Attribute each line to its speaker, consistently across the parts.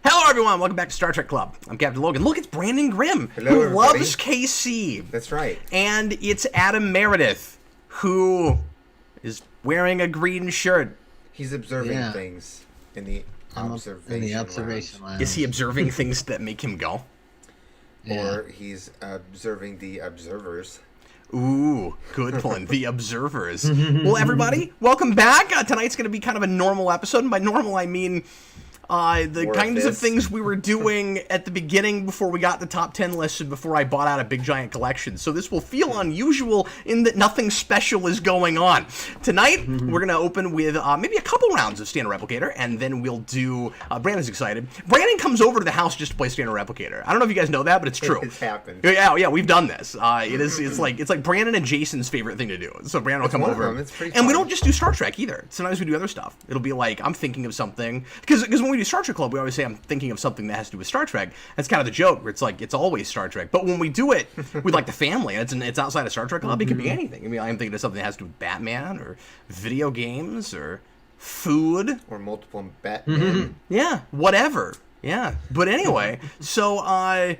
Speaker 1: Hello, everyone. Welcome back to Star Trek Club. I'm Captain Logan. Look, it's Brandon Grimm,
Speaker 2: Hello,
Speaker 1: who
Speaker 2: everybody.
Speaker 1: loves KC.
Speaker 2: That's right.
Speaker 1: And it's Adam Meredith, who is wearing a green shirt.
Speaker 2: He's observing things in the observation
Speaker 3: lounge.
Speaker 1: Is he observing things that make him go?
Speaker 3: Yeah.
Speaker 2: Or he's observing the observers.
Speaker 1: Ooh, good one. The observers. Well, everybody, welcome back. Tonight's going to be kind of a normal episode. And by normal, I mean the
Speaker 2: More
Speaker 1: kinds
Speaker 2: of
Speaker 1: of things we were doing at the beginning before we got the top 10 list and before I bought out a big giant collection. So this will feel unusual in that nothing special is going on. Tonight, we're going to open with maybe a couple rounds of Standard Replicator, and then we'll do... Brandon's excited. Brandon comes over to the house just to play Standard Replicator. I don't know if you guys know that, but it's true.
Speaker 2: It's happened.
Speaker 1: Yeah, we've done this. It's like Brandon and Jason's favorite thing to do. So Brandon will come
Speaker 2: one of
Speaker 1: over.
Speaker 2: them. It's pretty
Speaker 1: and we
Speaker 2: fun.
Speaker 1: don't just do Star Trek either. Sometimes we do other stuff. It'll be like, I'm thinking of something. Because when we do Star Trek Club, we always say I'm thinking of something that has to do with Star Trek. That's kind of the joke, where it's like, it's always Star Trek. But when we do it with like the family, and it's outside of Star Trek Club, it could be anything. I mean, I'm thinking of something that has to do with Batman, or video games, or food.
Speaker 2: Or multiple Batman.
Speaker 1: Yeah, whatever. Yeah, but anyway, so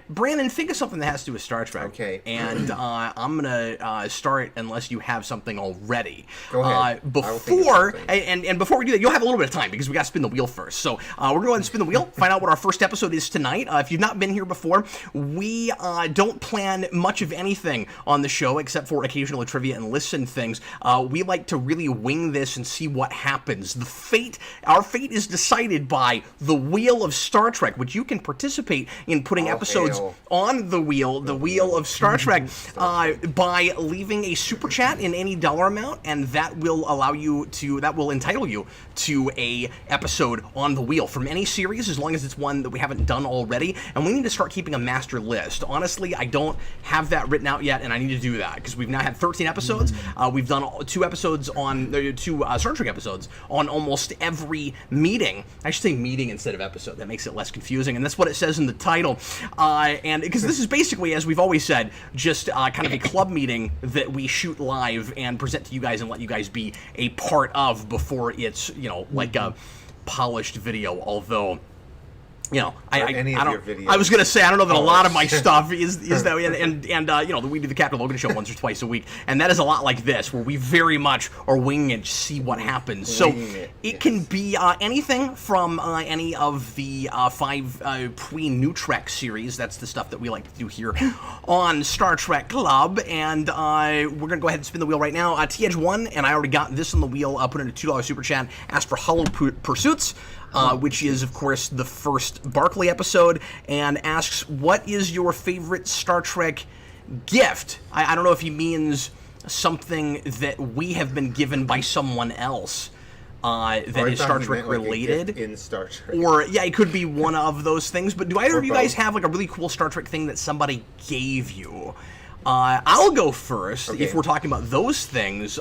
Speaker 1: Brandon, think of something that has to do with Star Trek.
Speaker 2: Okay.
Speaker 1: And I'm gonna start unless you have something already.
Speaker 2: Go ahead. I will think of
Speaker 1: Before
Speaker 2: something.
Speaker 1: and before we do that, you'll have a little bit of time because we got to spin the wheel first. So we're gonna go ahead and spin the wheel, find out what our first episode is tonight. If you've not been here before, we don't plan much of anything on the show except for occasional trivia and listen things. We like to really wing this and see what happens. Our fate is decided by the Wheel of Star Trek, which you can participate in putting episodes
Speaker 2: hell.
Speaker 1: on the wheel of Star Trek, by leaving a super chat in any dollar amount, and that will entitle you to a episode on the wheel from any series, as long as it's one that we haven't done already. And we need to start keeping a master list. Honestly, I don't have that written out yet, and I need to do that because we've now had 13 episodes. We've done two Star Trek episodes on almost every meeting. I should say meeting instead of episode. That makes it less confusing, and that's what it says in the title. And because this is basically, as we've always said, just kind of a club meeting that we shoot live and present to you guys and let you guys be a part of before it's, like a polished video. Although, I don't. I was gonna say I don't know that a lot of my stuff is that, and we do the Captain Logan show once or twice a week, and that is a lot like this, where we very much are winging it, see what happens. So it can be anything from any of the 5 pre-New Trek series. That's the stuff that we like to do here on Star Trek Club, and we're gonna go ahead and spin the wheel right now. T-Edge won, and I already got this on the wheel. Put in a $2 super chat. Asked for Hollow Pursuits. Which is, of course, the first Barclay episode, and asks, what is your favorite Star Trek gift? I don't know if he means something that we have been given by someone else that is Star Trek related.
Speaker 2: In Star Trek.
Speaker 1: Or, it could be one of those things, but do either of you guys have like a really cool Star Trek thing that somebody gave you? I'll go first, if we're talking about those things.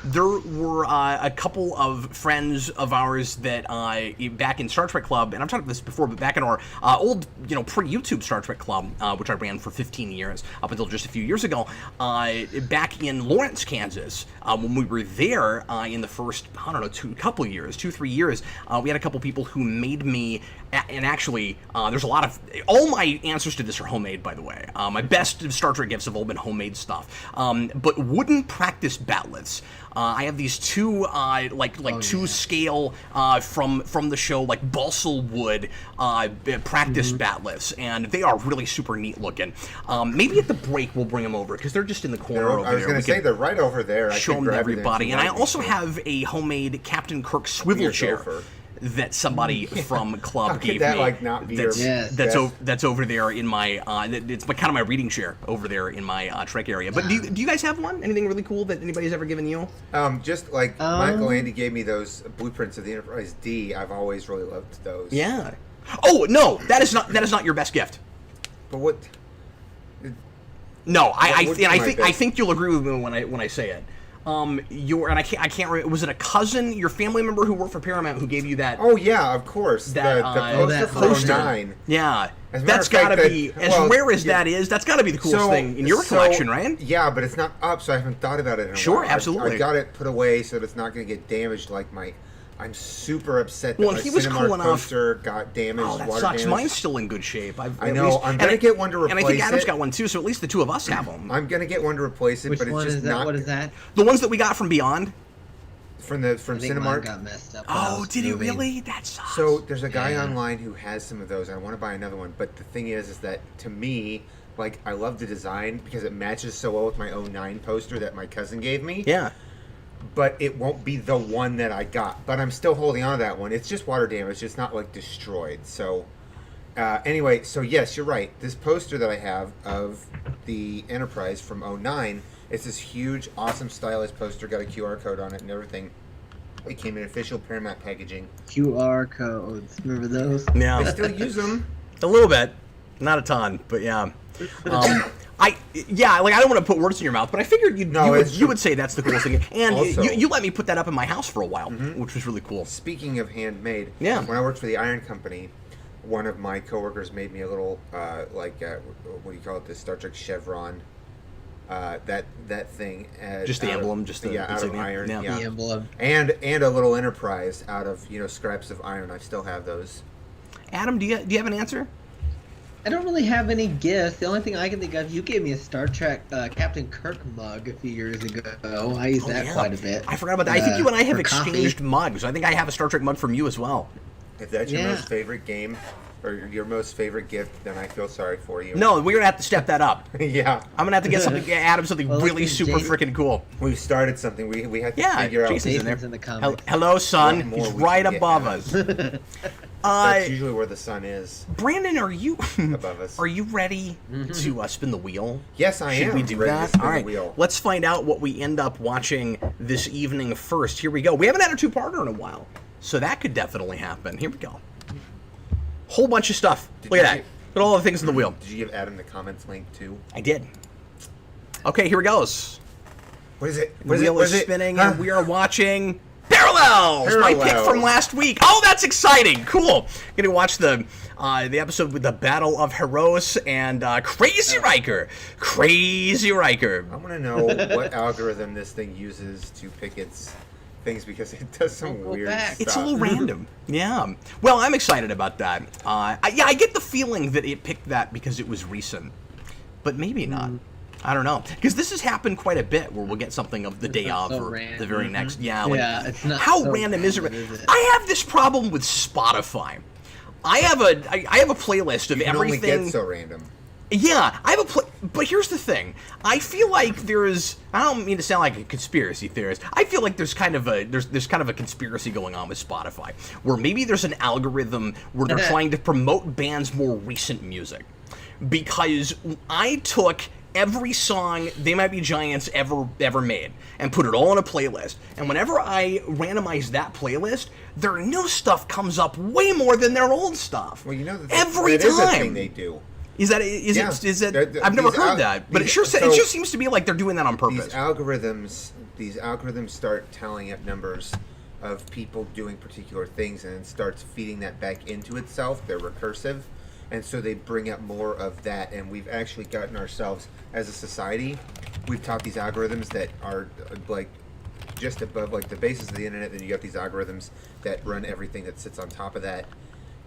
Speaker 1: There were a couple of friends of ours that back in Star Trek Club, and I've talked about this before, but back in our old, pre-YouTube Star Trek Club, which I ran for 15 years, up until just a few years ago, back in Lawrence, Kansas, when we were there in the first, 2-3 years, we had a couple people who made me, and actually, there's a lot of, all my answers to this are homemade, by the way. My best Star Trek gifts have all been homemade stuff. But wooden practice batlets. I have these two, two scale from the show, like balsa wood practice batlets, and they are really super neat looking. Maybe at the break we'll bring them over because they're just in the corner over there.
Speaker 2: I was going to say they're right over there.
Speaker 1: Show them to everybody. And I also have a homemade Captain Kirk swivel chair that somebody from Club gave
Speaker 2: that,
Speaker 1: me.
Speaker 2: Not be
Speaker 1: that's over there in my it's kind of my reading chair over there in my Trek area. But do you guys have one? Anything really cool that anybody's ever given you?
Speaker 2: Just like Michael Andy gave me those blueprints of the Enterprise D. I've always really loved those.
Speaker 1: Yeah. Oh no, that is not your best gift.
Speaker 2: But what?
Speaker 1: No, I think you'll agree with me when I say it. I can't remember. Was it a cousin, your family member who worked for Paramount who gave you that?
Speaker 2: Oh yeah, of course.
Speaker 1: That
Speaker 2: the poster for 09.
Speaker 1: Yeah, that's got to be as rare as that is. That's got to be the coolest thing in your collection, right?
Speaker 2: Yeah, but it's not up, so I haven't thought about it in a while.
Speaker 1: Sure, absolutely.
Speaker 2: I got it put away so that it's not going to get damaged like my I'm super upset that
Speaker 1: Well,
Speaker 2: my
Speaker 1: he was
Speaker 2: Cinemark
Speaker 1: cool enough.
Speaker 2: poster got damaged.
Speaker 1: Oh, that
Speaker 2: water
Speaker 1: sucks.
Speaker 2: damaged.
Speaker 1: Mine's still in good shape.
Speaker 2: I know. I'm gonna get one to replace it.
Speaker 1: And I think Adam's got one too. So at least the two of us have them.
Speaker 2: I'm gonna get one to replace it,
Speaker 3: Which
Speaker 2: but it's
Speaker 3: one
Speaker 2: just
Speaker 3: is that?
Speaker 2: not
Speaker 3: What is that?
Speaker 1: The ones that we got from Beyond.
Speaker 2: from
Speaker 3: I think mine
Speaker 2: Cinemark.
Speaker 3: got messed up. when I
Speaker 1: Oh,
Speaker 3: was
Speaker 1: did it
Speaker 3: moving.
Speaker 1: really? That sucks.
Speaker 2: So there's a guy
Speaker 3: Yeah.
Speaker 2: online who has some of those. And I want to buy another one, but the thing is that to me, like, I love the design because it matches so well with my 09 poster that my cousin gave me.
Speaker 1: Yeah.
Speaker 2: But it won't be the one that I got. But I'm still holding on to that one. It's just water damaged. It's not like destroyed. So anyway, so yes, you're right. This poster that I have of the Enterprise from 09, it's this huge, awesome, stylized poster. Got a QR code on it and everything. It came in official Paramount packaging.
Speaker 3: QR codes. Remember those?
Speaker 2: They
Speaker 1: Yeah.
Speaker 2: still use them.
Speaker 1: A little bit. Not a ton, but yeah. I don't want to put words in your mouth, but I figured you would say that's the coolest thing. And
Speaker 2: Also-
Speaker 1: you let me put that up in my house for a while, which was really cool.
Speaker 2: Speaking of handmade,
Speaker 1: Yeah.
Speaker 2: when I worked for the iron company, one of my coworkers made me a little, what do you call it, the Star Trek chevron, that thing.
Speaker 1: Just the
Speaker 2: out of-
Speaker 1: emblem, just the
Speaker 2: out of
Speaker 1: insignia?
Speaker 2: iron,
Speaker 1: Yeah.
Speaker 2: yeah.
Speaker 3: The emblem.
Speaker 2: And a little Enterprise out of scraps of iron. I still have those.
Speaker 1: Adam, do you have an answer?
Speaker 3: I don't really have any gifts. The only thing I can think of, you gave me a Star Trek Captain Kirk mug a few years ago. I used that
Speaker 1: Yeah.
Speaker 3: quite a bit.
Speaker 1: I forgot about that. I think you and I have
Speaker 3: for coffee.
Speaker 1: exchanged mugs. I think I have a Star Trek mug from you as well.
Speaker 2: If that's your
Speaker 3: Yeah.
Speaker 2: most favorite game or your most favorite gift, then I feel sorry for you.
Speaker 1: No, we're gonna have to step that up.
Speaker 2: Yeah.
Speaker 1: I'm gonna have to get Adam something
Speaker 3: Well,
Speaker 1: really
Speaker 3: listen,
Speaker 1: super
Speaker 3: Jason-
Speaker 1: freaking cool.
Speaker 2: We've started something. We had to
Speaker 1: Yeah,
Speaker 2: figure out.
Speaker 1: Jason's in there.
Speaker 3: Jason's in the comments.
Speaker 1: Hello, son.
Speaker 2: What more
Speaker 1: He's
Speaker 2: we
Speaker 1: right
Speaker 2: can get
Speaker 1: above
Speaker 2: out.
Speaker 1: us.
Speaker 2: That's usually where the sun is.
Speaker 1: Brandon, are you
Speaker 2: Above us.
Speaker 1: Are you ready to spin the wheel?
Speaker 2: Yes, I
Speaker 1: Should
Speaker 2: am.
Speaker 1: we do
Speaker 2: ready to
Speaker 1: that?
Speaker 2: spin
Speaker 1: All
Speaker 2: the
Speaker 1: right.
Speaker 2: wheel.
Speaker 1: Let's find out what we end up watching this evening first. Here we go. We haven't had a two-parter in a while, so that could definitely happen. Here we go. Whole bunch of stuff. Look at that. Look at all the things in the wheel.
Speaker 2: Did you give Adam the comments link too?
Speaker 1: I did. Okay, here it goes.
Speaker 2: What is it?
Speaker 1: The
Speaker 2: What is it?
Speaker 1: wheel
Speaker 2: What
Speaker 1: is
Speaker 2: is it?
Speaker 1: spinning,
Speaker 2: Huh?
Speaker 1: and we are watching Parallels, my pick
Speaker 2: Parallels.
Speaker 1: from last week. Oh, that's exciting! Cool. Gonna watch the episode with the Battle of Heroes and Crazy Riker. Crazy Riker.
Speaker 2: I want to know what algorithm this thing uses to pick its things because it does some
Speaker 3: Go
Speaker 2: weird
Speaker 3: back.
Speaker 2: stuff.
Speaker 1: It's a little random. Yeah. Well, I'm excited about that. I get the feeling that it picked that because it was recent, but maybe not. I don't know, because this has happened quite a bit where we'll get something of the day
Speaker 3: not
Speaker 1: of
Speaker 3: so
Speaker 1: or
Speaker 3: random.
Speaker 1: the very next. Yeah, like,
Speaker 3: Yeah, it's not
Speaker 1: how
Speaker 3: so
Speaker 1: random is it?
Speaker 3: random, is it?
Speaker 1: I have this problem with Spotify. I have a playlist of
Speaker 2: You can
Speaker 1: everything.
Speaker 2: only get so random.
Speaker 1: Yeah, I have a but here's the thing. I feel like there's. I don't mean to sound like a conspiracy theorist. I feel like there's kind of a conspiracy going on with Spotify, where maybe there's an algorithm where they're trying to promote bands' more recent music. Because I took every song They Might Be Giants ever made and put it all in a playlist, and whenever I randomize that playlist, their new stuff comes up way more than their old stuff.
Speaker 2: Well, you know that
Speaker 1: every
Speaker 2: that is a
Speaker 1: time.
Speaker 2: thing they do.
Speaker 1: Is that
Speaker 2: Yeah.
Speaker 1: I've never
Speaker 2: These
Speaker 1: heard that, but it
Speaker 2: these-
Speaker 1: sure
Speaker 2: so
Speaker 1: it just seems to be like they're doing that on purpose.
Speaker 2: These algorithms start tallying up numbers of people doing particular things, and it starts feeding that back into itself. They're recursive, and so they bring up more of that. And we've actually gotten ourselves as a society. We've taught these algorithms that are like just above like the basis of the internet. Then you got these algorithms that run everything that sits on top of that.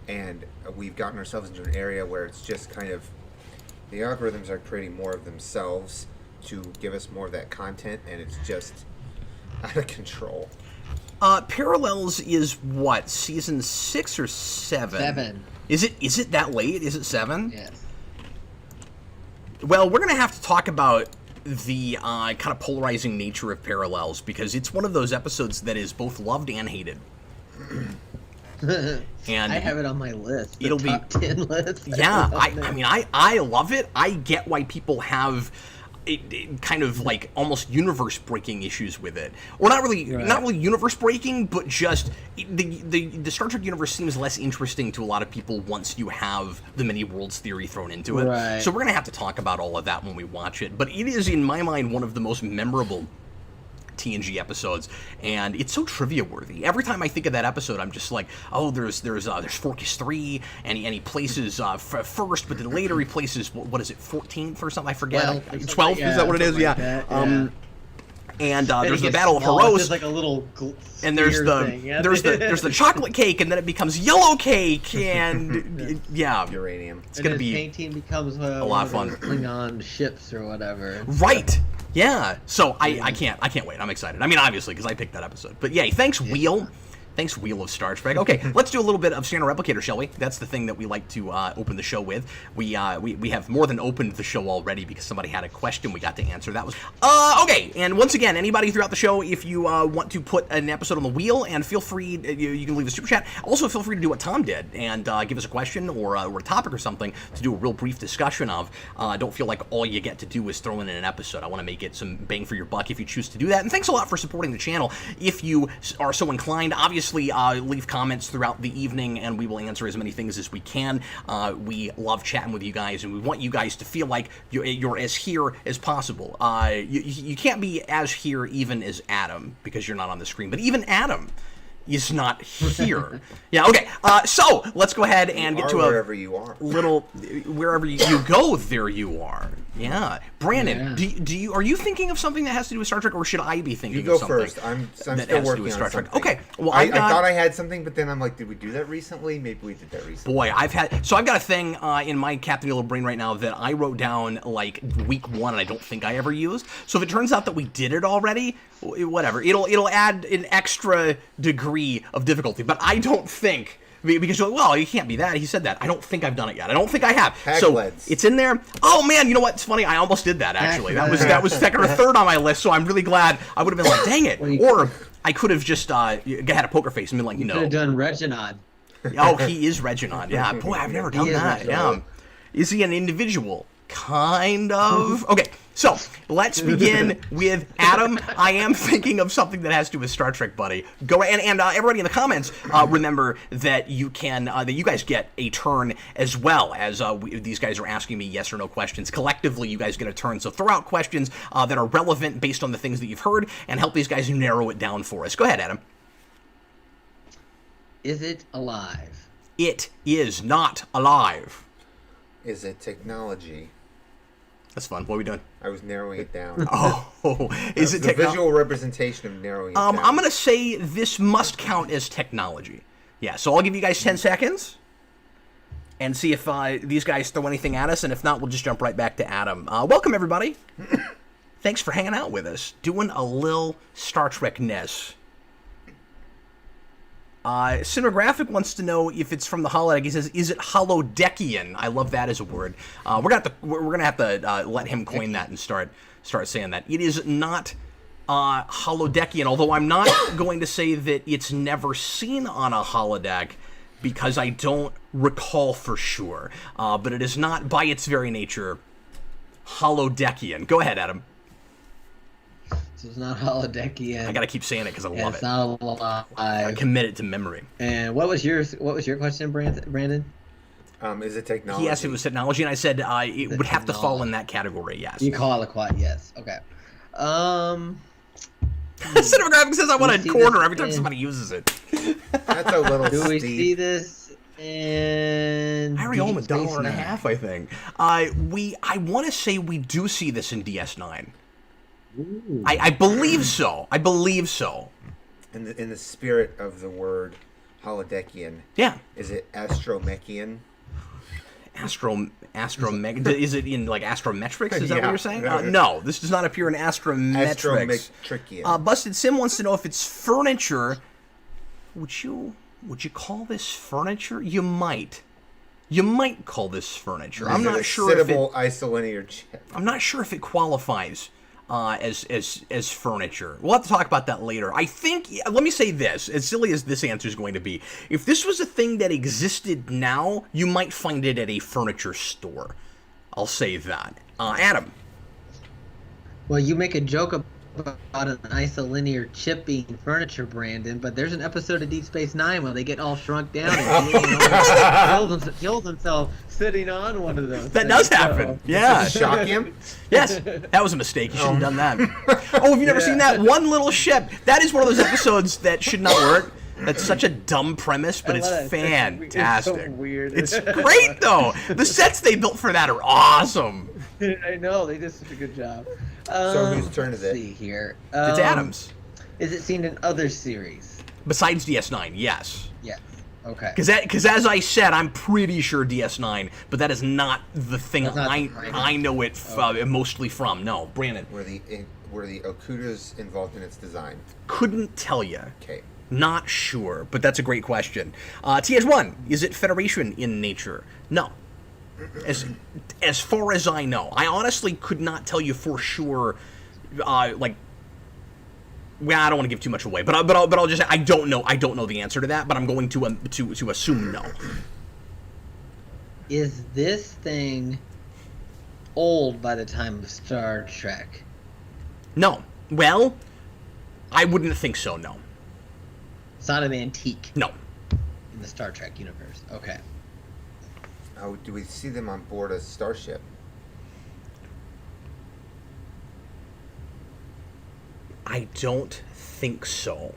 Speaker 2: And we've gotten ourselves into an area where it's just kind of the algorithms are creating more of themselves to give us more of that content, and it's just out of control.
Speaker 1: Parallels is what, season 6 or 7?
Speaker 3: 7.
Speaker 1: Is it that late? Is it 7?
Speaker 3: Yes.
Speaker 1: Well, we're gonna have to talk about the kind of polarizing nature of Parallels, because it's one of those episodes that is both loved and hated. And
Speaker 3: I have it on my list. The
Speaker 1: it'll be-
Speaker 3: top 10 list.
Speaker 1: Yeah, I mean, I love it. I get why people have it kind of like almost universe breaking issues with it, or not really universe breaking, but just the Star Trek universe seems less interesting to a lot of people once you have the many worlds theory thrown into it.
Speaker 3: Right.
Speaker 1: So we're gonna have to talk about all of that when we watch it. But it is, in my mind, one of the most memorable TNG episodes, and it's so trivia worthy. Every time I think of that episode, I'm just like, oh, there's Forcus 3, and he places first, but then later he places what is it, 14th or something? I forget.
Speaker 3: 12 or
Speaker 1: 12
Speaker 3: something,
Speaker 1: is that what it is?
Speaker 3: something
Speaker 1: Yeah.
Speaker 3: like that,
Speaker 1: And
Speaker 3: And
Speaker 1: there's
Speaker 3: it
Speaker 1: the
Speaker 3: gets
Speaker 1: Battle of
Speaker 3: small, it's
Speaker 1: Heroes.
Speaker 3: just like a little
Speaker 1: And there's
Speaker 3: spear
Speaker 1: the
Speaker 3: thing. Yeah.
Speaker 1: there's the chocolate cake, and then it becomes yellow cake, and yeah,
Speaker 2: Uranium.
Speaker 1: it's gonna be
Speaker 3: paint team becomes a
Speaker 1: lot of fun.
Speaker 3: Klingon ships or whatever.
Speaker 1: right. Yeah. So I can't wait. I'm excited. I mean, obviously, because I picked that episode. But yay, thanks, Wheel. Thanks, Wheel of Star Trek. Okay, let's do a little bit of Standard Replicator, shall we? That's the thing that we like to open the show with. We have more than opened the show already because somebody had a question we got to answer. That was okay. And once again, anybody throughout the show, if you want to put an episode on the wheel, and feel free, you can leave a super chat. Also, feel free to do what Tom did and give us a question or a topic or something to do a real brief discussion of. Don't feel like all you get to do is throw in an episode. I want to make it some bang for your buck if you choose to do that. And thanks a lot for supporting the channel. If you are so inclined, obviously, leave comments throughout the evening, and we will answer as many things as we can. We love chatting with you guys, and we want you guys to feel like you're as here as possible. You can't be as here even as Adam, because you're not on the screen, but even Adam is not here. Yeah, okay. So let's go ahead and get to
Speaker 2: wherever you are.
Speaker 1: Wherever you go, there you are. Yeah, Brandon, are you thinking of something that has to do with Star Trek, or should I be thinking of something?
Speaker 2: You go first. I'm
Speaker 1: that
Speaker 2: still
Speaker 1: has to do
Speaker 2: working
Speaker 1: with
Speaker 2: on
Speaker 1: Star Trek.
Speaker 2: something.
Speaker 1: Okay. Well,
Speaker 2: I thought I had something, but then I'm like, did we do that recently? Maybe we did that recently.
Speaker 1: Boy, I've got a thing in my Captain Yellow brain right now that I wrote down like week 1, and I don't think I ever used. So if it turns out that we did it already, whatever. It'll add an extra degree of difficulty. But I don't think. Because you're like, well, you can't be that. He said that. I don't think I've done it yet. I don't think I have. So it's in there. Oh man, you know what? It's funny. I almost did that actually. That was second or third on my list. So I'm really glad. I would have been like, dang it. Or I could have just had a poker face and been like,
Speaker 3: Could have done Reginald.
Speaker 1: Oh, he is Reginald. Yeah. Boy, I've never done that. Yeah. Is he an individual? Kind of. Okay, so let's begin with Adam. I am thinking of something that has to do with Star Trek, buddy. Go and everybody in the comments, remember that you guys get a turn as well as these guys are asking me yes or no questions. Collectively, you guys get a turn. So throw out questions that are relevant based on the things that you've heard, and help these guys narrow it down for us. Go ahead, Adam.
Speaker 3: Is it alive?
Speaker 1: It is not alive.
Speaker 2: Is it technology?
Speaker 1: That's fun. What are we doing?
Speaker 2: I was narrowing it down.
Speaker 1: Oh, is it
Speaker 2: the visual representation of narrowing it down?
Speaker 1: I'm going to say this must count as technology. Yeah, so I'll give you guys 10 seconds and see if these guys throw anything at us, and if not, we'll just jump right back to Adam. Welcome, everybody. Thanks for hanging out with us, doing a little Star Trek-ness. Cinematographic wants to know if it's from the holodeck. He says, "Is it holodeckian?" I love that as a word. We're gonna have to let him coin that and start saying that. It is not holodeckian. Although I'm not going to say that it's never seen on a holodeck, because I don't recall for sure. But it is not, by its very nature, holodeckian. Go ahead, Adam.
Speaker 3: So it's not holodeckian.
Speaker 1: I gotta keep saying it because I love it.
Speaker 3: It's not alive.
Speaker 1: I commit it to memory.
Speaker 3: And what was your question, Brandon?
Speaker 2: Is it technology?
Speaker 1: He asked if it was technology, and I said it would have to fall in that category. Yes.
Speaker 3: You call it quite yes. Okay.
Speaker 1: Cinematographic says I want a corner every time somebody uses it.
Speaker 2: That's a little
Speaker 3: Do we
Speaker 2: steep.
Speaker 3: see this in
Speaker 1: I already owe him
Speaker 3: Deep Space
Speaker 1: $1.50, I think. I want to say we do see this in DS9.
Speaker 3: Ooh.
Speaker 1: I believe so. I believe so.
Speaker 2: In the spirit of the word holodeckian,
Speaker 1: Yeah.
Speaker 2: is it astromechian?
Speaker 1: Is it in like astrometrics? Is that what
Speaker 2: Yeah.
Speaker 1: you're saying? No, this does not appear in astrometrics.
Speaker 2: Astrometrician.
Speaker 1: Busted Sim wants to know if it's furniture. Would you call this furniture? You might. You might call this furniture. I'm not sure if it.
Speaker 2: Isolinear chip.
Speaker 1: I'm not sure if it qualifies as furniture. We'll have to talk about that later. I think. Let me say this: as silly as this answer is going to be, if this was a thing that existed now, you might find it at a furniture store. I'll say that. Adam.
Speaker 3: Well, you make a joke about an isolinear chip being furniture, Brandon, but there's an episode of Deep Space Nine where they get all shrunk down and kills himself sitting on one of those.
Speaker 1: That does happen. Yeah.
Speaker 2: Shock him?
Speaker 1: Yes, that was a mistake. You shouldn't have done that. Oh, have you never seen that one little ship? That is one of those episodes that should not work. That's such a dumb premise, but it's fantastic.
Speaker 3: It's so weird.
Speaker 1: It's great though. The sets they built for that are awesome.
Speaker 3: I know, they did such a good job.
Speaker 2: So whose turn is it?
Speaker 3: Let's see here.
Speaker 1: It's Adam's.
Speaker 3: Is it seen in other series?
Speaker 1: Besides DS9, yes.
Speaker 3: Yes. Okay.
Speaker 1: Because as I said, I'm pretty sure DS9, but that is not the thing
Speaker 3: That's not the
Speaker 1: I know it mostly from. No, Brandon.
Speaker 2: Were the Okudas involved in its design?
Speaker 1: Couldn't tell you.
Speaker 2: Okay.
Speaker 1: Not sure, but that's a great question. TH1, is it Federation in nature? No. As far as I know, I honestly could not tell you for sure. Well, I don't want to give too much away, but I'll just say I don't know. I don't know the answer to that, but I'm going to assume no.
Speaker 3: Is this thing old by the time of Star Trek?
Speaker 1: No. Well, I wouldn't think so. No.
Speaker 3: It's not an antique.
Speaker 1: No.
Speaker 3: In the Star Trek universe. Okay.
Speaker 2: Oh, do we see them on board a starship?
Speaker 1: I don't think so.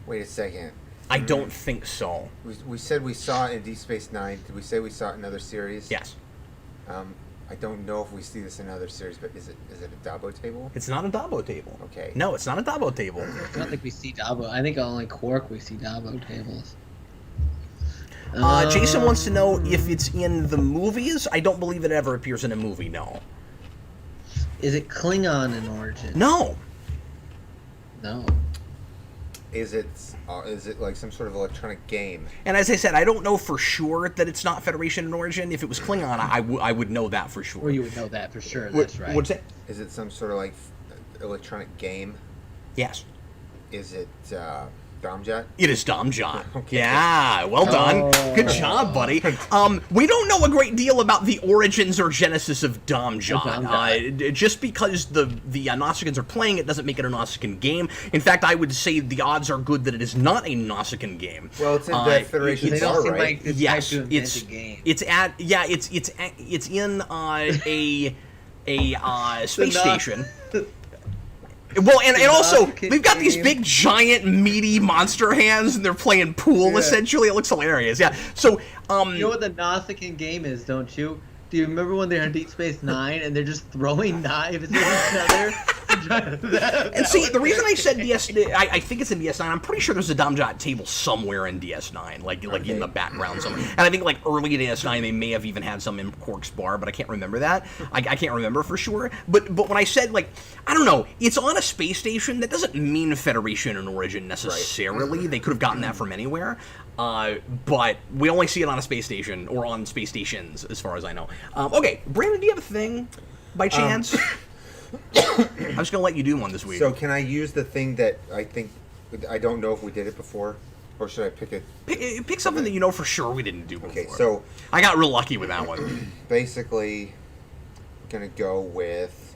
Speaker 2: Wait a second.
Speaker 1: I don't think so.
Speaker 2: We said we saw it in Deep Space Nine. Did we say we saw it in other series?
Speaker 1: Yes.
Speaker 2: I don't know if we see this in other series, but is it a Dabo table?
Speaker 1: It's not a Dabo table.
Speaker 2: Okay.
Speaker 1: No, it's not a Dabo table.
Speaker 3: I don't think we see Dabo. I think only Quark we see Dabo tables.
Speaker 1: Jason wants to know if it's in the movies. I don't believe it ever appears in a movie, no.
Speaker 3: Is it Klingon in origin?
Speaker 1: No.
Speaker 3: No.
Speaker 2: Is it like some sort of electronic game?
Speaker 1: And as I said, I don't know for sure that it's not Federation in origin. If it was Klingon, I would know that for sure.
Speaker 3: Or you would know that for sure, that's right.
Speaker 1: What's that?
Speaker 2: Is it some sort of like electronic game?
Speaker 1: Yes.
Speaker 2: Is it Domjot?
Speaker 1: It is Domjot.
Speaker 2: Okay.
Speaker 1: Yeah, well done.
Speaker 3: Oh.
Speaker 1: Good job, buddy. We don't know a great deal about the origins or genesis of Domjot. Just because the Nausicaans are playing it doesn't make it a Nausicaan game. In fact, I would say the odds are good that it is not a Nausicaan game.
Speaker 2: Well, it's in the Federation
Speaker 3: They don't
Speaker 2: Star,
Speaker 3: seem
Speaker 2: right?
Speaker 3: like this
Speaker 1: Yes,
Speaker 3: type to invent a game.
Speaker 1: it's in a space station. Well, and also, they've got these big, giant, meaty monster hands, and they're playing pool, essentially. It looks hilarious, yeah. So,
Speaker 3: You know what the Nausicaan game is, don't you? Do you remember when they're in Deep Space Nine and they're just throwing knives at each other?
Speaker 1: And see, the reason I said I think it's in DS9. I'm pretty sure there's a Domjot table somewhere in DS9, like in the background somewhere. And I think like early in DS9 they may have even had some in Quark's bar, but I can't remember that. I can't remember for sure. But when I said like I don't know, it's on a space station. That doesn't mean Federation in origin necessarily. Right. They could have gotten that from anywhere. But we only see it on a space station or on space stations, as far as I know. Okay, Brandon, do you have a thing by chance? I'm just gonna let you do one this week.
Speaker 2: So can I use the thing that I don't know if we did it before, or should I pick it?
Speaker 1: Pick something that you know for sure we didn't do before.
Speaker 2: Okay, so
Speaker 1: I got real lucky with that one.
Speaker 2: Basically, I'm gonna go with.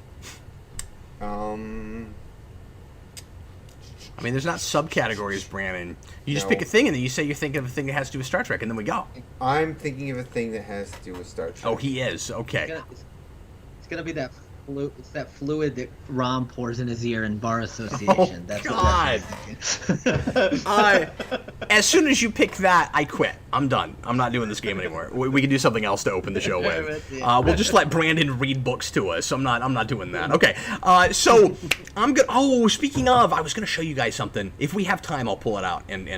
Speaker 1: I mean, there's not subcategories, Brandon. You just
Speaker 2: No.
Speaker 1: pick a thing, and then you say you think of a thing that has to do with Star Trek, and then we go.
Speaker 2: I'm thinking of a thing that has to do with Star Trek.
Speaker 1: Oh, he is. Okay.
Speaker 3: It's gonna be that it's that fluid that Rom pours in his ear in bar association.
Speaker 1: Oh,
Speaker 3: That's
Speaker 1: God. As soon as you pick that, I quit. I'm done. I'm not doing this game anymore. We can do something else to open the show with. We'll just let Brandon read books to us. I'm not doing that. Okay. So I'm good. Oh, speaking of, I was gonna show you guys something. If we have time, I'll pull it out and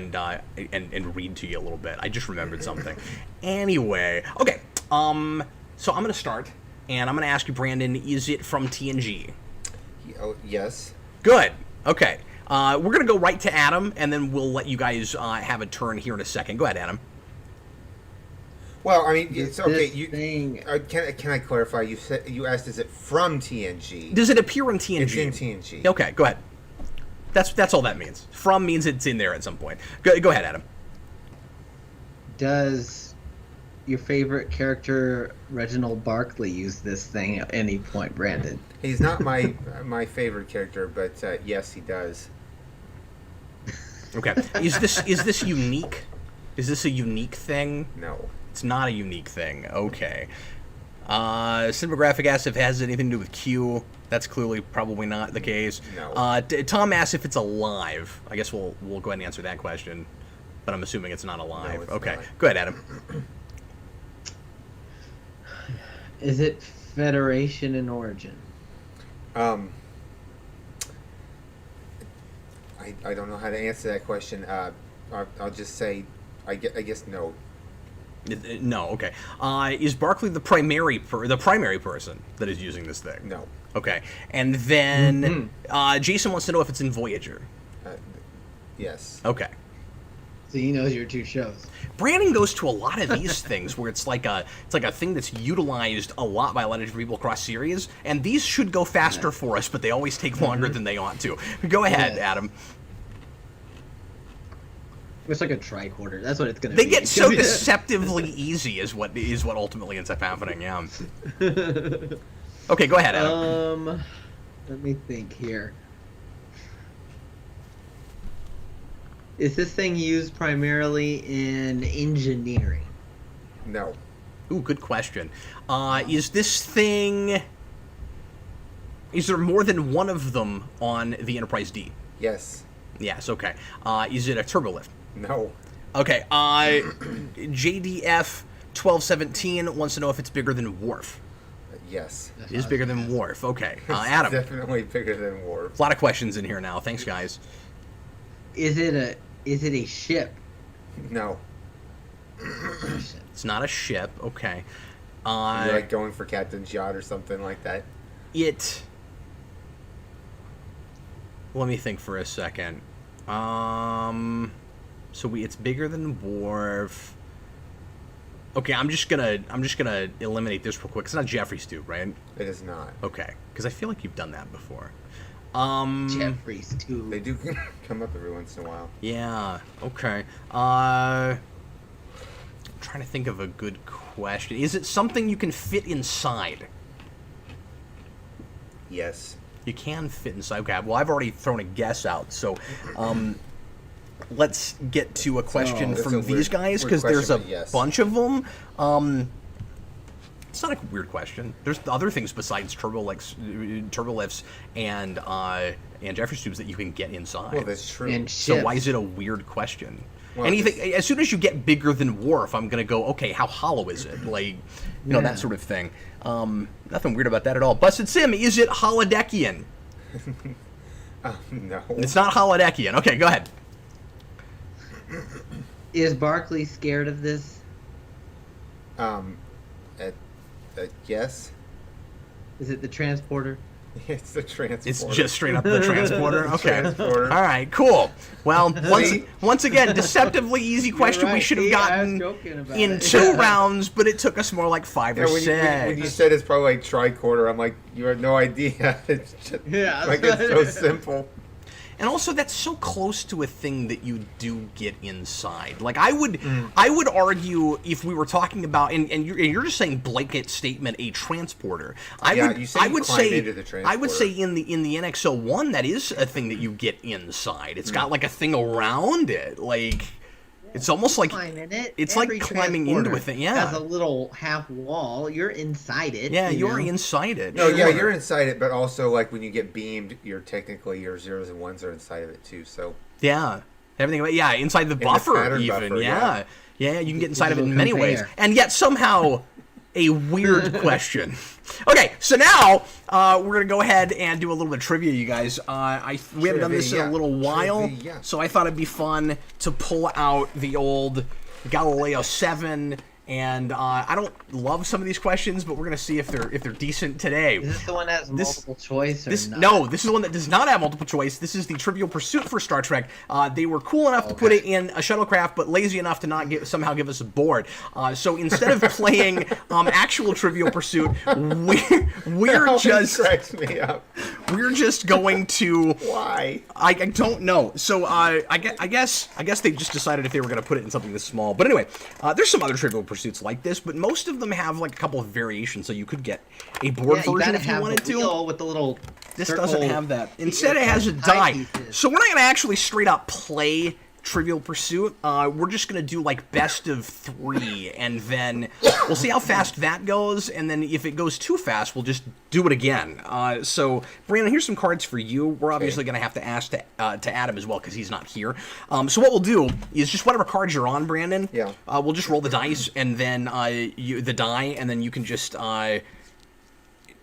Speaker 1: read to you a little bit. I just remembered something. Anyway, okay. So I'm gonna start. And I'm going to ask you, Brandon, is it from TNG?
Speaker 2: Oh, yes.
Speaker 1: Good. Okay. We're going to go right to Adam, and then we'll let you guys have a turn here in a second. Go ahead, Adam.
Speaker 2: Well, I mean, it's okay. Can I clarify? You asked, is it from TNG?
Speaker 1: Does it appear in TNG?
Speaker 2: It's in TNG.
Speaker 1: Okay, go ahead. That's all that means. From means it's in there at some point. Go ahead, Adam.
Speaker 3: Does your favorite character Reginald Barkley use this thing at any point, Brandon?
Speaker 2: He's not my favorite character, but yes, he does.
Speaker 1: Okay. Is this unique? Is this a unique thing?
Speaker 2: No.
Speaker 1: It's not a unique thing. Okay. Cinematographic asks if it has anything to do with Q. That's clearly probably not the case.
Speaker 2: No.
Speaker 1: Tom asks if it's alive. I guess we'll go ahead and answer that question, but I'm assuming it's not alive.
Speaker 2: No, it's
Speaker 1: okay.
Speaker 2: not.
Speaker 1: Go ahead, Adam.
Speaker 3: Is it Federation and origin.
Speaker 2: I don't know how to answer that question. I'll just say, I guess no.
Speaker 1: No, okay. Is Barkley the primary person that is using this thing?
Speaker 2: No.
Speaker 1: Okay, and then Jason wants to know if it's in Voyager.
Speaker 2: Yes.
Speaker 1: Okay.
Speaker 3: So he knows your two shows.
Speaker 1: Brandon goes to a lot of these things where it's like a thing that's utilized a lot by a lot of different people across series, and these should go faster for us, but they always take longer than they ought to. Go ahead, Adam.
Speaker 3: It's like a tricorder. That's what it's gonna
Speaker 1: They
Speaker 3: be.
Speaker 1: get so deceptively easy is what ultimately ends up happening. Yeah. Okay, go ahead, Adam.
Speaker 3: Let me think here. Is this thing used primarily in engineering?
Speaker 2: No.
Speaker 1: Ooh, good question. Is this thing... Is there more than one of them on the Enterprise D?
Speaker 2: Yes.
Speaker 1: Yes, okay. Is it a turbolift?
Speaker 2: No.
Speaker 1: Okay, JDF 1217 wants to know if it's bigger than Worf.
Speaker 2: Yes.
Speaker 1: It is bigger than Worf. Okay, Adam.
Speaker 2: Definitely bigger than Worf.
Speaker 1: A lot of questions in here now. Thanks, guys.
Speaker 3: Is it a ship?
Speaker 2: No.
Speaker 1: It's not a ship. Okay.
Speaker 2: You're like going for Captain's yacht or something like that.
Speaker 1: Let me think for a second. It's bigger than Worf. Okay, I'm just gonna eliminate this real quick. It's not Jeffrey's tube, right?
Speaker 2: It is not.
Speaker 1: Okay, because I feel like you've done that before.
Speaker 3: Jeffrey's tube.
Speaker 2: They do come up every once in a while.
Speaker 1: Yeah. Okay. I'm trying to think of a good question. Is it something you can fit inside?
Speaker 2: Yes.
Speaker 1: You can fit inside. Okay. Well, I've already thrown a guess out, so let's get to a question from these guys because there's a bunch of them. It's not a weird question. There's other things besides turbolifts and Jeffrey's tubes that you can get inside.
Speaker 2: Well, that's true.
Speaker 3: And
Speaker 1: so why is it a weird question?
Speaker 2: Well,
Speaker 1: Anything as soon as you get bigger than Worf, I'm gonna go, okay, how hollow is it? Like, that sort of thing. Nothing weird about that at all. Busted Sim, is it holodeckian?
Speaker 2: No.
Speaker 1: It's not holodeckian. Okay, go ahead.
Speaker 3: Is Barkley scared of this?
Speaker 2: Yes.
Speaker 3: Is it the transporter?
Speaker 2: It's the transporter.
Speaker 1: It's just straight up the transporter. Okay.
Speaker 2: Transporter.
Speaker 1: All right. Cool. Well, once again, deceptively easy question.
Speaker 3: Right.
Speaker 1: We should have
Speaker 3: I
Speaker 1: gotten
Speaker 3: was joking about
Speaker 1: in
Speaker 3: it.
Speaker 1: 2 rounds, but it took us more like 5 or
Speaker 2: When
Speaker 1: 6.
Speaker 2: you said it's probably like tricorder, I'm like, you have no idea. It's just, it's so simple.
Speaker 1: And also, that's so close to a thing that you do get inside. Like, I would argue if we were talking about, and you're just saying blanket statement, a transporter. I would say in the NX-01 that is a thing that you get inside. It's got like a thing around it, like. It's almost like it's like climbing into a thing. Yeah,
Speaker 3: has a little half wall. You're inside it.
Speaker 1: Yeah, you're inside it.
Speaker 2: No, yeah, you're inside it, but also like when you get beamed, your zeros and ones are inside of it too. So
Speaker 1: yeah, everything. Yeah, inside the buffer even. Yeah, you can get inside of it in many ways, and yet somehow a weird question. Okay, so now we're gonna go ahead and do a little bit of trivia, you guys. We haven't done this in a little while, so I thought it'd be fun to pull out the old Galileo 7. And I don't love some of these questions, but we're gonna see if they're decent today.
Speaker 3: Is this the one that has multiple choice or not?
Speaker 1: No, this is the one that does not have multiple choice. This is the Trivial Pursuit for Star Trek. They were cool enough to put it in a shuttlecraft, but lazy enough to not somehow give us a board. So instead of playing actual Trivial Pursuit, we're just
Speaker 2: cracks me up.
Speaker 1: We're just going to.
Speaker 2: Why?
Speaker 1: I don't know. So I guess they just decided if they were going to put it in something this small. But anyway, there's some other Trivial Pursuits like this, but most of them have like a couple of variations. So you could get a board version if you wanted to.
Speaker 3: With the little
Speaker 1: this doesn't have that. Instead, it has a die. So we're not going to actually straight up play Trivial Pursuit. We're just going to do like best of 3, and then we'll see how fast that goes, and then if it goes too fast, we'll just do it again. So, Brandon, here's some cards for you. We're obviously going to have to ask to Adam as well because he's not here. So what we'll do is just whatever cards you're on, Brandon, we'll just roll the dice, and then the die, and then you can just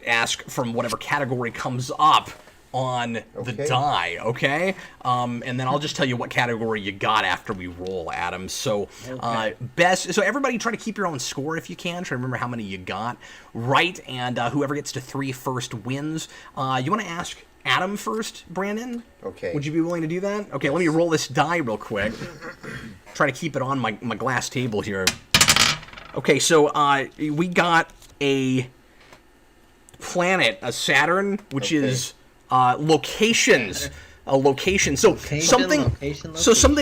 Speaker 1: ask from whatever category comes up on the die, okay? And then I'll just tell you what category you got after we roll, Adam. So, so everybody try to keep your own score if you can. Try to remember how many you got right, and whoever gets to 3 first wins. You want to ask Adam first, Brandon?
Speaker 2: Okay.
Speaker 1: Would you be willing to do that? Okay, let me roll this die real quick. Try to keep it on my glass table here. Okay, so we got a planet, a Saturn, which is locations. A location. So something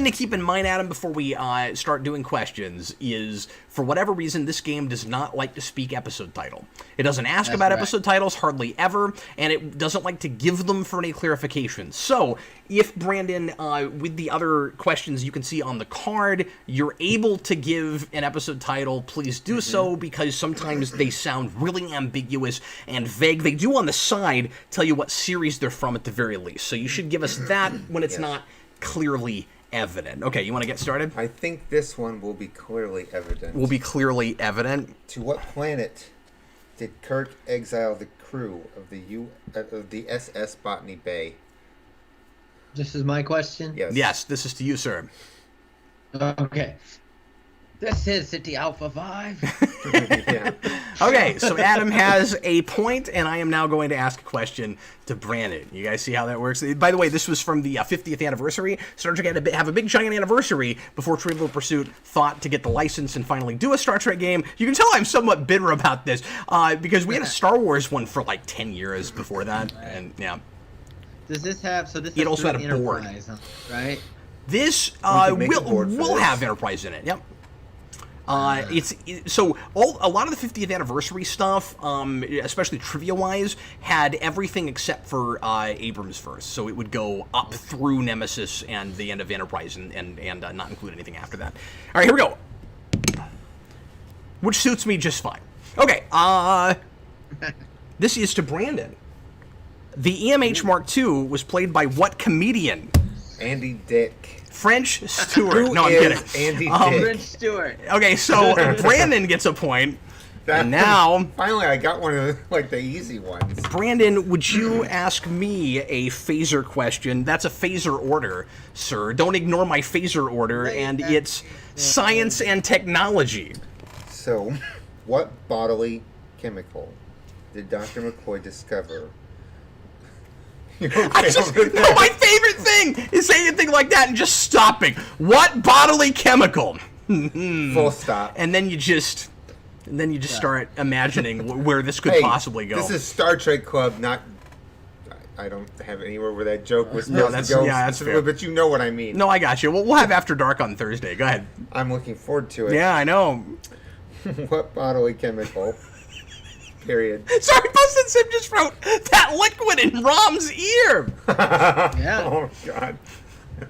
Speaker 1: to keep in mind, Adam, before we start doing questions is, for whatever reason, this game does not like to speak episode title. It doesn't ask about episode titles hardly ever, and it doesn't like to give them for any clarification. So if, Brandon, with the other questions you can see on the card, you're able to give an episode title, please do so, because sometimes they sound really ambiguous and vague. They do on the side tell you what series they're from at the very least. So you should give us that when it's not clearly evident. Okay, you want to get started?
Speaker 2: I think this one will be clearly evident.
Speaker 1: Will be clearly evident.
Speaker 2: To what planet did Kirk exile the crew of the SS Botany Bay?
Speaker 3: This is my question?
Speaker 2: Yes.
Speaker 1: Yes, this is to you, sir.
Speaker 3: Okay. This is City Alpha 5.
Speaker 2: Yeah.
Speaker 1: Okay, so Adam has a point, and I am now going to ask a question to Brandon. You guys see how that works? By the way, this was from the 50th anniversary. Star Trek had to have a big giant anniversary before Trivial Pursuit thought to get the license and finally do a Star Trek game. You can tell I'm somewhat bitter about this, because we had a Star Wars one for like 10 years before that, and yeah.
Speaker 3: Does this have, so this
Speaker 1: It also had a board.
Speaker 3: Right?
Speaker 1: This will have Enterprise in it, yep. So a lot of the 50th anniversary stuff, especially trivia-wise, had everything except for Abrams verse. So it would go up through Nemesis and the end of Enterprise, and not include anything after that. All right, here we go. Which suits me just fine. Okay, this is to Brandon. The EMH Mark II was played by what comedian?
Speaker 2: Andy Dick.
Speaker 1: French Stewart. No, I'm kidding.
Speaker 2: Andy Dick.
Speaker 3: French Stewart.
Speaker 1: Okay, so Brandon gets a point. And now,
Speaker 2: finally, I got one of the easy ones.
Speaker 1: Brandon, would you ask me a phaser question? That's a phaser order, sir. Don't ignore my phaser order, and it's science and technology.
Speaker 2: So, what bodily chemical did Dr. McCoy discover?
Speaker 1: My favorite thing is saying a thing like that and just stopping. What bodily chemical?
Speaker 2: Full stop.
Speaker 1: And then you just start imagining where this could possibly go.
Speaker 2: This is Star Trek Club, not. I don't have anywhere where that joke was supposed to go.
Speaker 1: Yeah, that's fair.
Speaker 2: But you know what I mean.
Speaker 1: No, I got you. We'll have After Dark on Thursday. Go ahead.
Speaker 2: I'm looking forward to it.
Speaker 1: Yeah, I know.
Speaker 2: What bodily chemical? Period.
Speaker 1: Sorry, Busted Sim just wrote that liquid in Rom's ear.
Speaker 3: Yeah.
Speaker 2: Oh, God.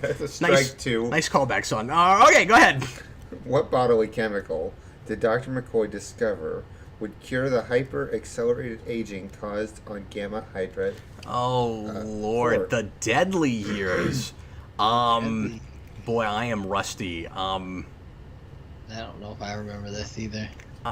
Speaker 2: That's a strike, too.
Speaker 1: Nice callback, son. Okay, go ahead.
Speaker 2: What bodily chemical did Dr. McCoy discover would cure the hyper-accelerated aging caused on gamma hydride?
Speaker 1: Oh, Lord.
Speaker 2: 4.
Speaker 1: The deadly years. Boy, I am rusty.
Speaker 3: I don't know if I remember this either.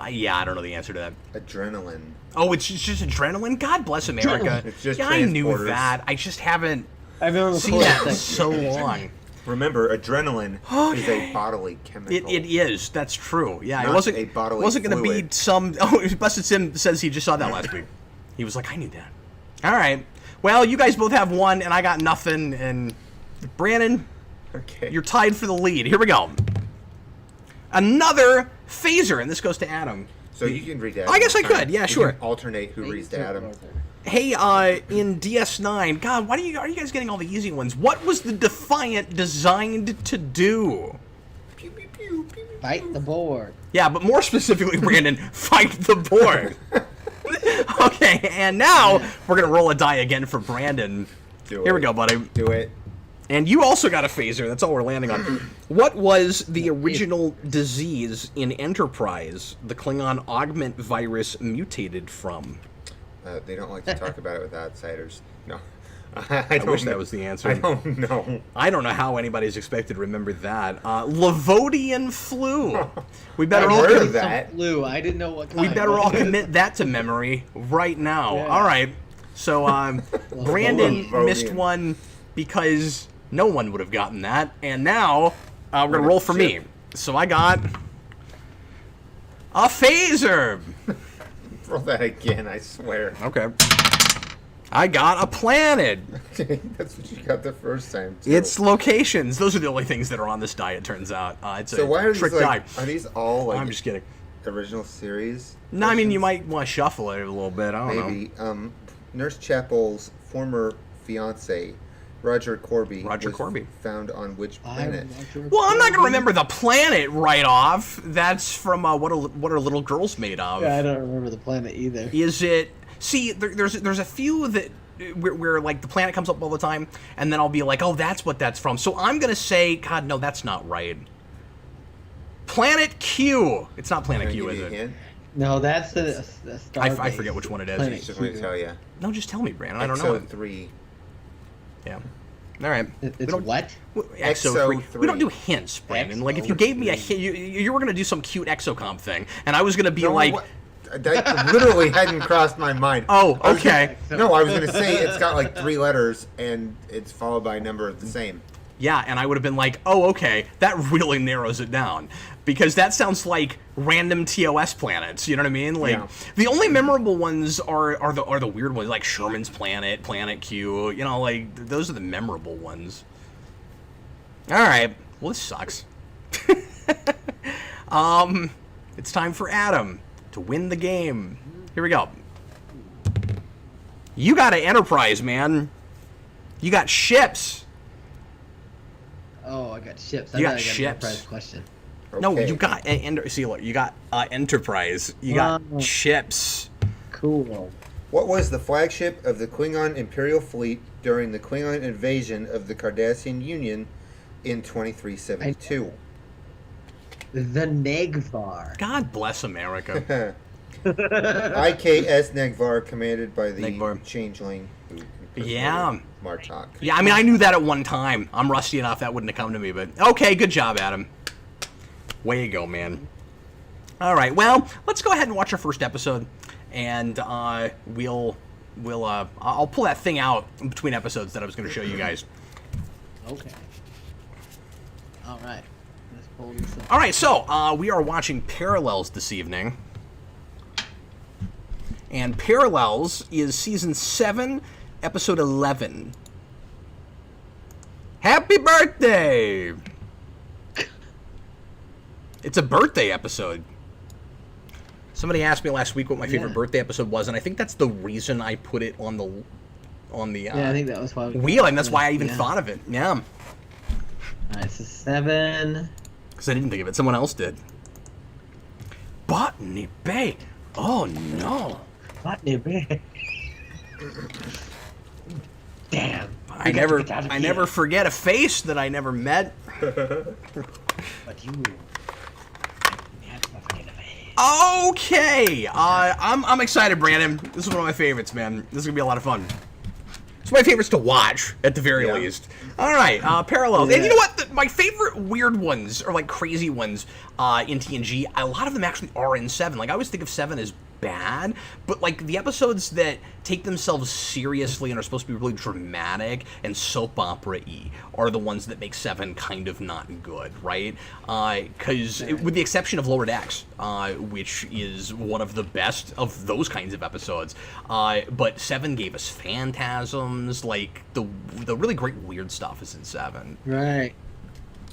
Speaker 1: Yeah, I don't know the answer to that.
Speaker 2: Adrenaline.
Speaker 1: Oh, it's just adrenaline? God bless America.
Speaker 2: It's just
Speaker 1: I knew that. I just haven't seen that in so long.
Speaker 2: Remember, adrenaline is a bodily chemical.
Speaker 1: It is. That's true. Yeah,
Speaker 2: Not
Speaker 1: it wasn't
Speaker 2: a bodily
Speaker 1: wasn't going to be
Speaker 2: fluid.
Speaker 1: some. Oh, Busted Sim says he just saw that last week. He was like, I knew that. All right. Well, you guys both have one, and I got nothing. And Brandon,
Speaker 2: Okay.
Speaker 1: you're tied for the lead. Here we go. Another phaser, and this goes to Adam.
Speaker 2: So you can read that.
Speaker 1: I guess I could. Yeah,
Speaker 2: You
Speaker 1: sure.
Speaker 2: can alternate who reads to Adam.
Speaker 1: Hey, in DS9, God, are you guys getting all the easy ones? What was the Defiant designed to do?
Speaker 2: Pew, pew, pew, pew, pew.
Speaker 3: Fight the board.
Speaker 1: Yeah, but more specifically, Brandon, fight the board. Okay, and now we're going to roll a die again for Brandon. Here we go, buddy.
Speaker 2: Do it.
Speaker 1: And you also got a phaser. That's all we're landing on. What was the original disease in Enterprise the Klingon augment virus mutated from?
Speaker 2: They don't like to talk about it with outsiders. No. I
Speaker 1: wish
Speaker 2: know.
Speaker 1: that was the answer.
Speaker 2: I don't know.
Speaker 1: I don't know how anybody's expected to remember that. Livodian flu. We better
Speaker 2: I've
Speaker 1: all
Speaker 2: heard of
Speaker 3: Some
Speaker 2: that.
Speaker 3: flu. I didn't know what kind.
Speaker 1: we better all commit that to memory right now.
Speaker 3: Yeah.
Speaker 1: All right. So Brandon
Speaker 2: Livodian.
Speaker 1: missed one because no one would have gotten that, and now we're gonna roll for me. So I got a phaser.
Speaker 2: Roll that again, I swear.
Speaker 1: Okay. I got a planet.
Speaker 2: That's what you got the first time, too.
Speaker 1: It's locations. Those are the only things that are on this die, it turns out. It's
Speaker 2: So
Speaker 1: a
Speaker 2: why are
Speaker 1: trick
Speaker 2: these,
Speaker 1: die.
Speaker 2: like, are these all, like,
Speaker 1: I'm just kidding.
Speaker 2: original series?
Speaker 1: No, I mean, you
Speaker 2: versions?
Speaker 1: might want to shuffle it a little bit. I don't know.
Speaker 2: Maybe. Nurse Chapel's former fiance, Roger Corby,
Speaker 1: Roger Corby.
Speaker 2: found on which planet?
Speaker 1: Well, I'm not going to remember the planet right off. That's from what are little girls made of?
Speaker 3: Yeah, I don't remember the planet either.
Speaker 1: Is it... See, there's a few that... Where like the planet comes up all the time, and then I'll be like, oh, that's what that's from. So I'm gonna say, God, no, that's not right. Planet Q. It's not Planet
Speaker 2: Can I
Speaker 1: Q,
Speaker 2: give
Speaker 1: is
Speaker 2: you a
Speaker 1: it?
Speaker 2: hint?
Speaker 3: No, that's the star.
Speaker 1: I forget which one it is.
Speaker 3: Planet
Speaker 2: Just want to tell you.
Speaker 1: No, just tell me, Brandon. I don't know.
Speaker 2: Exo
Speaker 1: It.
Speaker 2: 3.
Speaker 1: Yeah. All right.
Speaker 3: It's what?
Speaker 1: Exo
Speaker 2: Exo
Speaker 1: 3. We don't do
Speaker 2: 3.
Speaker 1: hints, Brandon.
Speaker 3: Exo
Speaker 1: Like if you gave me a
Speaker 3: 3.
Speaker 1: hint, you were gonna do some cute exocomp thing, and I was gonna be
Speaker 2: No,
Speaker 1: like,
Speaker 2: what? That literally hadn't crossed my mind.
Speaker 1: oh,
Speaker 2: I was
Speaker 1: okay.
Speaker 2: No, I was going to say it's got like 3 letters and it's followed by a number of the same.
Speaker 1: Yeah, and I would have been like, oh, okay, that really narrows it down. Because that sounds like random TOS planets, you know what I mean? Like
Speaker 2: Yeah.
Speaker 1: the only memorable ones are the weird ones, like Sherman's Planet, Planet Q, you know, like those are the memorable ones. Alright. Well, this sucks. It's time for Adam to win the game. Here we go. You got an Enterprise, man. You got ships.
Speaker 3: Oh, I got ships.
Speaker 1: You got
Speaker 3: I got an
Speaker 1: ships.
Speaker 3: Enterprise question.
Speaker 1: No,
Speaker 2: Okay.
Speaker 1: you got see, look, you got Enterprise. You got
Speaker 3: Wow.
Speaker 1: ships.
Speaker 3: Cool.
Speaker 2: What was the flagship of the Klingon Imperial Fleet during the Klingon invasion of the Cardassian Union in 2372?
Speaker 3: The Negvar.
Speaker 1: God bless America.
Speaker 2: IKS Negvar, commanded by the
Speaker 1: Negvar.
Speaker 2: changeling. Who
Speaker 1: Yeah.
Speaker 2: Martok.
Speaker 1: Yeah, I mean, I knew that at one time. I'm rusty enough that wouldn't have come to me, but okay, good job, Adam. Way you go, man. All right, well, let's go ahead and watch our first episode, and I'll pull that thing out in between episodes that I was going to show you guys.
Speaker 3: Okay. All right. Let's pull this up.
Speaker 1: All right, so we are watching Parallels this evening. And Parallels is season 7, episode 11. Happy birthday! It's a birthday episode. Somebody asked me last week what my favorite
Speaker 3: Yeah.
Speaker 1: birthday episode was, and I think that's the reason I put it on the
Speaker 3: Yeah, I think that was why.
Speaker 1: wheel, and that's why I even
Speaker 3: Yeah.
Speaker 1: thought of it. Yeah,
Speaker 3: All right, so 7.
Speaker 1: because I didn't think of it. Someone else did. Botany Bay. Oh no.
Speaker 3: Botany Bay. Damn.
Speaker 1: I
Speaker 3: We got to
Speaker 1: never,
Speaker 3: get out of
Speaker 1: I
Speaker 3: here.
Speaker 1: never forget a face that I never met.
Speaker 3: But you. Never forget a face.
Speaker 1: Okay, I'm excited, Brandon. This is one of my favorites, man. This is gonna be a lot of fun. It's my favorites to watch, at the very
Speaker 2: Yeah.
Speaker 1: least. All right, Parallels. And
Speaker 3: Yeah.
Speaker 1: you know what? My favorite weird ones, or like crazy ones in TNG, a lot of them actually are in 7. Like, I always think of 7 as bad, but like the episodes that take themselves seriously and are supposed to be really dramatic and soap opera-y are the ones that make 7 kind of not good, right? Because with the exception of Lower Decks, which is one of the best of those kinds of episodes, but 7 gave us phantasms, like the really great weird stuff is in 7.
Speaker 3: Right.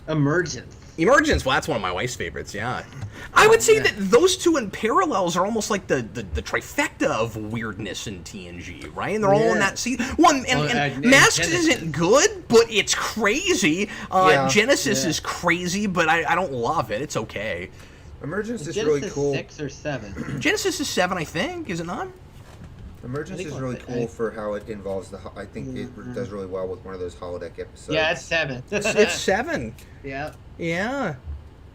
Speaker 3: Emergence.
Speaker 1: Emergence, well, that's one of my wife's favorites, yeah. I would say that those two in Parallels are almost like the trifecta of weirdness in TNG, right? And they're all in
Speaker 3: Yeah.
Speaker 1: that season. One, and
Speaker 3: And
Speaker 1: Masks
Speaker 3: Genesis.
Speaker 1: isn't good, but it's crazy.
Speaker 2: Yeah.
Speaker 1: Genesis
Speaker 3: Yeah.
Speaker 1: is crazy, but I don't love it. It's okay.
Speaker 2: Emergence is
Speaker 3: Genesis
Speaker 2: really cool.
Speaker 3: 6 or 7.
Speaker 1: Genesis is 7, I think, is it not?
Speaker 2: Emergence
Speaker 3: I think
Speaker 2: is
Speaker 3: one-
Speaker 2: really
Speaker 3: I-
Speaker 2: cool for how it involves the. I think it does really well with one of those holodeck episodes.
Speaker 3: Yeah, it's 7.
Speaker 1: It's 7.
Speaker 3: Yeah.
Speaker 1: Yeah.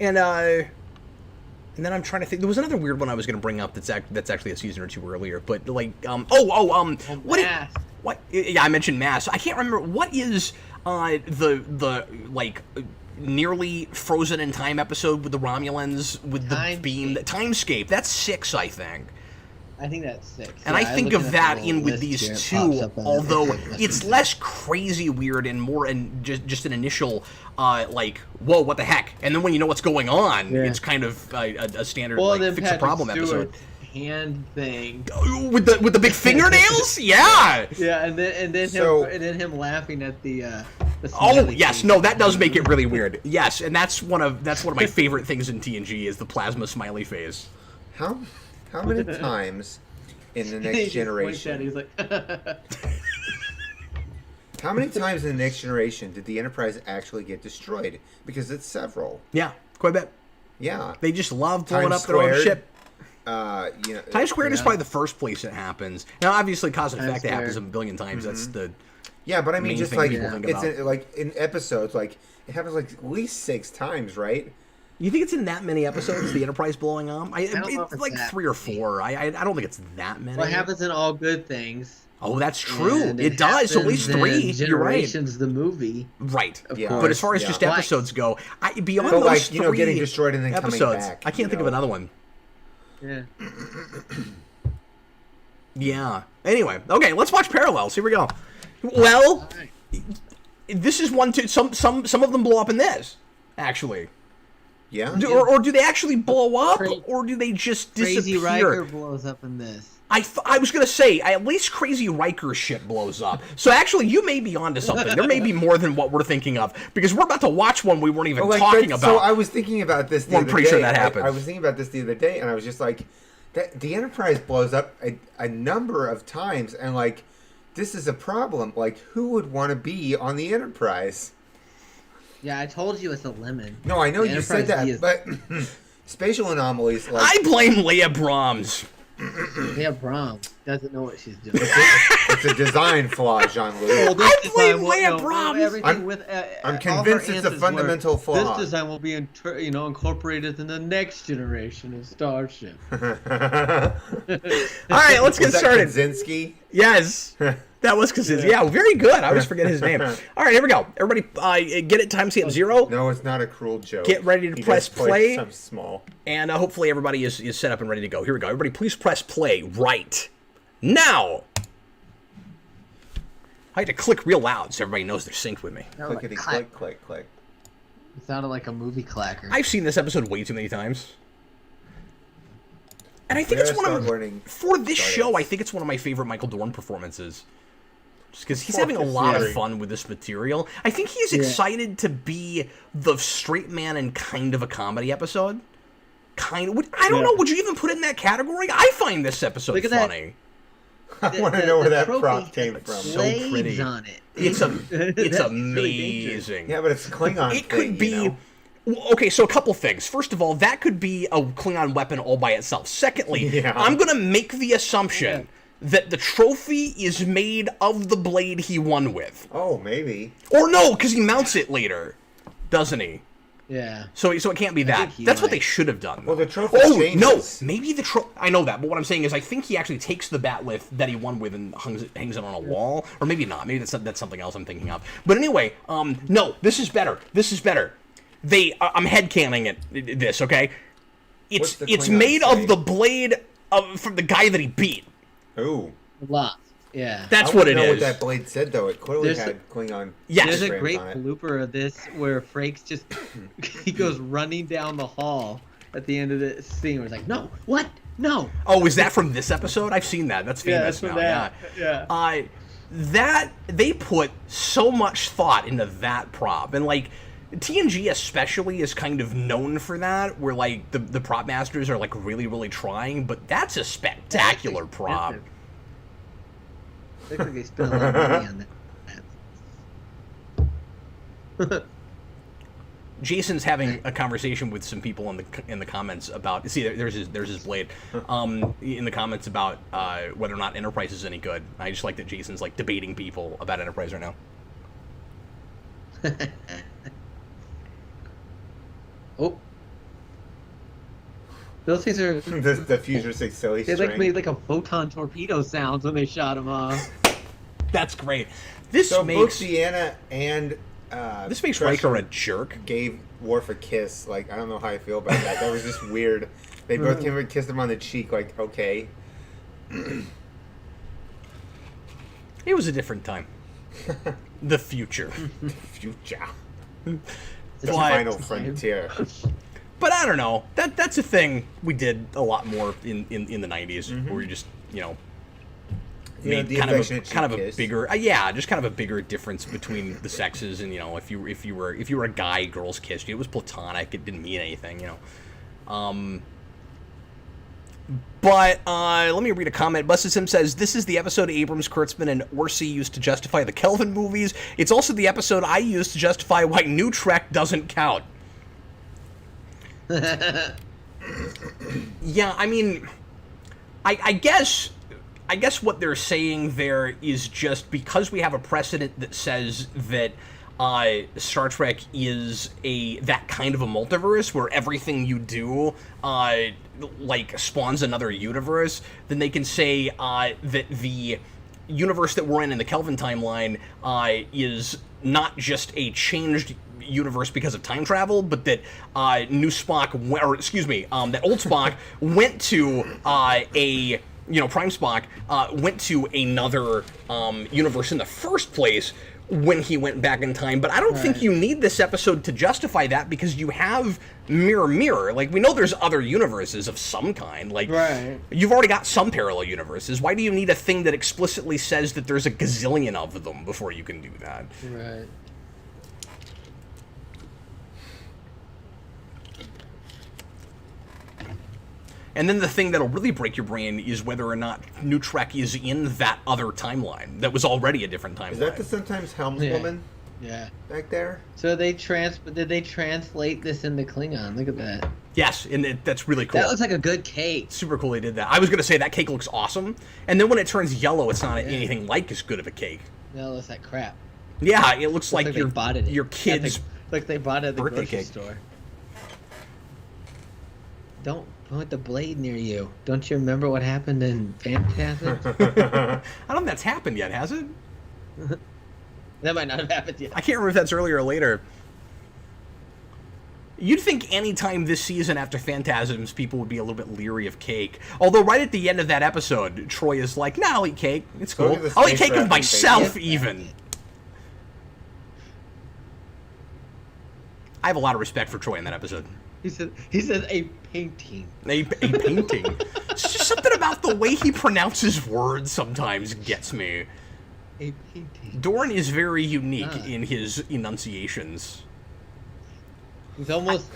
Speaker 1: And then I'm trying to think. There was another weird one I was going to bring up that's actually a season or two earlier. But like, what?
Speaker 3: Mask.
Speaker 1: What? Yeah, I mentioned mass. I can't remember what is the like nearly frozen in time episode with the Romulans with the beam. Timescape. That's 6, I think.
Speaker 3: I think that's 6.
Speaker 1: And I think of that in with these two, although it's less crazy weird and more just an initial like, whoa, what the heck? And then when you know what's going on, it's kind of a standard like, fix a problem episode.
Speaker 3: Hand thing
Speaker 1: with the big fingernails. Yeah.
Speaker 3: Yeah, and then him laughing at the
Speaker 1: oh yes, face. No, that does make it really weird. Yes, and that's one of my favorite things in TNG is the plasma smiley face.
Speaker 2: How many times in the next generation?
Speaker 3: He's like,
Speaker 2: how many times in the next generation did the Enterprise actually get destroyed? Because it's several.
Speaker 1: Yeah, quite a bit.
Speaker 2: Yeah,
Speaker 1: they just love blowing up their own ship.
Speaker 2: Times
Speaker 1: Squared is probably the first place it happens. Now, obviously, cause and effect, it happens a billion times. That's the
Speaker 2: but I mean, just like
Speaker 1: it's
Speaker 2: like in episodes, like it happens like at least 6 times, right?
Speaker 1: You think it's in that many episodes, the Enterprise blowing up? It's like 3 or 4. I don't think it's that many.
Speaker 3: What happens in All Good Things?
Speaker 1: Oh, that's true. It does. So at least 3. You're right.
Speaker 3: Generations, the movie.
Speaker 1: Right.
Speaker 2: Yeah.
Speaker 1: But as far as just episodes go, beyond
Speaker 2: those
Speaker 1: like,
Speaker 2: 3 getting destroyed and then
Speaker 1: episodes,
Speaker 2: coming back,
Speaker 1: I can't think of another one.
Speaker 3: Yeah.
Speaker 1: Yeah. Anyway, okay, let's watch Parallels. Here we go. Well, this is one too. Some of them blow up in this, actually.
Speaker 2: Yeah.
Speaker 1: Or do they actually blow up, or do they just disappear?
Speaker 3: Crazy Riker blows up in this.
Speaker 1: I was gonna say at least Crazy Riker's ship blows up. So actually, you may be onto something. There may be more than what we're thinking of because we're about to watch one we weren't even talking about.
Speaker 2: So I was thinking about this.
Speaker 1: I'm pretty sure that happened.
Speaker 2: I was thinking about this the other day, and I was just like, the Enterprise blows up a number of times, and like, this is a problem. Like, who would want to be on the Enterprise?
Speaker 3: Yeah, I told you it's a lemon.
Speaker 2: No, I know you said that, but spatial anomalies. Like,
Speaker 1: I blame Leia Brahms.
Speaker 3: Leia Brahms doesn't know what she's doing.
Speaker 2: It's a design flaw, Jean-Luc.
Speaker 1: I blame Leia Brahms.
Speaker 2: I'm convinced it's a fundamental flaw.
Speaker 3: This design will be, incorporated in the next generation of Starship.
Speaker 1: All right, let's get started.
Speaker 2: Kaczynski?
Speaker 1: Yes. That was Kaczynski. Yeah, very good. I always forget his name. All right, here we go. Everybody, get it. Timestamp 0.
Speaker 2: No, it's not a cruel joke.
Speaker 1: Get ready to press play.
Speaker 2: Something small.
Speaker 1: And hopefully everybody is set up and ready to go. Here we go. Everybody, please press play right now. I had to click real loud so everybody knows they're synced with me.
Speaker 2: Clickety click, click, click.
Speaker 3: It sounded like a movie clacker.
Speaker 1: I've seen this episode way too many times. And I think it's one of for this show. I think it's one of my favorite Michael Dorn performances, just because he's having a lot of fun with this material. I think he's excited to be the straight man in kind of a comedy episode. I don't know. Would you even put it in that category? I find this episode funny.
Speaker 2: I want to know where that prop came from.
Speaker 1: So pretty.
Speaker 3: On it.
Speaker 1: It's amazing.
Speaker 2: Yeah, but it's Klingon.
Speaker 1: It could be. Okay, so a couple things. First of all, that could be a Klingon weapon all by itself. Secondly, I'm going to make the assumption that the trophy is made of the blade he won with.
Speaker 2: Oh, maybe.
Speaker 1: Or no, because he mounts it later, doesn't he?
Speaker 3: Yeah.
Speaker 1: So it can't be that. That's what they should have done.
Speaker 2: Well, the trophy changes.
Speaker 1: No, maybe the trophy. I know that, but what I'm saying is I think he actually takes the bat'leth that he won with and hangs it on a wall. Or maybe not. Maybe that's something else I'm thinking of. But anyway, no, this is better. I'm headcanon it. This, okay? It's made of the blade from the guy that he beat.
Speaker 2: Ooh.
Speaker 3: Lost. Yeah.
Speaker 1: That's what it is.
Speaker 2: I don't know what that blade said, though. It clearly had Klingon.
Speaker 1: Yes.
Speaker 3: There's a great blooper of this where Frakes just he goes running down the hall at the end of the scene where he's like, no, what? No.
Speaker 1: Oh, is that from this episode? I've seen that. That's famous now.
Speaker 3: Yeah.
Speaker 1: That they put so much thought into that prop, and like TNG especially is kind of known for that, where like the prop masters are like really, really trying, but that's a spectacular prop.
Speaker 3: Looks like they spent a lot of money on that.
Speaker 1: Jason's having a conversation with some people in the comments about there's his blade in the comments about whether or not Enterprise is any good. I just like that Jason's like debating people about Enterprise right now.
Speaker 3: Oh, those things are
Speaker 2: the Future 6 silly
Speaker 3: they
Speaker 2: string.
Speaker 3: made like a photon torpedo sounds when they shot them off.
Speaker 1: That's great. This
Speaker 2: So
Speaker 1: makes
Speaker 2: both Deanna and
Speaker 1: this makes
Speaker 2: Crusher
Speaker 1: Riker a jerk.
Speaker 2: gave Worf a kiss. Like, I don't know how I feel about that. That was just weird. They both came and kissed him on the cheek. Like, okay.
Speaker 1: It was a different time. The future.
Speaker 2: Future.
Speaker 3: It's
Speaker 2: The
Speaker 1: But-
Speaker 2: final frontier.
Speaker 1: But I don't know. That's a thing we did a lot more in the 90s, where we just, made
Speaker 2: the
Speaker 1: kind of
Speaker 2: affectionate
Speaker 1: a
Speaker 2: kiss.
Speaker 1: bigger, just kind of a bigger difference between the sexes, and if you were a guy, girls kissed you. It was platonic. It didn't mean anything, But let me read a comment. Busted Sim says, this is the episode Abrams, Kurtzman, and Orsi used to justify the Kelvin movies. It's also the episode I used to justify why New Trek doesn't count. Yeah, I mean, I guess what they're saying there is just because we have a precedent that says that Star Trek is that kind of a multiverse where everything you do spawns another universe, then they can say that the universe that we're in the Kelvin timeline is not just a changed universe because of time travel, but that new Spock, that old Spock went to Prime Spock went to another universe in the first place when he went back in time. But I don't think you need this episode to justify that, because you have Mirror Mirror. Like, we know there's other universes of some kind. Like, you've already got some parallel universes. Why do you need a thing that explicitly says that there's a gazillion of them before you can do that?
Speaker 3: Right.
Speaker 1: And then the thing that'll really break your brain is whether or not New Trek is in that other timeline that was already a different timeline.
Speaker 2: Is that the sometimes helmswoman
Speaker 3: Yeah.
Speaker 2: back there?
Speaker 3: So did they translate this into Klingon? Look at that.
Speaker 1: Yes, and that's really cool.
Speaker 3: That looks like a good cake.
Speaker 1: Super cool they did that. I was going to say that cake looks awesome, and then when it turns yellow, it's not anything like as good of a cake.
Speaker 3: No, it looks like crap.
Speaker 1: Yeah, it looks like
Speaker 3: they bought it.
Speaker 1: your kid's
Speaker 3: like they bought it at the
Speaker 1: birthday
Speaker 3: grocery
Speaker 1: cake.
Speaker 3: store. Don't point the blade near you. Don't you remember what happened in Phantasm?
Speaker 1: I don't know if that's happened yet, has it?
Speaker 3: That might not have happened yet.
Speaker 1: I can't remember if that's earlier or later. You'd think any time this season after Phantasms, people would be a little bit leery of cake. Although right at the end of that episode, Troy is like, "Nah, I'll eat cake. It's cool. I'll eat cake with myself, even." I have a lot of respect for Troy in that episode.
Speaker 3: He says a painting.
Speaker 1: A painting. It's just something about the way he pronounces words sometimes gets me.
Speaker 3: A painting.
Speaker 1: Dorn is very unique in his enunciations.
Speaker 3: He's almost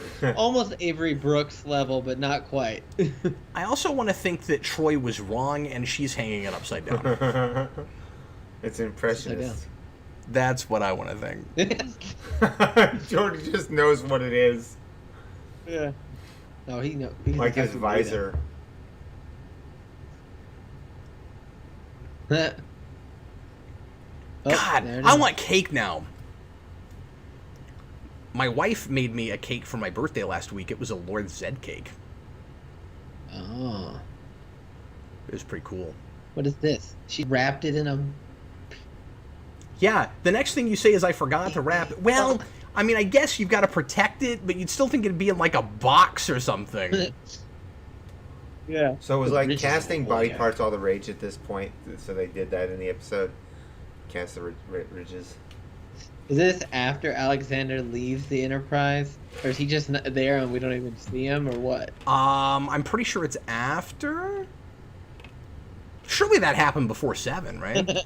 Speaker 3: Avery Brooks level, but not quite.
Speaker 1: I also want to think that Troy was wrong and she's hanging it upside down.
Speaker 2: It's impressionist.
Speaker 1: That's what I want to think.
Speaker 2: Jordy just knows what it is.
Speaker 3: Yeah. No, he knows.
Speaker 2: Like his visor.
Speaker 3: Oh,
Speaker 1: God,
Speaker 3: there it
Speaker 1: I
Speaker 3: is.
Speaker 1: want cake now. My wife made me a cake for my birthday last week. It was a Lord Zed cake.
Speaker 3: Oh.
Speaker 1: It was pretty cool.
Speaker 3: What is this? She wrapped it in a...
Speaker 1: Yeah, the next thing you say is I forgot to wrap it. Well, I mean, I guess you've got to protect it, but you'd still think it'd be in like a box or something.
Speaker 3: Yeah.
Speaker 2: So it was like
Speaker 3: Ridges
Speaker 2: casting
Speaker 3: of
Speaker 2: body
Speaker 3: oil.
Speaker 2: parts all the rage at this point. So they did that in the episode. Cast the ridges.
Speaker 3: Is this after Alexander leaves the Enterprise? Or is he just not there and we don't even see him, or what?
Speaker 1: I'm pretty sure it's after. Surely that happened before 7, right?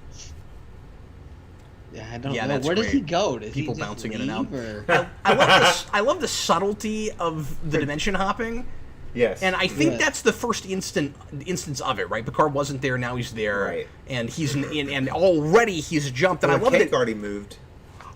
Speaker 3: Yeah, I don't
Speaker 1: Yeah,
Speaker 3: know.
Speaker 1: that's
Speaker 3: Where does he
Speaker 1: great.
Speaker 3: go? Does
Speaker 1: People
Speaker 3: he just
Speaker 1: bouncing in and out.
Speaker 3: leave, or-
Speaker 1: I love the subtlety of the dimension hopping.
Speaker 2: Yes.
Speaker 1: And I think
Speaker 3: Yeah.
Speaker 1: that's the first instance of it, right? Picard wasn't there, now he's there,
Speaker 2: Right.
Speaker 1: and he's and already he's jumped. And I
Speaker 2: the
Speaker 1: love
Speaker 2: cake
Speaker 1: it.
Speaker 2: already moved.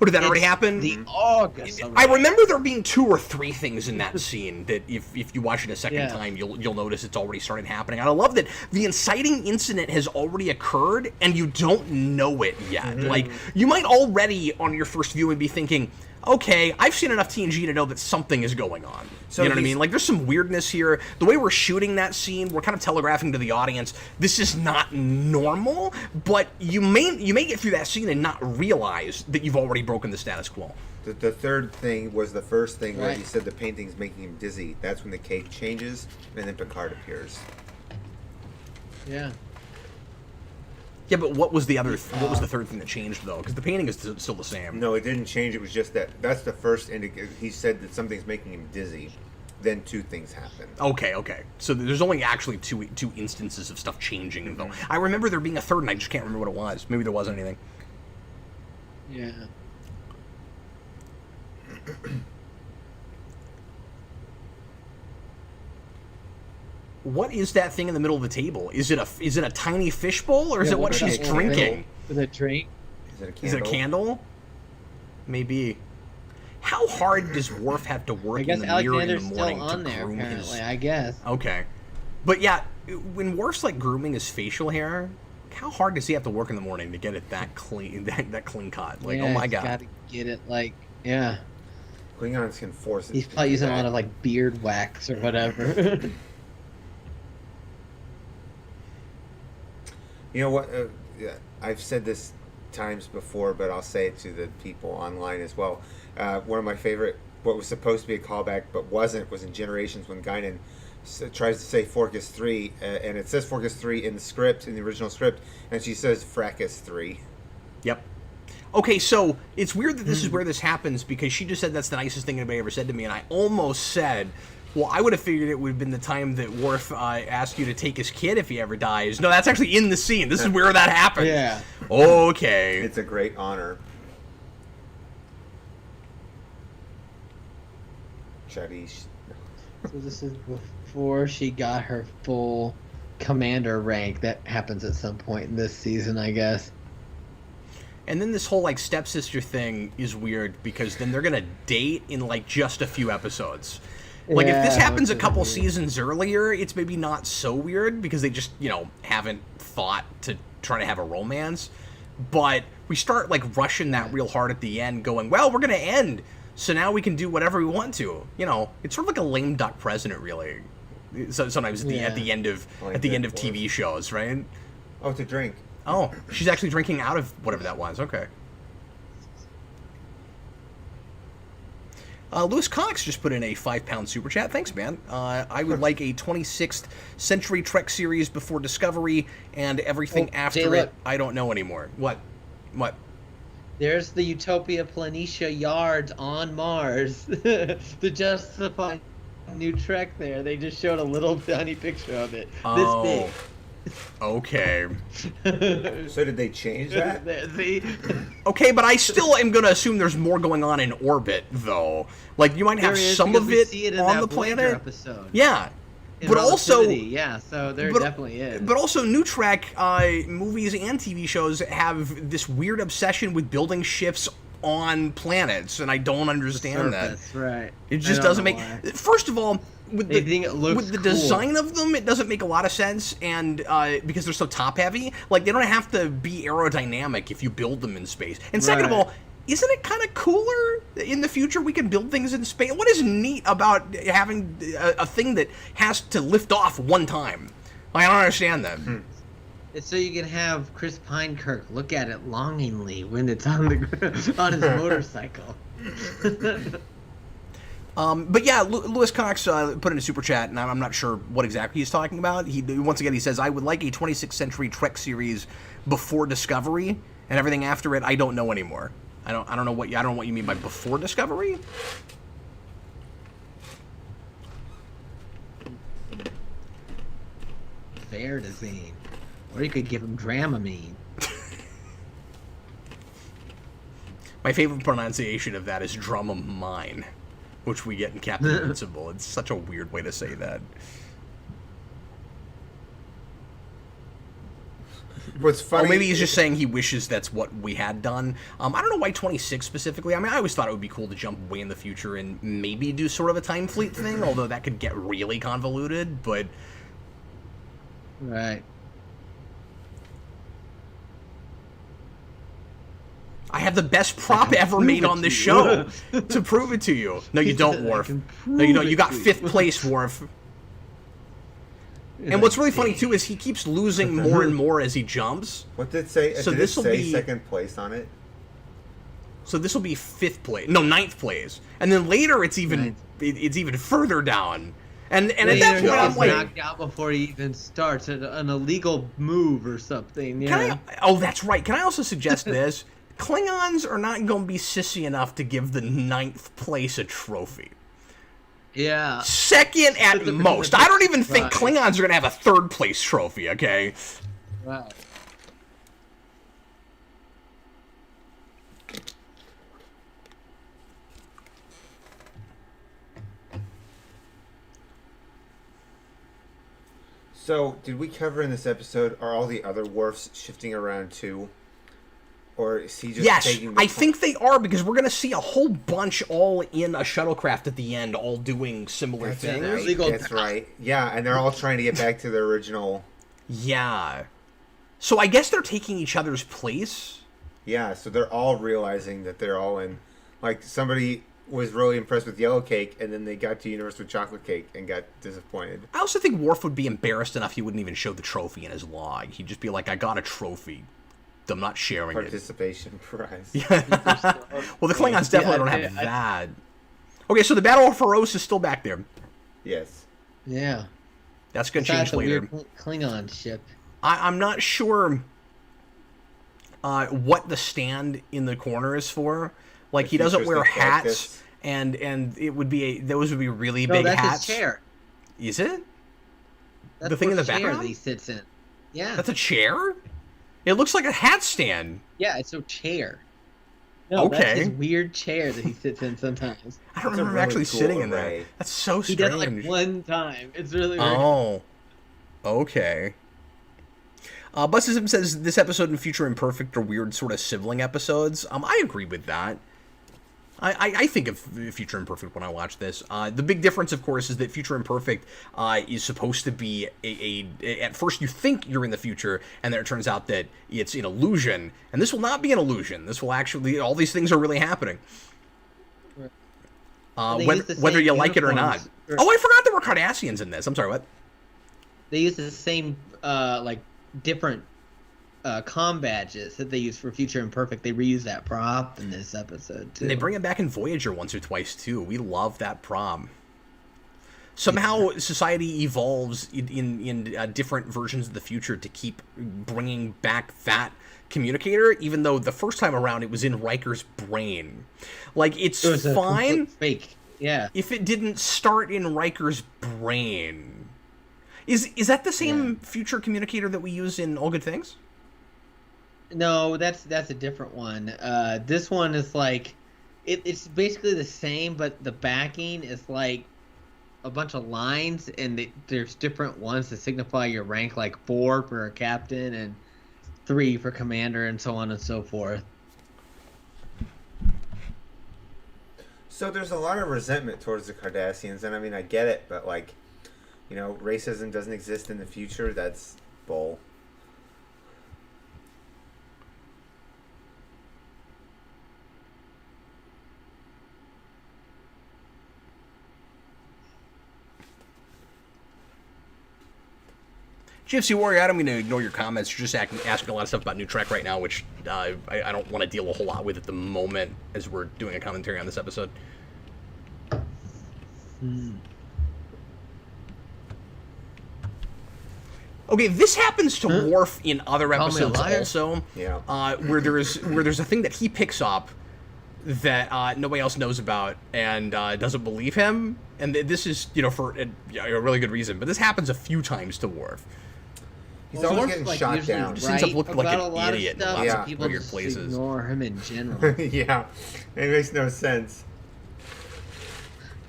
Speaker 1: Oh, did that already
Speaker 3: It's
Speaker 1: happen?
Speaker 3: The August.
Speaker 1: I remember there being 2 or 3 things in that scene that if you watch it a second
Speaker 3: Yeah.
Speaker 1: time, you'll notice it's already started happening. And I love that the inciting incident has already occurred and you don't know it yet.
Speaker 3: Mm-hmm.
Speaker 1: Like, you might already on your first viewing be thinking, okay, I've seen enough TNG to know that something is going on.
Speaker 2: So
Speaker 1: you know what I mean? Like, there's some weirdness here. The way we're shooting that scene, we're kind of telegraphing to the audience, this is not normal, but you may get through that scene and not realize that you've already broken the status quo.
Speaker 2: The third thing was the first thing where
Speaker 3: Right.
Speaker 2: he said the painting's making him dizzy. That's when the cake changes, and then Picard appears.
Speaker 3: Yeah.
Speaker 1: Yeah, but what was the third thing that changed, though? Because the painting is still the same.
Speaker 2: No, it didn't change. It was just that's the first indicator. He said that something's making him dizzy. Then two things happen.
Speaker 1: Okay. So there's only actually two instances of stuff changing, though. I remember there being a third, and I just can't remember what it was. Maybe there wasn't anything.
Speaker 3: Yeah.
Speaker 1: What is that thing in the middle of the table? Is it a tiny fishbowl, or is
Speaker 3: Yeah,
Speaker 1: it what
Speaker 3: what
Speaker 1: she's
Speaker 3: is that?
Speaker 1: drinking?
Speaker 3: With a drink.
Speaker 2: Is it a candle?
Speaker 1: Is it a candle? Maybe. How hard does Worf have to work
Speaker 3: I guess
Speaker 1: in the mirror in the
Speaker 3: Alexander's
Speaker 1: morning
Speaker 3: still on
Speaker 1: to
Speaker 3: there,
Speaker 1: groom
Speaker 3: apparently.
Speaker 1: his?
Speaker 3: I guess.
Speaker 1: Okay, but yeah, when Worf's like grooming his facial hair, how hard does he have to work in the morning to get it that clean, that clean cut? Like,
Speaker 3: Yeah,
Speaker 1: oh my
Speaker 3: he's
Speaker 1: god.
Speaker 3: gotta get it like, yeah.
Speaker 2: Klingons can force it.
Speaker 3: He's
Speaker 2: to
Speaker 3: probably
Speaker 2: do
Speaker 3: using a
Speaker 2: that.
Speaker 3: lot of like beard wax or whatever.
Speaker 2: You know what? Yeah, I've said this times before, but I'll say it to the people online as well. One of my favorite, what was supposed to be a callback but wasn't, was in Generations when Guinan tries to say Forcus 3, and it says Forcus 3 in the script, in the original script, and she says Fracas 3.
Speaker 1: Yep. Okay, so it's weird that this is where this happens, because she just said that's the nicest thing anybody ever said to me, and I almost said, well, I would have figured it would have been the time that Worf asked you to take his kid if he ever dies. No, that's actually in the scene. This is where that happened.
Speaker 3: Yeah.
Speaker 1: Okay.
Speaker 2: It's a great honor. Chadish.
Speaker 3: So this is before she got her full commander rank. That happens at some point in this season, I guess.
Speaker 1: And then this whole, like, stepsister thing is weird, because then they're going to date in, like, just a few episodes. Like, if this
Speaker 3: Yeah,
Speaker 1: happens a
Speaker 3: which is
Speaker 1: couple
Speaker 3: weird.
Speaker 1: seasons earlier, it's maybe not so weird, because they just, haven't thought to try to have a romance. But we start, like, rushing that real hard at the end, going, well, we're going to end, so now we can do whatever we want to. It's sort of like a lame duck president, really. So sometimes at the end of
Speaker 2: Like
Speaker 1: at the
Speaker 2: that
Speaker 1: end of
Speaker 2: was.
Speaker 1: TV shows, right?
Speaker 2: Oh, to drink.
Speaker 1: Oh, she's actually drinking out of whatever that was. Okay. Lewis Cox just put in a £5 super chat. Thanks, man. I would like a 26th Century Trek series before Discovery, and everything after
Speaker 3: Jay,
Speaker 1: it,
Speaker 3: look.
Speaker 1: I don't know anymore. What?
Speaker 3: There's the Utopia Planitia Yards on Mars. To justify new Trek there, they just showed a little tiny picture of it.
Speaker 1: Oh, okay.
Speaker 3: This
Speaker 2: So did they change that?
Speaker 3: big. See?
Speaker 1: Okay, but I still am going to assume there's more going on in orbit, though. Like, you might have
Speaker 3: There is,
Speaker 1: some
Speaker 3: because
Speaker 1: of
Speaker 3: we
Speaker 1: it
Speaker 3: see in
Speaker 1: on
Speaker 3: that
Speaker 1: the
Speaker 3: Voyager
Speaker 1: planet.
Speaker 3: episode.
Speaker 1: Yeah.
Speaker 3: In
Speaker 1: But also,
Speaker 3: Relativity, yeah, so there definitely is.
Speaker 1: But also, New Trek movies and TV shows have this weird obsession with building ships on planets, and I don't understand that.
Speaker 3: That's right.
Speaker 1: It just
Speaker 3: I don't
Speaker 1: doesn't
Speaker 3: know
Speaker 1: make.
Speaker 3: why.
Speaker 1: First of all, with
Speaker 3: They think it looks
Speaker 1: the
Speaker 3: cool.
Speaker 1: design of them, it doesn't make a lot of sense, and because they're so top heavy, like they don't have to be aerodynamic if you build them in space. And second of
Speaker 3: Right.
Speaker 1: all, isn't it kind of cooler in the future we can build things in space? What is neat about having a thing that has to lift off one time? Like, I don't understand that.
Speaker 3: It's so you can have Chris Pinekirk look at it longingly when it's on the on his motorcycle.
Speaker 1: But yeah, Lewis Cox put in a super chat, and I'm not sure what exactly he's talking about. Once again, he says, I would like a 26th Century Trek series before Discovery, and everything after it, I don't know anymore. I don't know what you mean by before Discovery.
Speaker 3: Verdazine. Or you could give him Dramamine.
Speaker 1: My favorite pronunciation of that is Dramamine, which we get in Captain Invincible. It's such a weird way to say that.
Speaker 2: What's funny?
Speaker 1: Oh, maybe he's just saying he wishes that's what we had done. I don't know why 26 specifically. I mean, I always thought it would be cool to jump way in the future and maybe do sort of a time fleet thing, although that could get really convoluted, but...
Speaker 3: Right.
Speaker 1: I have the best prop ever made on this show to prove it to you. No, you don't, Worf. No, you don't. You got 5th place, Worf. And what's really funny too is he keeps losing more and more as he jumps.
Speaker 2: What did it say?
Speaker 1: So
Speaker 2: did
Speaker 1: this
Speaker 2: it
Speaker 1: will
Speaker 2: say
Speaker 1: be
Speaker 2: 2nd place on it?
Speaker 1: So this will be 5th place. No, 9th place. And then later it's even further down. And at that point I'm like,
Speaker 3: knocked out before he even starts an illegal move or something. Yeah.
Speaker 1: Oh, that's right. Can I also suggest this? Klingons are not going to be sissy enough to give the 9th place a trophy.
Speaker 3: Yeah.
Speaker 1: 2nd at most. I don't even think Klingons are going to have a 3rd place trophy, okay?
Speaker 3: Right.
Speaker 2: So, did we cover in this episode, are all the other Worfs shifting around too? Or is he just taking the
Speaker 1: I think they are, because we're going to see a whole bunch all in a shuttlecraft at the end, all doing similar things.
Speaker 2: Right. That's right. Yeah, and they're all trying to get back to their original...
Speaker 1: Yeah. So I guess they're taking each other's place?
Speaker 2: Yeah, so they're all realizing that they're all in... Like, somebody was really impressed with Yellow Cake, and then they got to Universal Chocolate Cake and got disappointed.
Speaker 1: I also think Worf would be embarrassed enough he wouldn't even show the trophy in his log. He'd just be like, I got a trophy. I'm not sharing
Speaker 2: Participation prize.
Speaker 1: Yeah. Well, the Klingons definitely don't have that. Okay, so the Battle of Feroz is still back there.
Speaker 2: Yes.
Speaker 3: Yeah.
Speaker 1: That's going to change later.
Speaker 3: Weird Klingon ship.
Speaker 1: I'm not sure what the stand in the corner is for. Like, he doesn't wear hats, and it would be those would be really big hats.
Speaker 3: That's his chair.
Speaker 1: Is it?
Speaker 3: That's
Speaker 1: the thing in the background?
Speaker 3: That he sits in. Yeah.
Speaker 1: That's a chair? It looks like a hat stand.
Speaker 3: Yeah, it's a chair. No,
Speaker 1: okay.
Speaker 3: That's his weird chair that he sits in sometimes.
Speaker 1: I don't remember actually sitting in there. That's so strange.
Speaker 3: He did it like one time. It's really weird.
Speaker 1: Oh. Okay. Busism says this episode and Future Imperfect are weird sort of sibling episodes. I agree with that. I think of Future Imperfect when I watch this. The big difference, of course, is that Future Imperfect is supposed to be at first you think you're in the future, and then it turns out that it's an illusion. And this will not be an illusion. This will actually, all these things are really happening. Whether you like it or not. Oh, I forgot there were Cardassians in this. I'm sorry, what?
Speaker 3: They use the same, different comm badges that they use for Future Imperfect. They reuse that prop in this episode too.
Speaker 1: And they bring it back in Voyager once or twice too. We love that prop. Somehow society evolves in different versions of the future to keep bringing back that communicator, even though the first time around it was in Riker's brain. Like, it's fine
Speaker 3: fake. Yeah.
Speaker 1: If it didn't start in Riker's brain. Is that the same future communicator that we use in All Good Things?
Speaker 3: No, that's a different one. This one is like, it's basically the same, but the backing is like a bunch of lines, and there's different ones to signify your rank, like 4 for a captain and 3 for commander, and so on and so forth.
Speaker 2: So there's a lot of resentment towards the Cardassians, and I mean, I get it, but like, you know, racism doesn't exist in the future. That's bull.
Speaker 1: GFC Warrior, I'm going to ignore your comments. You're just asking a lot of stuff about New Trek right now, which I don't want to deal a whole lot with at the moment as we're doing a commentary on this episode. Okay, this happens to Worf in other episodes also.
Speaker 2: Yeah.
Speaker 1: Where there's a thing that he picks up that nobody else knows about and doesn't believe him, and this is for a really good reason. But this happens a few times to Worf.
Speaker 2: He's always getting shot down.
Speaker 1: He just ends up looking like an idiot in lots of
Speaker 3: people
Speaker 1: weird places.
Speaker 3: Ignore him in general.
Speaker 2: Yeah, it makes no sense.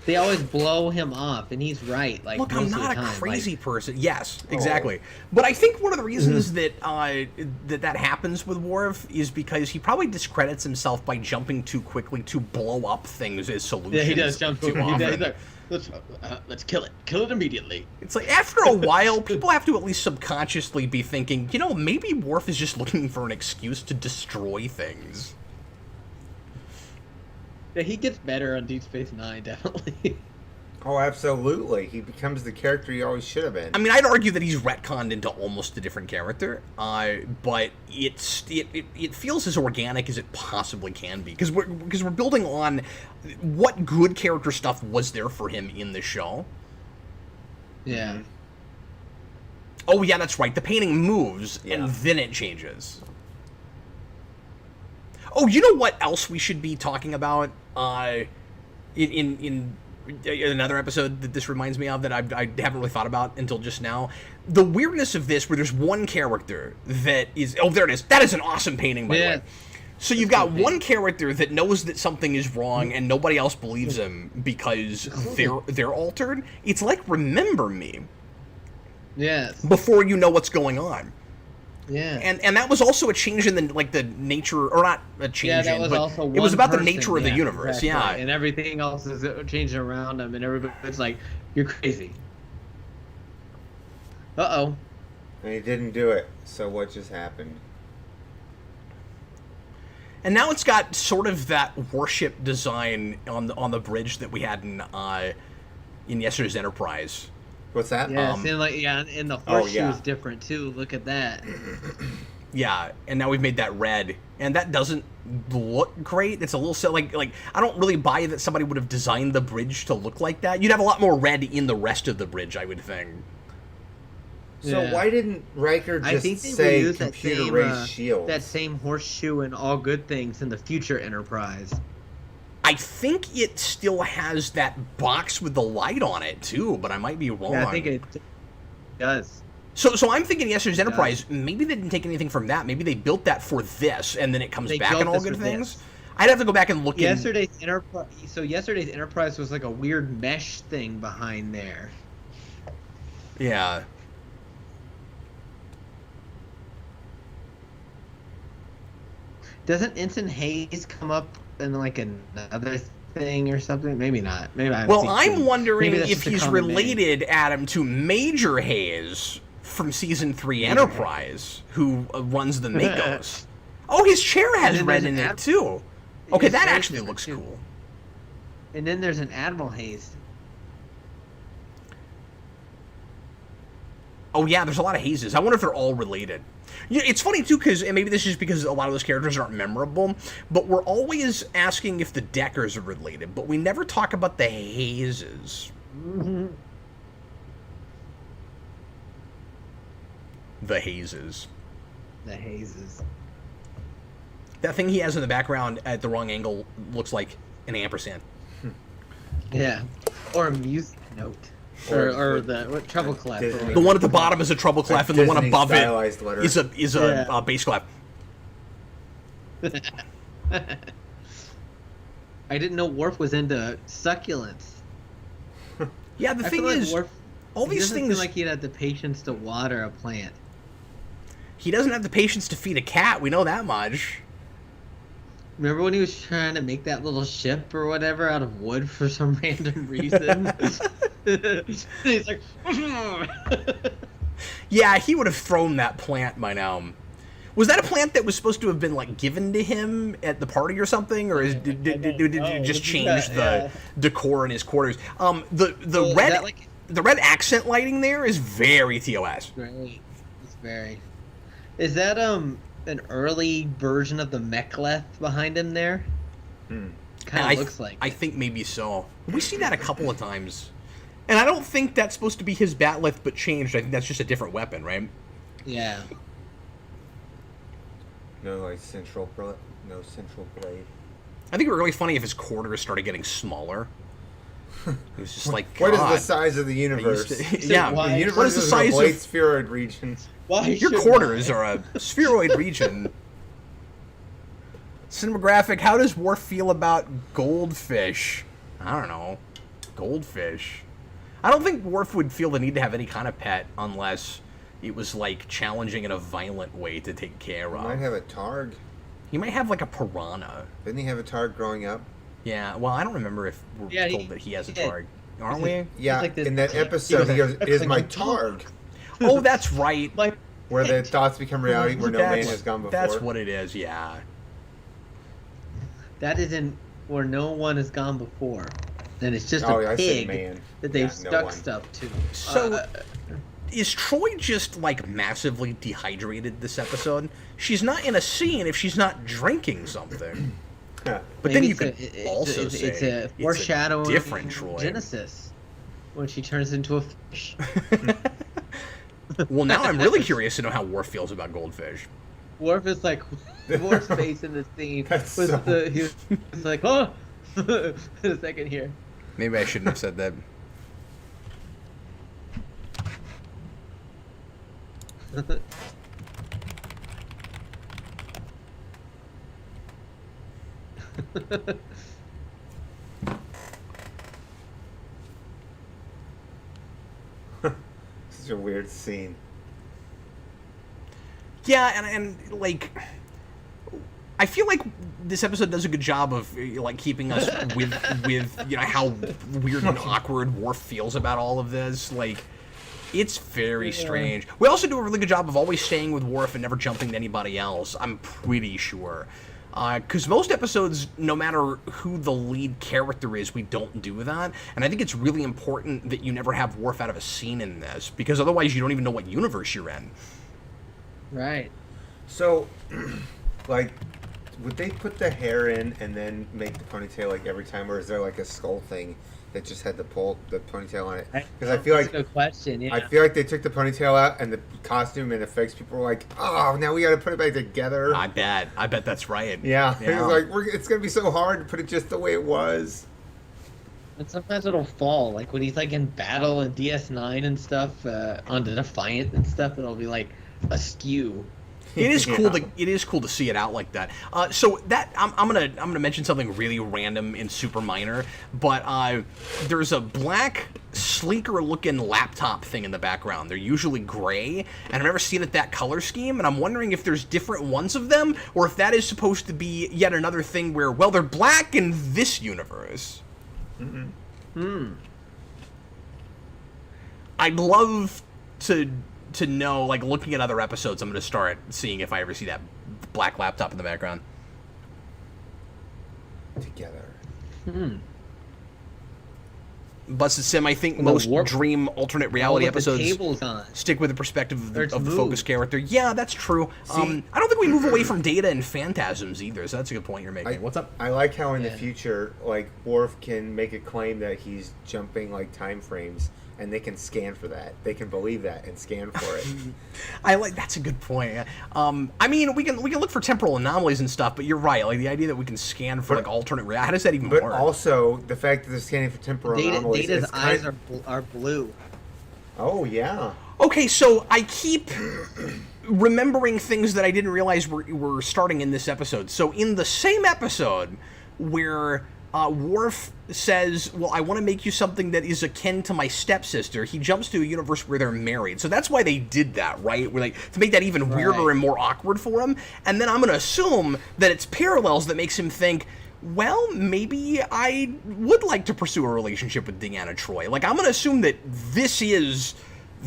Speaker 3: They always blow him off, and he's right. Like,
Speaker 1: look, I'm not a
Speaker 3: time.
Speaker 1: crazy person. Yes, exactly. But I think one of the reasons that that happens with Worf is because he probably discredits himself by jumping too quickly to blow up things as solutions.
Speaker 3: Yeah, he does jump too often. He's like, let's kill it. Kill it immediately.
Speaker 1: It's like, after a while, people have to at least subconsciously be thinking, maybe Worf is just looking for an excuse to destroy things.
Speaker 3: Yeah, he gets better on Deep Space Nine, definitely.
Speaker 2: Oh, absolutely. He becomes the character he always should have been.
Speaker 1: I mean, I'd argue that he's retconned into almost a different character, but it feels as organic as it possibly can be because we're building on what good character stuff was there for him in the show.
Speaker 3: Yeah.
Speaker 1: Oh yeah, that's right. The painting moves
Speaker 2: Yeah.
Speaker 1: and then it changes. Oh, you know what else we should be talking about? In another episode that this reminds me of that I haven't really thought about until just now. The weirdness of this, where there's one character that is... Oh, there it is. That is an awesome painting, by the way. So you've got one character that knows that something is wrong and nobody else believes him because they're altered. It's like Remember Me.
Speaker 3: Yes.
Speaker 1: Before you know what's going on.
Speaker 3: Yeah.
Speaker 1: And that was also a change in the nature, or not a change in, but
Speaker 3: also
Speaker 1: it was about the
Speaker 3: person,
Speaker 1: nature of the universe.
Speaker 3: exactly.
Speaker 1: Yeah.
Speaker 3: And everything else is changing around him, and everybody's like, "You're crazy." Uh-oh.
Speaker 2: And he didn't do it. So what just happened?
Speaker 1: And now it's got sort of that warship design on the bridge that we had in yesterday's Enterprise.
Speaker 2: What's that?
Speaker 3: Yeah, and the horseshoe is different too. Look at that.
Speaker 1: Yeah, and now we've made that red, and that doesn't look great. It's a little like I don't really buy that somebody would have designed the bridge to look like that. You'd have a lot more red in the rest of the bridge, I would think.
Speaker 2: So why didn't Riker just say computer-raised shields?
Speaker 3: That same horseshoe and all good things in the future Enterprise.
Speaker 1: I think it still has that box with the light on it too, but I might be wrong.
Speaker 3: Yeah, I think it does.
Speaker 1: So I'm thinking yesterday's Enterprise, maybe they didn't take anything from that. Maybe they built that for this, and then it comes back in all good things. I'd have to go back and look.
Speaker 3: Yesterday's Enterprise was like a weird mesh thing behind there.
Speaker 1: Yeah.
Speaker 3: Doesn't Ensign Hayes come up in like another thing or something? Maybe not. Maybe
Speaker 1: I'm wondering if he's related, Adam, to Major Hayes from season 3 Enterprise, who runs the Makos. Oh, his chair has red in it too. Okay, that actually looks cool.
Speaker 3: And then there's an Admiral Hayes.
Speaker 1: Oh yeah, there's a lot of Hayeses. I wonder if they're all related. Yeah, it's funny too, because maybe this is just because a lot of those characters aren't memorable, but we're always asking if the Deckers are related, but we never talk about the Hayeses.
Speaker 3: Mm-hmm.
Speaker 1: The Hayeses.
Speaker 3: The Hayeses.
Speaker 1: That thing he has in the background at the wrong angle looks like an ampersand.
Speaker 3: Yeah. Or a music note. Or the treble clef.
Speaker 1: The one at the bottom is a treble clef, and the one above it is a bass clef.
Speaker 3: I didn't know Worf was into succulents.
Speaker 1: Yeah, the thing is,
Speaker 3: Worf,
Speaker 1: all these things
Speaker 3: seem like he'd have the patience to water a plant.
Speaker 1: He doesn't have the patience to feed a cat. We know that much.
Speaker 3: Remember when he was trying to make that little ship or whatever out of wood for some random reason? He's like,
Speaker 1: yeah, he would have thrown that plant by now. Was that a plant that was supposed to have been like given to him at the party or something, or did you just change the decor in his quarters? The red accent lighting there is very TOS.
Speaker 3: Great, it's very. Is that an early version of the mechleth behind him there? Kind of looks like.
Speaker 1: I think maybe so. We see that a couple of times. And I don't think that's supposed to be his batleth, but changed. I think that's just a different weapon, right?
Speaker 3: Yeah.
Speaker 2: No central blade.
Speaker 1: I think it would be really funny if his quarters started getting smaller. It was just like,
Speaker 2: what is the size of the universe?
Speaker 1: Yeah,
Speaker 2: the universe
Speaker 1: what is the size
Speaker 2: a
Speaker 1: of
Speaker 2: spheroid region?
Speaker 1: Your quarters are a spheroid region. Cinematographic, how does Worf feel about goldfish? I don't know. Goldfish. I don't think Worf would feel the need to have any kind of pet unless it was, like, challenging in a violent way to take care of.
Speaker 2: He might have a targ.
Speaker 1: He might have, like, a piranha.
Speaker 2: Didn't he have a targ growing up?
Speaker 1: Yeah, well, I don't remember if we're told that he has a targ. Aren't we?
Speaker 2: Yeah,
Speaker 3: like
Speaker 2: in that episode, he goes, "It is my targ."
Speaker 1: Oh, that's right.
Speaker 2: Where the thoughts become reality, where no man has gone before.
Speaker 1: That's what it is, yeah.
Speaker 3: That is in where no one has gone before, and it's just
Speaker 2: Oh,
Speaker 3: a
Speaker 2: I said
Speaker 3: pig
Speaker 2: man.
Speaker 3: that they've
Speaker 2: Yeah, no
Speaker 3: stuck
Speaker 2: one.
Speaker 3: stuff to.
Speaker 1: So, is Troy just, like, massively dehydrated this episode? She's not in a scene if she's not drinking something. But then
Speaker 3: maybe
Speaker 1: you could also say
Speaker 3: it's a foreshadowing
Speaker 1: different Troy.
Speaker 3: Genesis when she turns into a fish.
Speaker 1: Well, now I'm really curious to know how Worf feels about goldfish.
Speaker 3: Worf is like Worf's face in the scene
Speaker 2: That's
Speaker 3: was
Speaker 2: so-
Speaker 3: he was like, oh, in a second here.
Speaker 1: Maybe I shouldn't have said that.
Speaker 2: Such a weird scene.
Speaker 1: Yeah, and like, I feel like this episode does a good job of like keeping us with you know how weird and awkward Worf feels about all of this. Like, it's very strange. We also do a really good job of always staying with Worf and never jumping to anybody else. I'm pretty sure. Because most episodes, no matter who the lead character is, we don't do that. And I think it's really important that you never have Worf out of a scene in this, because otherwise you don't even know what universe you're in.
Speaker 3: Right.
Speaker 2: So, like, would they put the hair in and then make the ponytail like every time, or is there like a skull thing that just had the ponytail on it? Because I feel
Speaker 3: That's
Speaker 2: like
Speaker 3: a good question. Yeah.
Speaker 2: I feel like they took the ponytail out and the costume and effects. People were like, "Oh, now we got to put it back together."
Speaker 1: I bet that's right.
Speaker 2: Yeah,
Speaker 1: Yeah.
Speaker 2: it was like it's gonna be so hard to put it just the way it was.
Speaker 3: And sometimes it'll fall, like when he's like in battle in DS9 and stuff, on the Defiant and stuff. It'll be like askew.
Speaker 1: It is cool
Speaker 2: Yeah.
Speaker 1: to see it out like that. So that I'm gonna mention something really random and super minor, but there's a black, sleeker looking laptop thing in the background. They're usually gray, and I've never seen it that color scheme, and I'm wondering if there's different ones of them, or if that is supposed to be yet another thing where, well, they're black in this universe. I'd love to know, like, looking at other episodes, I'm going to start seeing if I ever see that black laptop in the background.
Speaker 2: Together.
Speaker 1: Busted Sim, I think
Speaker 3: The
Speaker 1: most
Speaker 3: warp-
Speaker 1: Dream alternate reality
Speaker 3: All of the
Speaker 1: episodes
Speaker 3: tables on.
Speaker 1: stick with the perspective
Speaker 3: Or
Speaker 1: of
Speaker 3: it's
Speaker 1: the focus
Speaker 3: moved.
Speaker 1: character. Yeah, that's true. I don't think we move away from Data and Phantasms either, so that's a good point you're making. What's up?
Speaker 2: I like how in the
Speaker 3: Yeah.
Speaker 2: future, like, Worf can make a claim that he's jumping like time frames, and they can scan for that. They can believe that and scan for it.
Speaker 1: That's a good point. I mean, we can look for temporal anomalies and stuff, but you're right. Like, the idea that we can scan for like alternate reality, how does that even
Speaker 2: But
Speaker 1: work?
Speaker 2: also the fact that they're scanning for temporal anomalies.
Speaker 3: Data's
Speaker 2: is
Speaker 3: eyes
Speaker 2: kind-
Speaker 3: are blue.
Speaker 2: Oh yeah.
Speaker 1: Okay, so I keep remembering things that I didn't realize were starting in this episode. So in the same episode where Worf says, well, I want to make you something that is akin to my stepsister, he jumps to a universe where they're married. So that's why they did that, right? Where to make that even weirder
Speaker 3: Right.
Speaker 1: and more awkward for him. And then I'm going to assume that it's parallels that makes him think, well, maybe I would like to pursue a relationship with Deanna Troi. Like, I'm going to assume that this is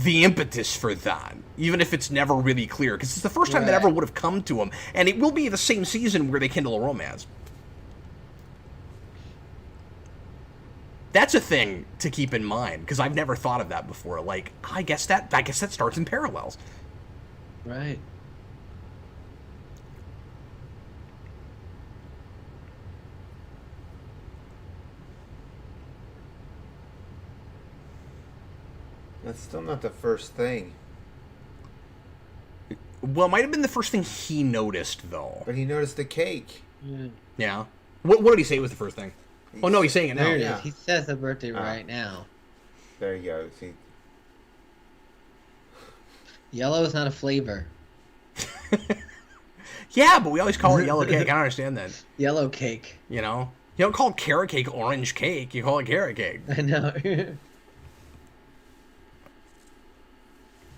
Speaker 1: the impetus for that, even if it's never really clear, because it's the first time that
Speaker 3: Right.
Speaker 1: ever would have come to him, and it will be the same season where they kindle a romance. That's a thing to keep in mind, because I've never thought of that before. Like, I guess that starts in parallels.
Speaker 3: Right.
Speaker 2: That's still not the first thing.
Speaker 1: Well, it might have been the first thing he noticed, though.
Speaker 2: But he noticed the cake.
Speaker 3: Yeah.
Speaker 1: Yeah. What did he say was the first thing? Oh, no, he's saying it now.
Speaker 3: There it
Speaker 2: yeah.
Speaker 3: is. He says the birthday
Speaker 2: Ah.
Speaker 3: right now.
Speaker 2: There you go. See,
Speaker 3: Yellow is not a flavor.
Speaker 1: Yeah, but we always call it yellow cake. I don't understand that.
Speaker 3: Yellow cake.
Speaker 1: You know? You don't call carrot cake orange cake. You call it carrot cake.
Speaker 3: I know.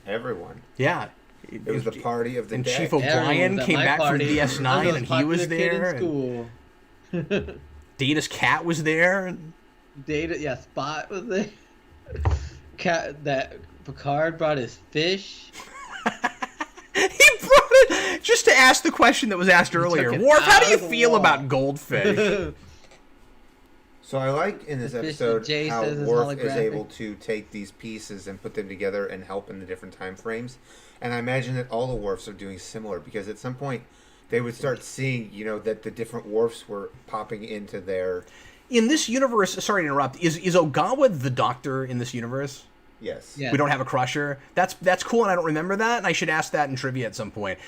Speaker 2: everyone.
Speaker 1: Yeah.
Speaker 2: It was the party of the
Speaker 1: And
Speaker 2: day.
Speaker 1: Chief
Speaker 3: Everyone
Speaker 1: O'Brien
Speaker 3: was at
Speaker 1: came
Speaker 3: my
Speaker 1: back
Speaker 3: party.
Speaker 1: from
Speaker 3: I was
Speaker 1: DS9
Speaker 3: the
Speaker 1: and he was
Speaker 3: popular kid
Speaker 1: there.
Speaker 3: in
Speaker 1: And
Speaker 3: school.
Speaker 1: Data's cat was there. And
Speaker 3: Data, yeah, Spot was there. Cat, that Picard brought his fish.
Speaker 1: he brought it just to ask the question that was asked earlier.
Speaker 3: took it
Speaker 1: Worf, how do
Speaker 3: out
Speaker 1: you
Speaker 3: of the
Speaker 1: feel
Speaker 3: wall.
Speaker 1: about goldfish?
Speaker 2: So I like in this
Speaker 3: Especially
Speaker 2: episode
Speaker 3: Jay
Speaker 2: how
Speaker 3: says it's
Speaker 2: Worf is
Speaker 3: holographic.
Speaker 2: able to take these pieces and put them together and help in the different time frames. And I imagine that all the Worfs are doing similar, because at some point they would start seeing, that the different Worfs were popping into their...
Speaker 1: In this universe, sorry to interrupt, is Ogawa the Doctor in this universe?
Speaker 2: Yes.
Speaker 3: Yeah.
Speaker 1: We don't have a Crusher. That's cool, and I don't remember that, and I should ask that in trivia at some point.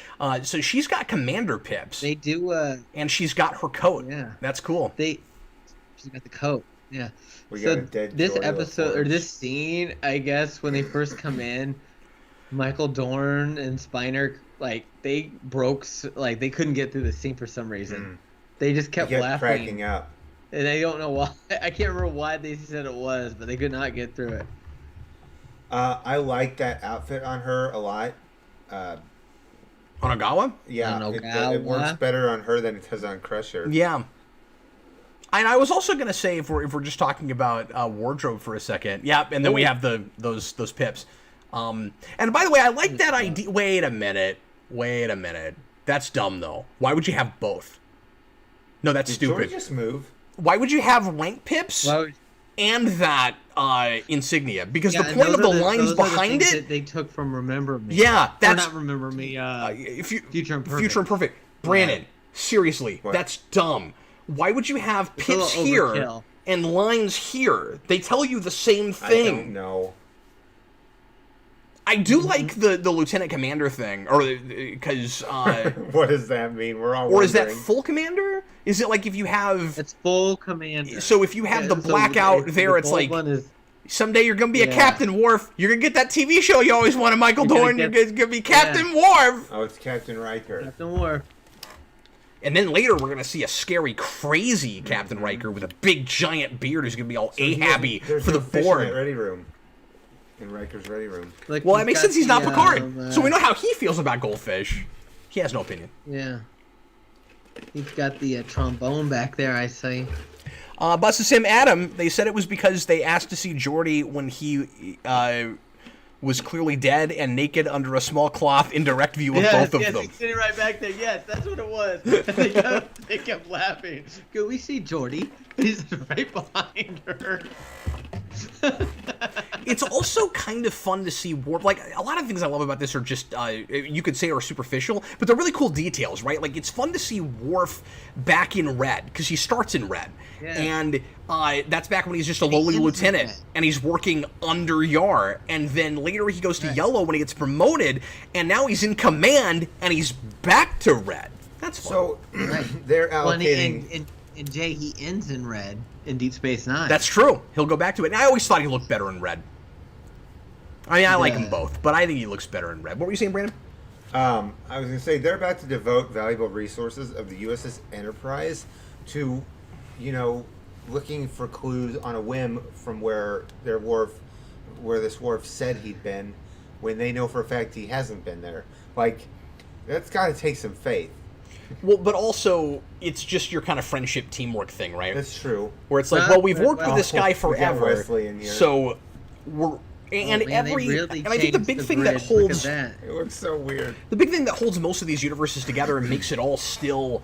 Speaker 1: So she's got Commander Pips,
Speaker 3: They do.
Speaker 1: and she's got her coat.
Speaker 3: Yeah.
Speaker 1: That's cool.
Speaker 3: She's got the coat. Yeah.
Speaker 2: We
Speaker 3: So
Speaker 2: got a dead
Speaker 3: this
Speaker 2: Geordi
Speaker 3: episode or
Speaker 2: LaForge.
Speaker 3: this scene, I guess, when they first come in, Michael Dorn and Spiner, like they they couldn't get through the scene for some reason. They just
Speaker 2: He
Speaker 3: kept
Speaker 2: kept
Speaker 3: laughing,
Speaker 2: cracking up.
Speaker 3: and I don't know why. I can't remember why they said it was, but they could not get through it.
Speaker 2: I like that outfit on her a lot.
Speaker 1: On Ogawa?
Speaker 2: Yeah,
Speaker 3: On
Speaker 2: it
Speaker 3: Ogawa?
Speaker 2: works better on her than it does on Crusher.
Speaker 1: Yeah. And I was also gonna say, if we're just talking about wardrobe for a second, yeah, and then we have those Pips. And by the way, I like that idea. Wait a minute. That's dumb though. Why would you have both? No, that's
Speaker 2: Did
Speaker 1: stupid.
Speaker 2: Geordi just move?
Speaker 1: Why would you have rank Pips
Speaker 3: Why would-
Speaker 1: and that insignia? Because
Speaker 3: Yeah,
Speaker 1: the
Speaker 3: and
Speaker 1: point of
Speaker 3: those
Speaker 1: the
Speaker 3: are
Speaker 1: lines
Speaker 3: those are
Speaker 1: behind
Speaker 3: things
Speaker 1: it.
Speaker 3: that they took from Remember Me.
Speaker 1: Yeah,
Speaker 3: Or
Speaker 1: that's
Speaker 3: not Remember Me.
Speaker 1: Future
Speaker 3: Imperfect.
Speaker 1: Imperfect. Brandon, seriously,
Speaker 2: What?
Speaker 1: that's dumb. Why would you have
Speaker 3: It's a little
Speaker 1: Pips here
Speaker 3: overkill.
Speaker 1: and lines here? They tell you the same
Speaker 2: I
Speaker 1: thing.
Speaker 2: don't know.
Speaker 1: I do like the lieutenant commander thing, or because
Speaker 2: What does that mean? We're all
Speaker 1: or is that
Speaker 2: wondering.
Speaker 1: full commander? Is it like if you have
Speaker 3: It's full Commander.
Speaker 1: so if you have the
Speaker 3: so
Speaker 1: blackout there,
Speaker 3: the
Speaker 1: it's
Speaker 3: gold
Speaker 1: like
Speaker 3: one is,
Speaker 1: someday you're gonna be a
Speaker 3: Yeah.
Speaker 1: Captain Worf. You're gonna get that TV show you always wanted, Michael
Speaker 3: You're
Speaker 1: Dorn.
Speaker 3: gonna
Speaker 1: You're
Speaker 3: get-
Speaker 1: gonna be Captain Worf.
Speaker 2: Oh, it's Captain Riker.
Speaker 3: Captain Worf.
Speaker 1: And then later we're gonna see a scary, crazy Captain Riker with a big giant beard who's gonna be all Ahabby
Speaker 2: There's
Speaker 1: for
Speaker 2: no
Speaker 1: the
Speaker 2: fish in
Speaker 1: board.
Speaker 2: that ready room. In Riker's ready room.
Speaker 3: Like,
Speaker 1: Well,
Speaker 3: he's
Speaker 1: it makes
Speaker 3: got
Speaker 1: sense he's not
Speaker 3: the,
Speaker 1: Picard, so we know how he feels about goldfish. He has no opinion.
Speaker 3: Yeah. He's got the trombone back there, I say.
Speaker 1: Busta Sim Adam, they said it was because they asked to see Geordi when he was clearly dead and naked under a small cloth in direct view of both of them.
Speaker 3: he's sitting right back there. Yes, that's what it was. they kept laughing. Could we see Geordi? He's right behind her.
Speaker 1: It's also kind of fun to see Worf. Like, a lot of things I love about this are just, you could say are superficial, but they're really cool details, right? Like, it's fun to see Worf back in red, because he starts in red.
Speaker 3: Yeah.
Speaker 1: And that's back when he's just a lowly
Speaker 3: ends in
Speaker 1: lieutenant,
Speaker 3: red.
Speaker 1: and he's working under Yar. And then later he goes to yellow when he gets promoted, and now he's in command, and he's back to red. That's fun.
Speaker 2: So
Speaker 3: Right.
Speaker 2: they're
Speaker 3: Well, and,
Speaker 2: allocating.
Speaker 3: and Jay, he ends in red in Deep Space Nine.
Speaker 1: That's true. He'll go back to it. And I always thought he looked better in red. I mean, I like him
Speaker 3: Yeah.
Speaker 1: both, but I think he looks better in red. What were you saying, Brandon?
Speaker 2: I was going to say they're about to devote valuable resources of the USS Enterprise to, looking for clues on a whim from where this Worf said he'd been, when they know for a fact he hasn't been there. Like, that's got to take some faith.
Speaker 1: Well, but also, it's just your kind of friendship teamwork thing, right?
Speaker 2: That's true.
Speaker 1: Where it's like, well, we've worked with this guy
Speaker 2: We got
Speaker 1: forever,
Speaker 2: Wesley in here.
Speaker 1: so we're and
Speaker 3: man, they
Speaker 1: every
Speaker 3: really
Speaker 1: and I think the
Speaker 3: changed
Speaker 1: big
Speaker 3: the
Speaker 1: thing that
Speaker 3: bridge. Look at
Speaker 1: holds
Speaker 3: that.
Speaker 2: It looks so weird.
Speaker 1: the big thing that holds most of these universes together and makes it all still,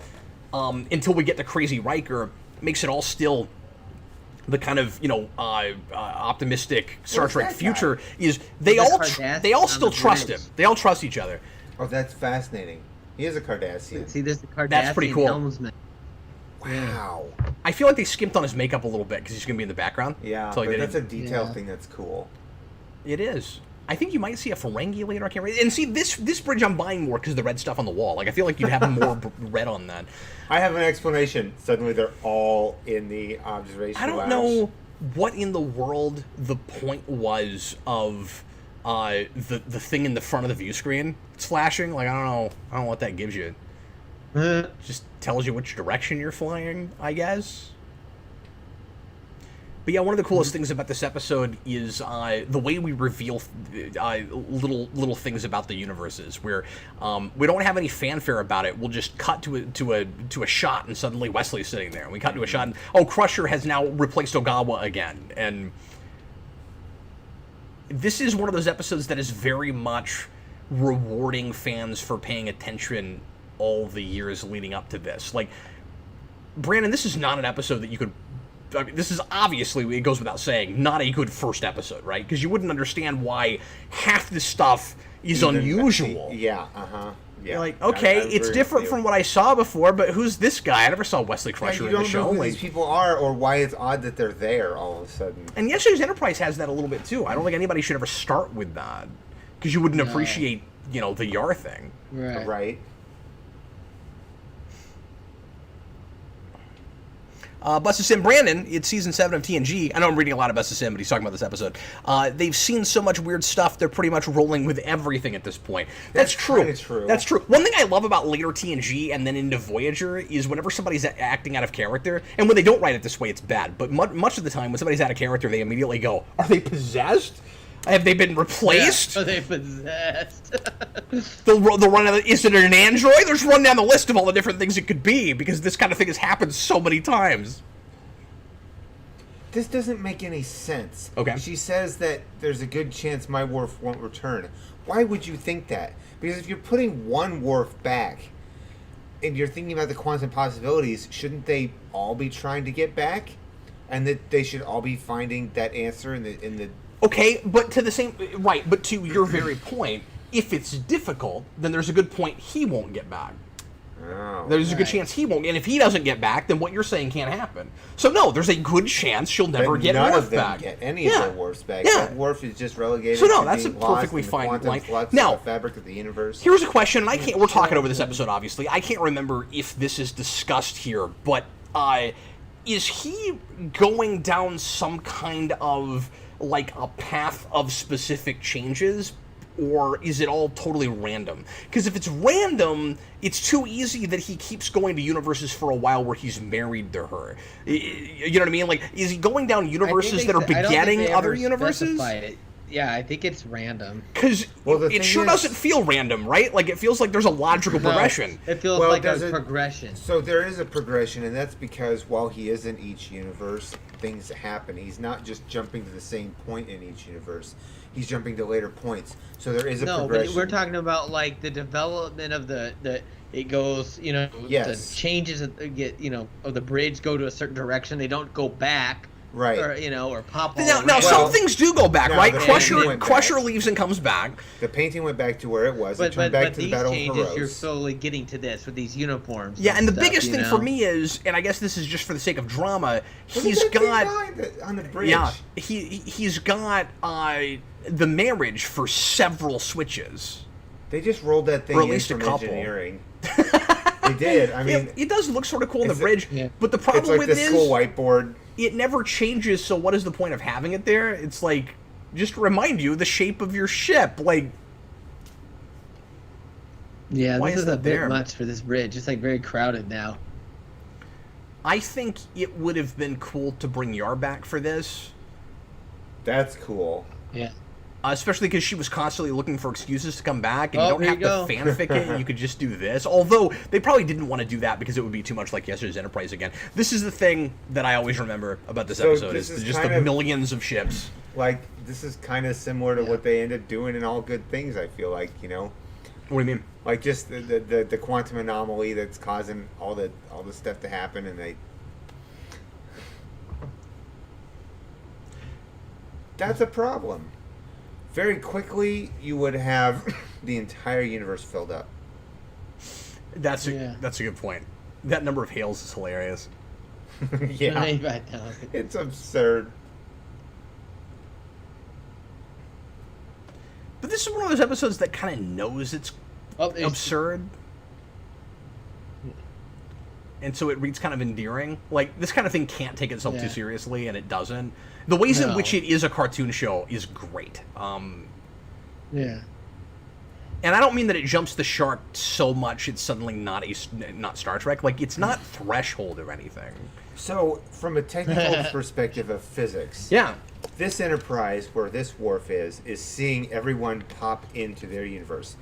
Speaker 1: until we get to Crazy Riker, makes it all still the kind of optimistic Star
Speaker 2: Where's
Speaker 1: Trek
Speaker 2: that
Speaker 1: future
Speaker 2: guy?
Speaker 1: is they
Speaker 3: The
Speaker 1: all
Speaker 3: Cardassian
Speaker 1: all
Speaker 3: on
Speaker 1: still
Speaker 3: the
Speaker 1: trust
Speaker 3: bridge.
Speaker 1: him. They all trust each other.
Speaker 2: Oh, that's fascinating. He is a Cardassian.
Speaker 3: See, there's the Cardassian
Speaker 1: That's pretty cool.
Speaker 3: helmsman.
Speaker 2: Wow.
Speaker 1: I feel like they skimped on his makeup a little bit because he's going to be in the background.
Speaker 2: Yeah,
Speaker 1: So, like,
Speaker 2: but
Speaker 1: they
Speaker 2: that's a
Speaker 1: didn't-
Speaker 2: detail
Speaker 3: Yeah.
Speaker 2: thing that's cool.
Speaker 1: It is. I think you might see a Ferengi later. I can't remember. And see, this bridge I'm buying more because of the red stuff on the wall. Like, I feel like you'd have more red on that.
Speaker 2: I have an explanation. Suddenly they're all in the observation
Speaker 1: I don't
Speaker 2: lounge.
Speaker 1: know what in the world the point was of the thing in the front of the view screen. It's flashing. Like, I don't know what that gives you. It just tells you which direction you're flying, I guess. But yeah, one of the coolest things about this episode is the way we reveal little things about the universes. Where we don't have any fanfare about it. We'll just cut to a shot, and suddenly Wesley's sitting there. And we cut to a shot, and Crusher has now replaced Ogawa again. And this is one of those episodes that is very much rewarding fans for paying attention all the years leading up to this. Like, Brandon, this is not an episode that you could I mean, this is obviously, it goes without saying, not a good first episode, right? Because you wouldn't understand why half this stuff is unusual.
Speaker 2: Yeah, uh-huh. Yeah.
Speaker 1: You're like, okay, it's different from what I saw before, but who's this guy? I never saw Wesley Crusher in the show.
Speaker 2: You don't know who these people are or why it's odd that they're there all of a sudden.
Speaker 1: And Yesterday's Enterprise has that a little bit, too. I don't think anybody should ever start with that. Because you wouldn't appreciate, you know, the Yar thing.
Speaker 2: Right.
Speaker 1: Busta Sim Brandon, it's season 7 of TNG. I know I'm reading a lot of Busta Sim, but he's talking about this episode. They've seen so much weird stuff, they're pretty much rolling with everything at this point. That's true. That's true. One thing I love about later TNG and then into Voyager is whenever somebody's acting out of character, and when they don't write it this way, it's bad, but much of the time, when somebody's out of character, they immediately go, are they possessed? Have they been replaced?
Speaker 3: Yeah, are they possessed?
Speaker 1: They'll run down, is it an android? There's run down the list of all the different things it could be, because this kind of thing has happened so many times.
Speaker 2: This doesn't make any sense.
Speaker 1: Okay.
Speaker 2: She says that there's a good chance my Worf won't return. Why would you think that? Because if you're putting one Worf back, and you're thinking about the quantum possibilities, shouldn't they all be trying to get back? And that they should all be finding that answer in the
Speaker 1: Okay, but to the same... Right, but to your very point, if it's difficult, then there's a good point he won't get back.
Speaker 2: Oh,
Speaker 1: there's a good chance he won't. And if he doesn't get back, then what you're saying can't happen. So no, there's a good chance she'll never get Worf back.
Speaker 2: Get any of their Worfs back.
Speaker 1: Yeah.
Speaker 2: Worf is just relegated
Speaker 1: so no,
Speaker 2: to
Speaker 1: that's a
Speaker 2: being
Speaker 1: perfectly
Speaker 2: lost in the
Speaker 1: fine line.
Speaker 2: flux
Speaker 1: Now,
Speaker 2: of the fabric of the universe.
Speaker 1: Here's a question, and I can't... We're talking over this episode, obviously. I can't remember if this is discussed here, but is he going down some kind of... like a path of specific changes, or is it all totally random? Because if it's random, it's too easy that he keeps going to universes for a while where he's married to her. You know what I mean? Like, is he going down universes that are begetting other universes?
Speaker 3: Yeah, I think it's random.
Speaker 1: Because it sure doesn't feel random, right? Like, it feels like there's a logical progression.
Speaker 3: It feels like a progression.
Speaker 2: So there is a progression, and that's because while he is in each universe, things happen. He's not just jumping to the same point in each universe. He's jumping to later points. So there is a progression.
Speaker 3: No, but we're talking about, like, the development of the it goes, you know, the changes that get, you know, of the bridge go to a certain direction. They don't go back.
Speaker 2: Right.
Speaker 3: Or, you know, or pop all
Speaker 1: Now some things do go back, right? Crusher
Speaker 2: back.
Speaker 1: Leaves and comes back.
Speaker 2: The painting went back to where it was. It turned back to the Battle of Heroes.
Speaker 3: You're slowly getting to this with these uniforms.
Speaker 1: Yeah, and the biggest thing for me is, and I guess this is just for the sake of drama, he's got...
Speaker 2: on the bridge.
Speaker 1: Yeah, he's got the marriage for several switches.
Speaker 2: They just rolled that thing in from engineering. They did. I mean...
Speaker 1: It does look sort of cool on the bridge, but the problem with
Speaker 2: this is... It's like the school whiteboard.
Speaker 1: It never changes, so what is the point of having it there? It's like, just to remind you the shape of your ship, like...
Speaker 3: Yeah, this is a bit much for this bridge. It's, like, very crowded now.
Speaker 1: I think it would have been cool to bring Yar back for this.
Speaker 2: That's cool.
Speaker 3: Yeah.
Speaker 1: Especially because she was constantly looking for excuses to come back, and you don't have to fanfic it, you could just do this. Although, they probably didn't want to do that because it would be too much like Yesterday's Enterprise again. This is the thing that I always remember about this episode, is just the millions of ships.
Speaker 2: Like, this is kind of similar to what they ended doing in All Good Things, I feel like, you know?
Speaker 1: What do you mean?
Speaker 2: Like, just the quantum anomaly that's causing all the stuff to happen, and they... That's a problem. Very quickly, you would have the entire universe filled up.
Speaker 1: That's a good point. That number of hails is hilarious.
Speaker 2: Yeah. It's absurd.
Speaker 1: But this is one of those episodes that kind of knows it's absurd. And so it reads kind of endearing. Like, this kind of thing can't take itself too seriously, and it doesn't. The ways in which it is a cartoon show is great.
Speaker 3: Yeah.
Speaker 1: And I don't mean that it jumps the shark so much it's suddenly not Star Trek. Like, it's not Threshold or anything.
Speaker 2: So, from a technical perspective of physics, this Enterprise, where this Worf is seeing everyone pop into their universe.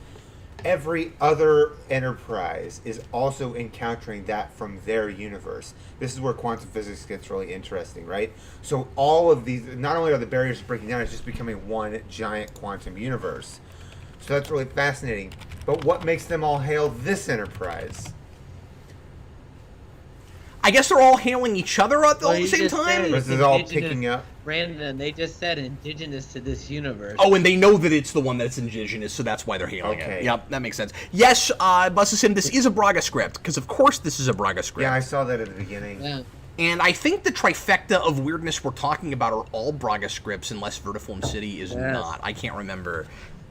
Speaker 2: Every other Enterprise is also encountering that from their universe. This is where quantum physics gets really interesting, right? So all of these, not only are the barriers breaking down, it's just becoming one giant quantum universe. So that's really fascinating. But what makes them all hail this Enterprise?
Speaker 1: I guess they're all hailing each other at all
Speaker 3: Well,
Speaker 1: the
Speaker 3: you
Speaker 1: same
Speaker 3: just
Speaker 1: time.
Speaker 3: said
Speaker 2: This is all
Speaker 3: indigenous-
Speaker 2: picking up.
Speaker 3: Brandon, they just said indigenous to this universe.
Speaker 1: Oh, and they know that it's the one that's indigenous, so that's why they're hailing
Speaker 2: Okay.
Speaker 1: it. Yep, that makes sense. Yes, Bustasim, this is a Braga script, because of course this is a Braga script.
Speaker 2: Yeah, I saw that at the beginning.
Speaker 3: Yeah.
Speaker 1: And I think the trifecta of weirdness we're talking about are all Braga scripts, unless Vertiform City is
Speaker 3: Yes.
Speaker 1: not. I can't remember.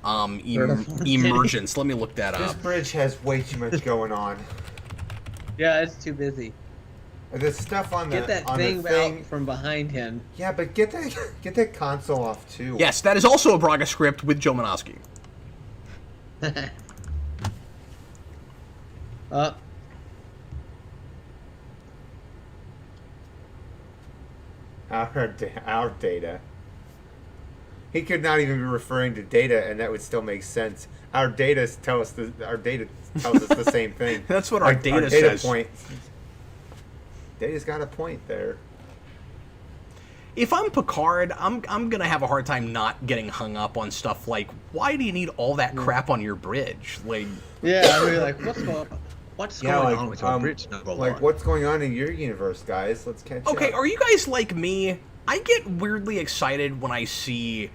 Speaker 3: Vertiform City.
Speaker 1: Emergence. Let me look that
Speaker 2: This
Speaker 1: up.
Speaker 2: bridge has way too much going on.
Speaker 3: Yeah, it's too busy.
Speaker 2: The stuff on the
Speaker 3: Get that
Speaker 2: on
Speaker 3: thing
Speaker 2: the thing.
Speaker 3: out from behind him.
Speaker 2: Yeah, but get that console off too.
Speaker 1: Yes, that is also a Braga script with Joe Manoski.
Speaker 2: Our data. He could not even be referring to data, and that would still make sense. Our data tells us the same thing.
Speaker 1: That's what our data says.
Speaker 2: Point. Data's got a point there.
Speaker 1: If I'm Picard, I'm gonna have a hard time not getting hung up on stuff like, why do you need all that crap on your bridge? Like,
Speaker 3: Yeah, we were like, what's
Speaker 2: Yeah,
Speaker 3: going
Speaker 2: like,
Speaker 3: on with your bridge number
Speaker 2: like
Speaker 3: one?
Speaker 2: what's going on in your universe, guys? Let's catch up.
Speaker 1: okay, are you guys like me? I get weirdly excited when I see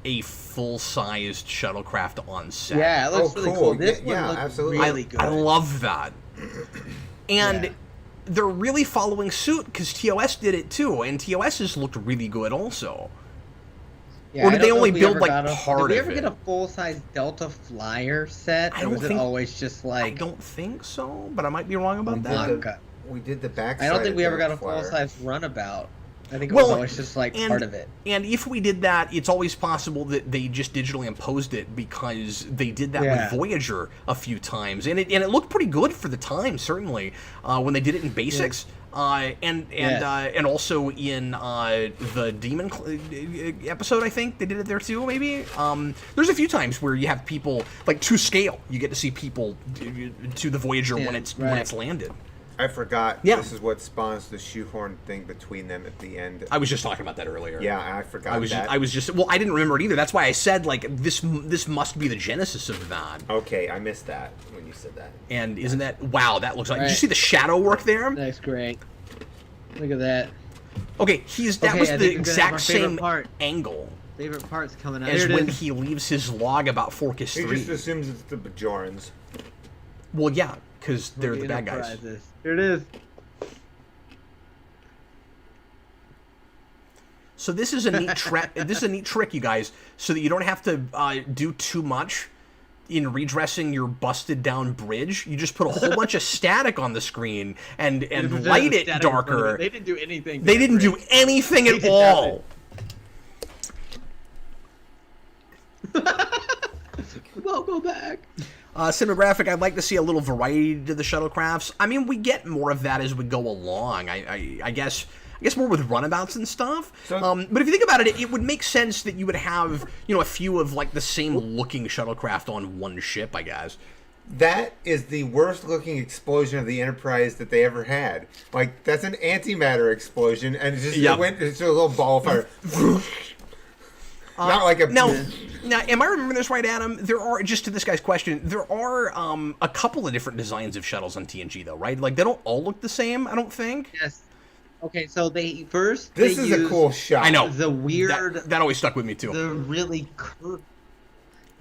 Speaker 1: a full-sized shuttlecraft on set.
Speaker 3: Yeah, it looks
Speaker 2: Oh,
Speaker 3: really
Speaker 2: cool.
Speaker 3: cool. This
Speaker 2: Yeah,
Speaker 3: one looks
Speaker 2: absolutely.
Speaker 3: really good.
Speaker 1: I love that. And
Speaker 3: Yeah.
Speaker 1: they're really following suit because TOS did it too, and TOS's looked really good also.
Speaker 3: Yeah,
Speaker 1: Or
Speaker 3: I
Speaker 1: did they
Speaker 3: don't know
Speaker 1: only
Speaker 3: if we
Speaker 1: build,
Speaker 3: ever
Speaker 1: like,
Speaker 3: got
Speaker 1: part
Speaker 3: Did we
Speaker 1: of
Speaker 3: ever
Speaker 1: it?
Speaker 3: get a full-size Delta Flyer set?
Speaker 1: I
Speaker 3: Or
Speaker 1: don't
Speaker 3: was it
Speaker 1: think-
Speaker 3: always just
Speaker 1: I
Speaker 3: like...
Speaker 1: don't think so, but I might be wrong about
Speaker 2: We
Speaker 1: that.
Speaker 2: did
Speaker 3: Okay.
Speaker 2: We did the back.
Speaker 3: I don't think we ever got a
Speaker 2: flyer.
Speaker 3: full-size runabout. I think it was
Speaker 1: Well,
Speaker 3: always just like
Speaker 1: and-
Speaker 3: part of it.
Speaker 1: And if we did that, it's always possible that they just digitally imposed it because they did that
Speaker 3: Yeah.
Speaker 1: with Voyager a few times, and it looked pretty good for the time, certainly when they did it in basics, and also in the Demon episode. I think they did it there too. Maybe there's a few times where you have people like to scale. You get to see people to the Voyager when it's landed.
Speaker 2: I forgot.
Speaker 1: Yeah.
Speaker 2: This is what spawns the shoehorn thing between them at the end.
Speaker 1: I was just talking about that earlier.
Speaker 2: Yeah, I forgot that.
Speaker 1: I was just well, I didn't remember it either. That's why I said like this must be the genesis of that.
Speaker 2: Okay, I missed that when you said that.
Speaker 1: And isn't that wow? That looks like. Did you
Speaker 3: Right.
Speaker 1: see the shadow work there?
Speaker 3: That's great. Look at that.
Speaker 1: Okay, that
Speaker 3: Okay,
Speaker 1: was
Speaker 3: I
Speaker 1: the
Speaker 3: think we're gonna have
Speaker 1: exact
Speaker 3: our favorite
Speaker 1: same
Speaker 3: part.
Speaker 1: angle
Speaker 3: Favorite part's coming out.
Speaker 1: as
Speaker 3: Here it
Speaker 1: when
Speaker 3: is.
Speaker 1: he leaves his log about Forcus
Speaker 2: He
Speaker 1: 3.
Speaker 2: just assumes it's the Bajorans.
Speaker 1: Well, yeah, because they're the bad guys.
Speaker 3: Enterprises. Here it is.
Speaker 1: So this is a neat trick. This is a neat trick, you guys, so that you don't have to do too much in redressing your busted down bridge. You just put a whole bunch of static on the screen and light it darker.
Speaker 3: They didn't do anything. to
Speaker 1: They
Speaker 3: the
Speaker 1: didn't do
Speaker 3: bridge.
Speaker 1: anything
Speaker 3: They
Speaker 1: at
Speaker 3: did
Speaker 1: all.
Speaker 3: Well, go back.
Speaker 1: Cinematographic, I'd like to see a little variety to the shuttlecrafts. I mean, we get more of that as we go along. I guess more with runabouts and stuff.
Speaker 2: So-
Speaker 1: But if you think about it, it would make sense that you would have, a few of like the same looking shuttlecraft on one ship, I guess.
Speaker 2: That is the worst looking explosion of the Enterprise that they ever had. Like, that's an antimatter explosion, and it's just it's a little ball of fire. Not like a
Speaker 1: Now, am I remembering this right, Adam? There are, just to this guy's question, there are a couple of different designs of shuttles on TNG, though, right? Like, they don't all look the same, I don't think.
Speaker 3: Yes. Okay, so they first.
Speaker 2: This
Speaker 3: they
Speaker 2: is a
Speaker 3: used
Speaker 2: cool shot.
Speaker 1: I know.
Speaker 3: The weird.
Speaker 1: That always stuck with me, too.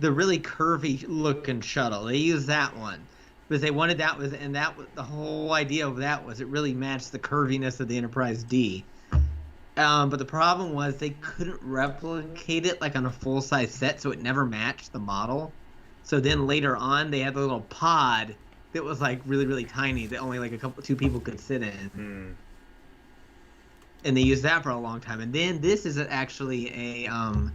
Speaker 3: The really curvy looking shuttle. They used that one because they wanted that was the whole idea of that was it really matched the curviness of the Enterprise D. But the problem was they couldn't replicate it like on a full size set, so it never matched the model. So then later on, they had the little pod that was like really really tiny that only like two people could sit in. And they used that for a long time. And then this is actually a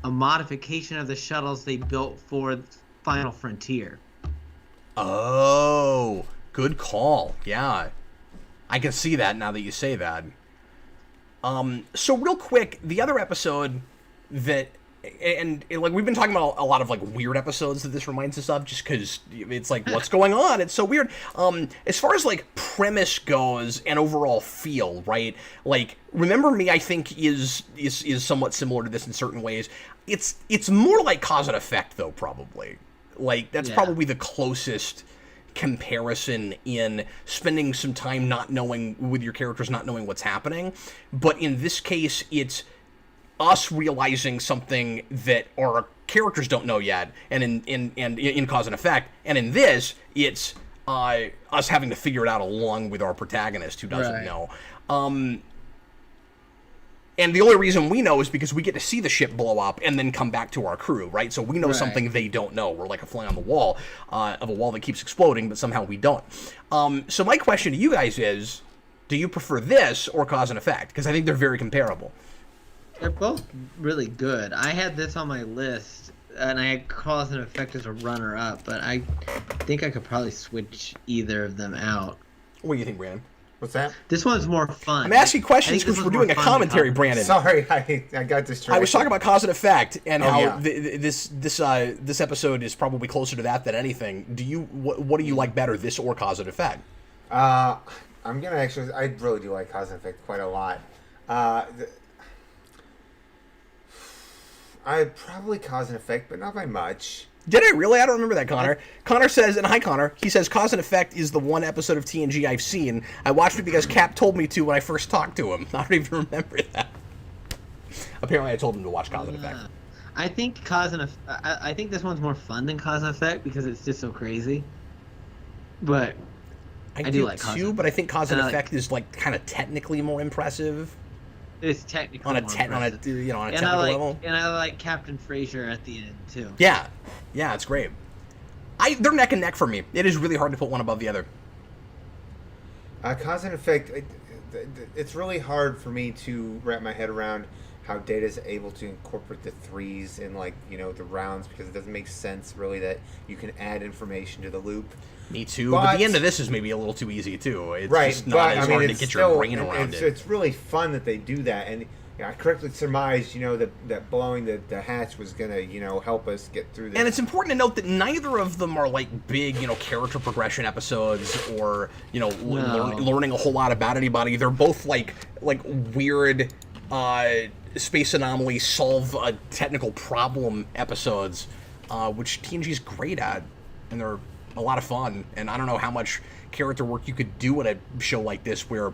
Speaker 3: modification of the shuttles they built for Final Frontier.
Speaker 1: Oh, good call. Yeah. I can see that now that you say that. So real quick, the other episode that, and like we've been talking about a lot of like weird episodes that this reminds us of, just because it's like what's going on? It's so weird. As far as like premise goes and overall feel, right? Like Remember Me, I think is somewhat similar to this in certain ways. It's more like cause and effect though, probably. Like that's probably the closest comparison in spending some time not knowing, with your characters not knowing what's happening. But in this case, it's us realizing something that our characters don't know yet, and in cause and effect. And in this, it's us having to figure it out along with our protagonist who doesn't know. And the only reason we know is because we get to see the ship blow up and then come back to our crew, right? So we know something they don't know. We're like a fly on the wall of a wall that keeps exploding, but somehow we don't. So my question to you guys is, do you prefer this or cause and effect? Because I think they're very comparable.
Speaker 3: They're both really good. I had this on my list, and I had cause and effect as a runner-up, but I think I could probably switch either of them out.
Speaker 1: What do you think, Brandon?
Speaker 2: What's that?
Speaker 3: This one's more fun.
Speaker 1: I'm asking questions because we're doing a commentary, Brandon.
Speaker 2: Sorry, I got distracted.
Speaker 1: I was talking about cause and effect and how this episode is probably closer to that than anything. What do you like better, this or cause and effect?
Speaker 2: I'm gonna actually. I really do like cause and effect quite a lot. I probably cause and effect, but not by much.
Speaker 1: Did I really? I don't remember that, Connor. Connor says, and hi, Connor. He says, Cause and Effect is the one episode of TNG I've seen. I watched it because Cap told me to when I first talked to him. I don't even remember that. Apparently, I told him to watch Cause and Effect.
Speaker 3: I think I think this one's more fun than Cause and Effect because it's just so crazy. But I do like Cause
Speaker 1: too, but I think Cause and Effect is like kind of technically more impressive.
Speaker 3: It's technically
Speaker 1: on a technical level.
Speaker 3: And I like Captain Fraser at the end too.
Speaker 1: Yeah, it's great. They're neck and neck for me. It is really hard to put one above the other.
Speaker 2: Cause and effect. It's really hard for me to wrap my head around how Data's able to incorporate the threes in the rounds, because it doesn't make sense really that you can add information to the loop.
Speaker 1: Me too, but the end of this is maybe a little too easy too. It's just not as hard to get your brain around it.
Speaker 2: It's really fun that they do that, and I correctly surmised, that blowing the hatch was gonna, help us get through this.
Speaker 1: And it's important to note that neither of them are like big, character progression episodes or learning a whole lot about anybody. They're both like weird space anomaly solve a technical problem episodes, which TNG's great at, and they're a lot of fun. And I don't know how much character work you could do in a show like this where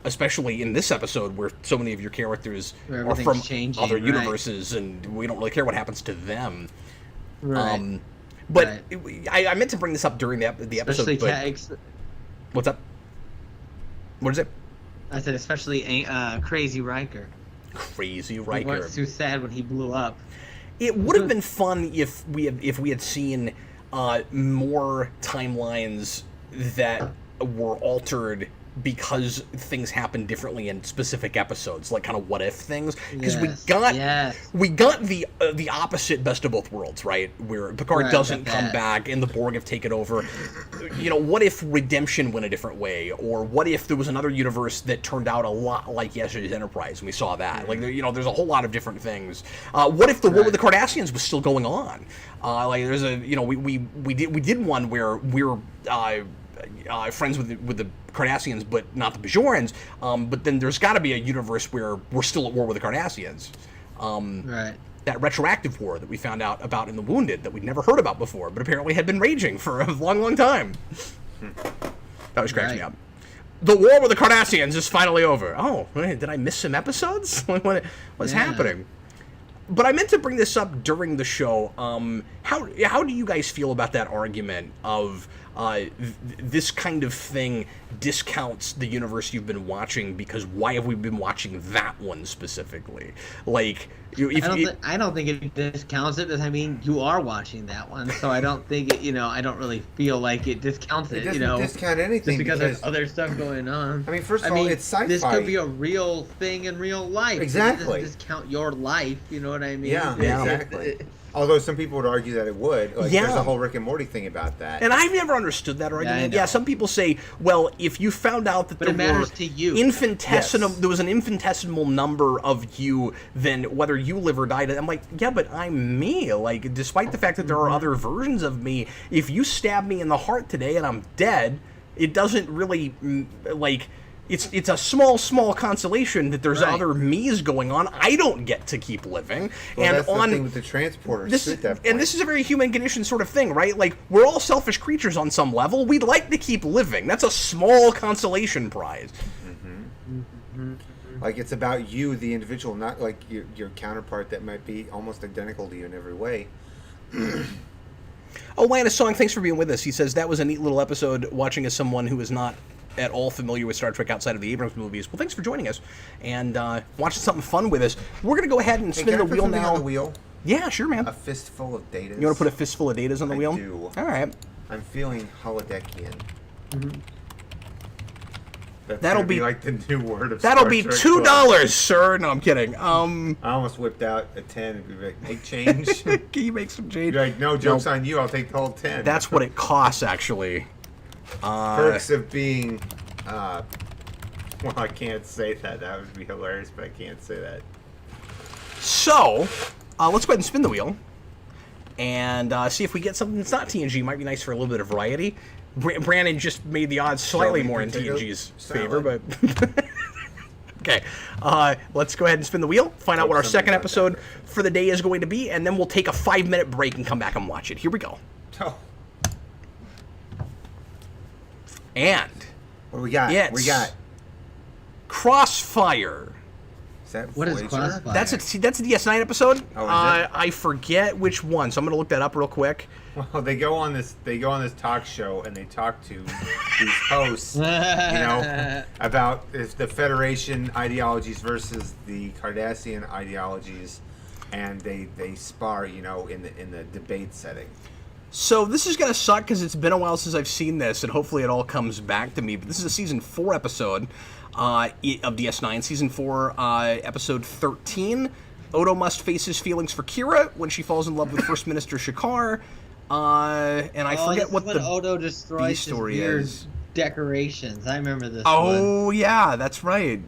Speaker 1: especially in this episode where so many of your characters are from other universes, and we don't really care what happens to them.
Speaker 3: Right.
Speaker 1: But I meant to bring this up during the episode. What's up? What is it?
Speaker 3: I said especially Crazy Riker.
Speaker 1: Crazy Riker.
Speaker 3: He was too sad when he blew up.
Speaker 1: It would have been fun if we had seen more timelines that were altered because things happen differently in specific episodes, like kind of what if things. Because we got the opposite best of both worlds, right? Where Picard doesn't come back and the Borg have taken over. What if redemption went a different way, or what if there was another universe that turned out a lot like yesterday's Enterprise, and we saw that. Like there's a whole lot of different things. What if the war with the Cardassians was still going on? There's a we did one where we're friends with the Cardassians, but not the Bajorans. But then there's got to be a universe where we're still at war with the Cardassians. That retroactive war that we found out about in The Wounded that we'd never heard about before, but apparently had been raging for a long, long time. That was cracking me up. The war with the Cardassians is finally over. Oh, did I miss some episodes? What's happening? But I meant to bring this up during the show. How do you guys feel about that argument of this kind of thing discounts the universe you've been watching, because why have we been watching that one specifically? Like,
Speaker 3: I don't think it discounts it, because I mean you are watching that one, so I don't think it. I don't really feel like it discounts it.
Speaker 2: It doesn't discount anything
Speaker 3: just because there's other stuff going on.
Speaker 2: I mean, first of all, it's sci-fi.
Speaker 3: This could be a real thing in real life.
Speaker 2: Exactly.
Speaker 3: It doesn't discount your life. You know what I mean?
Speaker 2: Yeah. Exactly. Although some people would argue that it would. There's a whole Rick and Morty thing about that.
Speaker 1: And I've never understood that argument. Yeah, some people say, well, if you found out that there was an infinitesimal number of you, then whether you live or die, I'm like, yeah, but I'm me. Like, despite the fact that there are other versions of me, if you stab me in the heart today and I'm dead, it doesn't really, it's a small consolation that there's
Speaker 3: Right.
Speaker 1: other me's going on. I don't get to keep living,
Speaker 2: Well,
Speaker 1: and
Speaker 2: that's
Speaker 1: on
Speaker 2: the thing with the transporters.
Speaker 1: this
Speaker 2: too, at that
Speaker 1: and
Speaker 2: point.
Speaker 1: this is a very human condition sort of thing, right? Like, we're all selfish creatures on some level. We'd like to keep living. That's a small consolation prize.
Speaker 2: Like, it's about you, the individual, not like your counterpart that might be almost identical to you in every way.
Speaker 1: Oh, Lannis Song, thanks for being with us. He says that was a neat little episode watching as someone who is not at all familiar with Star Trek outside of the Abrams movies. Well, thanks for joining us and watching something fun with us. We're going to go ahead and
Speaker 2: Hey,
Speaker 1: spin
Speaker 2: can
Speaker 1: the
Speaker 2: I put
Speaker 1: wheel
Speaker 2: something
Speaker 1: now.
Speaker 2: on the wheel?
Speaker 1: Yeah, sure, man.
Speaker 2: A fistful of datas.
Speaker 1: You want to put a fistful of datas on the
Speaker 2: I
Speaker 1: wheel?
Speaker 2: do.
Speaker 1: All right.
Speaker 2: I'm feeling holodeckian. That's
Speaker 1: That'll
Speaker 2: gonna be
Speaker 1: be-
Speaker 2: like the new word of
Speaker 1: That'll
Speaker 2: Star
Speaker 1: be
Speaker 2: Trek
Speaker 1: $2,
Speaker 2: Club.
Speaker 1: sir. No, I'm kidding.
Speaker 2: I almost whipped out a 10 and be like, make change.
Speaker 1: Can you make some change?
Speaker 2: You're like, no, joke's on you. I'll take the whole 10.
Speaker 1: That's what it costs, actually.
Speaker 2: Perks of being. Well, I can't say that. That would be hilarious, but I can't say that.
Speaker 1: So, let's go ahead and spin the wheel and see if we get something that's not TNG. Might be nice for a little bit of variety. Brandon just made the odds slightly
Speaker 2: Shelby
Speaker 1: more in
Speaker 2: potato
Speaker 1: TNG's
Speaker 2: salad.
Speaker 1: favor, but okay. Let's go ahead and spin the wheel, find out what our
Speaker 2: Somebody
Speaker 1: second
Speaker 2: got
Speaker 1: episode
Speaker 2: that.
Speaker 1: for the day is going to be, and then we'll take a 5-minute break and come back and watch it. Here we go.
Speaker 2: Oh,
Speaker 1: And
Speaker 2: what do we got?
Speaker 1: It's-
Speaker 2: We got.
Speaker 1: Crossfire.
Speaker 2: Is that
Speaker 3: What is
Speaker 2: Voyager?
Speaker 3: Crossfire?
Speaker 1: That's a DS9 episode.
Speaker 2: Oh, is it?
Speaker 1: I forget which one, so I'm gonna look that up real quick.
Speaker 2: Well, they go on this talk show and they talk to these hosts, you know, about the Federation ideologies versus the Cardassian ideologies, and they spar, you know, in the debate setting.
Speaker 1: So this is gonna suck because it's been a while since I've seen this, and hopefully it all comes back to me. But this is a season 4 episode of DS9, season 4, episode 13. Odo must face his feelings for Kira when she falls in love with First Minister Shakar. And I forget what
Speaker 3: when
Speaker 1: the
Speaker 3: Odo destroys his
Speaker 1: story
Speaker 3: weird
Speaker 1: is.
Speaker 3: decorations. I remember this one.
Speaker 1: Oh yeah, that's right.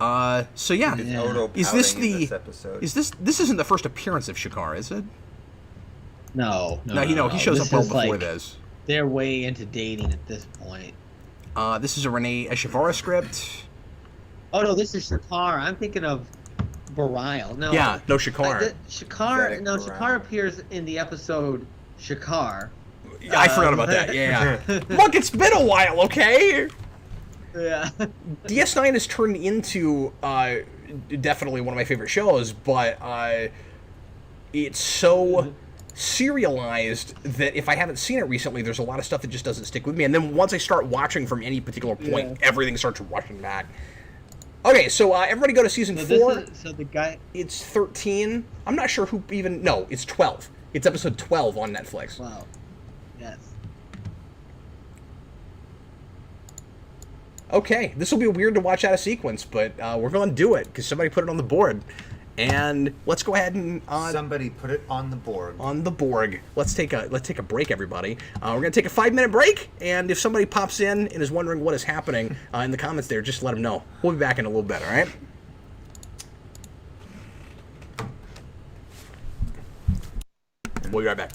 Speaker 1: So yeah,
Speaker 2: Is
Speaker 3: Yeah.
Speaker 2: Odo
Speaker 1: Is this
Speaker 2: pouting in
Speaker 1: the-
Speaker 2: this episode?
Speaker 1: this isn't the first appearance of Shakar, is it?
Speaker 3: No,
Speaker 1: No, he shows
Speaker 3: This
Speaker 1: up well
Speaker 3: is
Speaker 1: before
Speaker 3: like,
Speaker 1: this.
Speaker 3: They're way into dating at this point.
Speaker 1: This is a Renee Eshivara script.
Speaker 3: Oh no, this is Shakar. I'm thinking of Barile. No.
Speaker 1: Yeah, no Shakar.
Speaker 3: Shakar.
Speaker 2: Vedic
Speaker 3: No,
Speaker 2: Barile.
Speaker 3: Shakar appears in the episode Shakar.
Speaker 1: I forgot about that. Yeah. Look, it's been a while. Okay.
Speaker 3: Yeah.
Speaker 1: DS9 has turned into definitely one of my favorite shows, but it's so serialized that if I haven't seen it recently, there's a lot of stuff that just doesn't stick with me. And then once I start watching from any particular point, everything starts rushing back. Okay, so everybody go to season 4.
Speaker 3: So the guy.
Speaker 1: It's 13. I'm not sure who even... No, it's 12. It's episode 12 on Netflix.
Speaker 3: Wow. Yes.
Speaker 1: Okay, this will be weird to watch out of sequence, but we're going to do it because somebody put it on the board. And let's go ahead and
Speaker 2: Somebody put it on the board.
Speaker 1: on the Borg. Let's take a break, everybody. We're gonna take a 5-minute break, and if somebody pops in and is wondering what is happening in the comments there, just let them know. We'll be back in a little bit. All right. We'll be right back.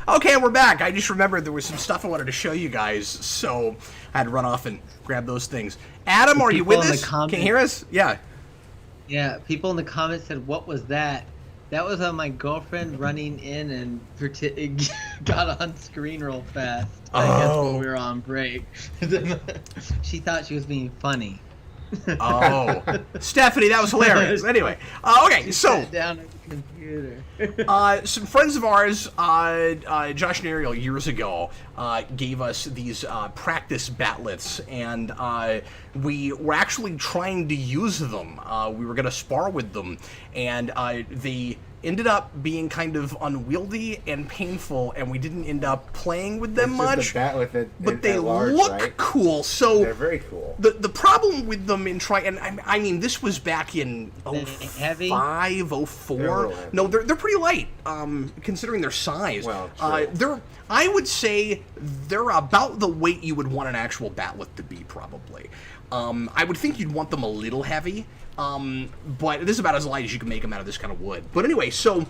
Speaker 1: Okay, we're back. I just remembered there was some stuff I wanted to show you guys, so I had to run off and grab those things. Adam, are you with us? Can you hear us? Yeah.
Speaker 3: Yeah, people in the comments said, "What was that?" That was my girlfriend running in and got on screen real fast. I guess when we were on break. She thought she was being funny.
Speaker 1: Oh, Stephanie, that was hilarious. Anyway, okay, so
Speaker 3: sat down at the computer.
Speaker 1: Some friends of ours, Josh and Ariel, years ago, gave us these practice batlets, and we were actually trying to use them. We were going to spar with them, and they ended up being kind of unwieldy and painful, and we didn't end up playing with them much. But they look cool. So
Speaker 2: they're very cool.
Speaker 1: The problem with them in and I mean, this was back in 05, 04. No, they're pretty light, considering their size.
Speaker 2: Well,
Speaker 1: I would say they're about the weight you would want an actual batlet to be, probably. I would think you'd want them a little heavy, but this is about as light as you can make them out of this kind of wood. But anyway, so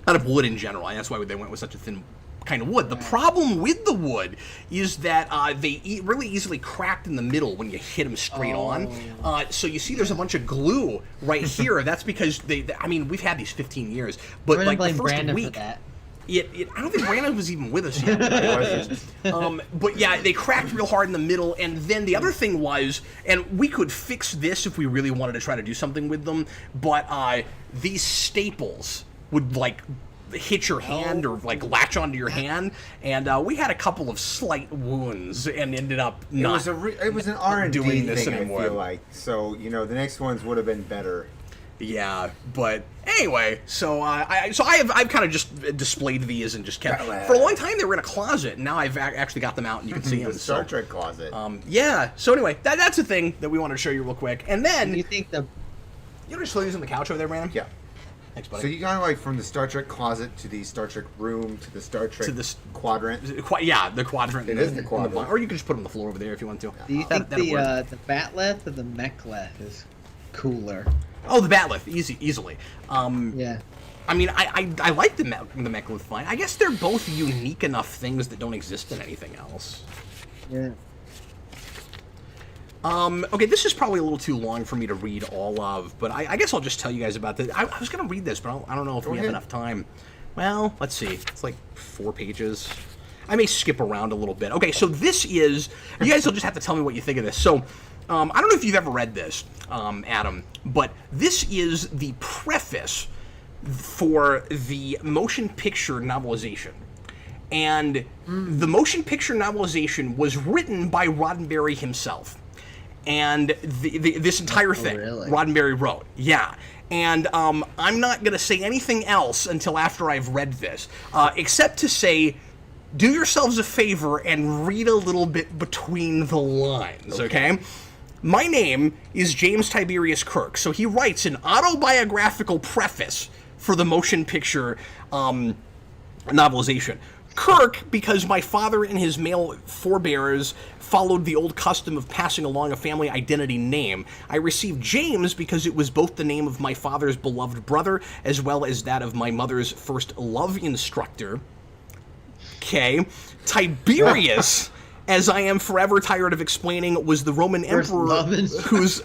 Speaker 1: out of wood in general, and that's why they went with such a thin kind of wood. The problem with the wood is that they really easily cracked in the middle when you hit them straight on. So you see there's a bunch of glue right here. That's because I mean, we've had these 15 years, but
Speaker 3: we're
Speaker 1: like the first
Speaker 3: Brandon
Speaker 1: week.
Speaker 3: For that.
Speaker 1: I don't think Brandon was even with us yet. But yeah, they cracked real hard in the middle, and then the other thing was, and we could fix this if we really wanted to try to do something with them, but these staples would like hit your hand or like latch onto your hand, and we had a couple of slight wounds and ended up not.
Speaker 2: It was an R&D
Speaker 1: doing this
Speaker 2: thing,
Speaker 1: anymore.
Speaker 2: I feel like. So the next ones would have been better.
Speaker 1: Yeah, but anyway, so I've kind of just displayed these and just kept. For a long time they were in a closet, and now I've actually got them out and you can see them.
Speaker 2: The Star Trek closet.
Speaker 1: Yeah. So anyway, that's a thing that we wanted to show you real quick, and then
Speaker 3: you think
Speaker 1: you just throw these on the couch over there, Brandon?
Speaker 2: Yeah.
Speaker 1: Thanks, buddy.
Speaker 2: So you got like from the Star Trek closet to the Star Trek room to the Star Trek quadrant.
Speaker 1: Yeah, the quadrant.
Speaker 2: It is the quadrant.
Speaker 1: Or you can just put them on the floor over there if you want to.
Speaker 3: Do you think the batleth or the mechleth is cooler?
Speaker 1: Oh, the batleth, easily.
Speaker 3: Yeah.
Speaker 1: I mean, I like the mechleth fine. I guess they're both unique enough things that don't exist in anything else.
Speaker 3: Yeah.
Speaker 1: Okay, this is probably a little too long for me to read all of, but I guess I'll just tell you guys about this. I was going to read this, but I don't know if we have enough time. Well, let's see. It's like 4 pages. I may skip around a little bit. Okay, so this is... You guys will just have to tell me what you think of this. So, I don't know if you've ever read this, Adam, but this is the preface for the motion picture novelization. And the motion picture novelization was written by Roddenberry himself. And this entire thing,
Speaker 3: really?
Speaker 1: Roddenberry wrote. Yeah. And I'm not going to say anything else until after I've read this, except to say, do yourselves a favor and read a little bit between the lines, okay? My name is James Tiberius Kirk, so he writes an autobiographical preface for the motion picture novelization. Kirk, because my father and his male forebears followed the old custom of passing along a family identity name. I received James because it was both the name of my father's beloved brother as well as that of my mother's first love instructor. Okay. Tiberius, as I am forever tired of explaining, was the Roman emperor whose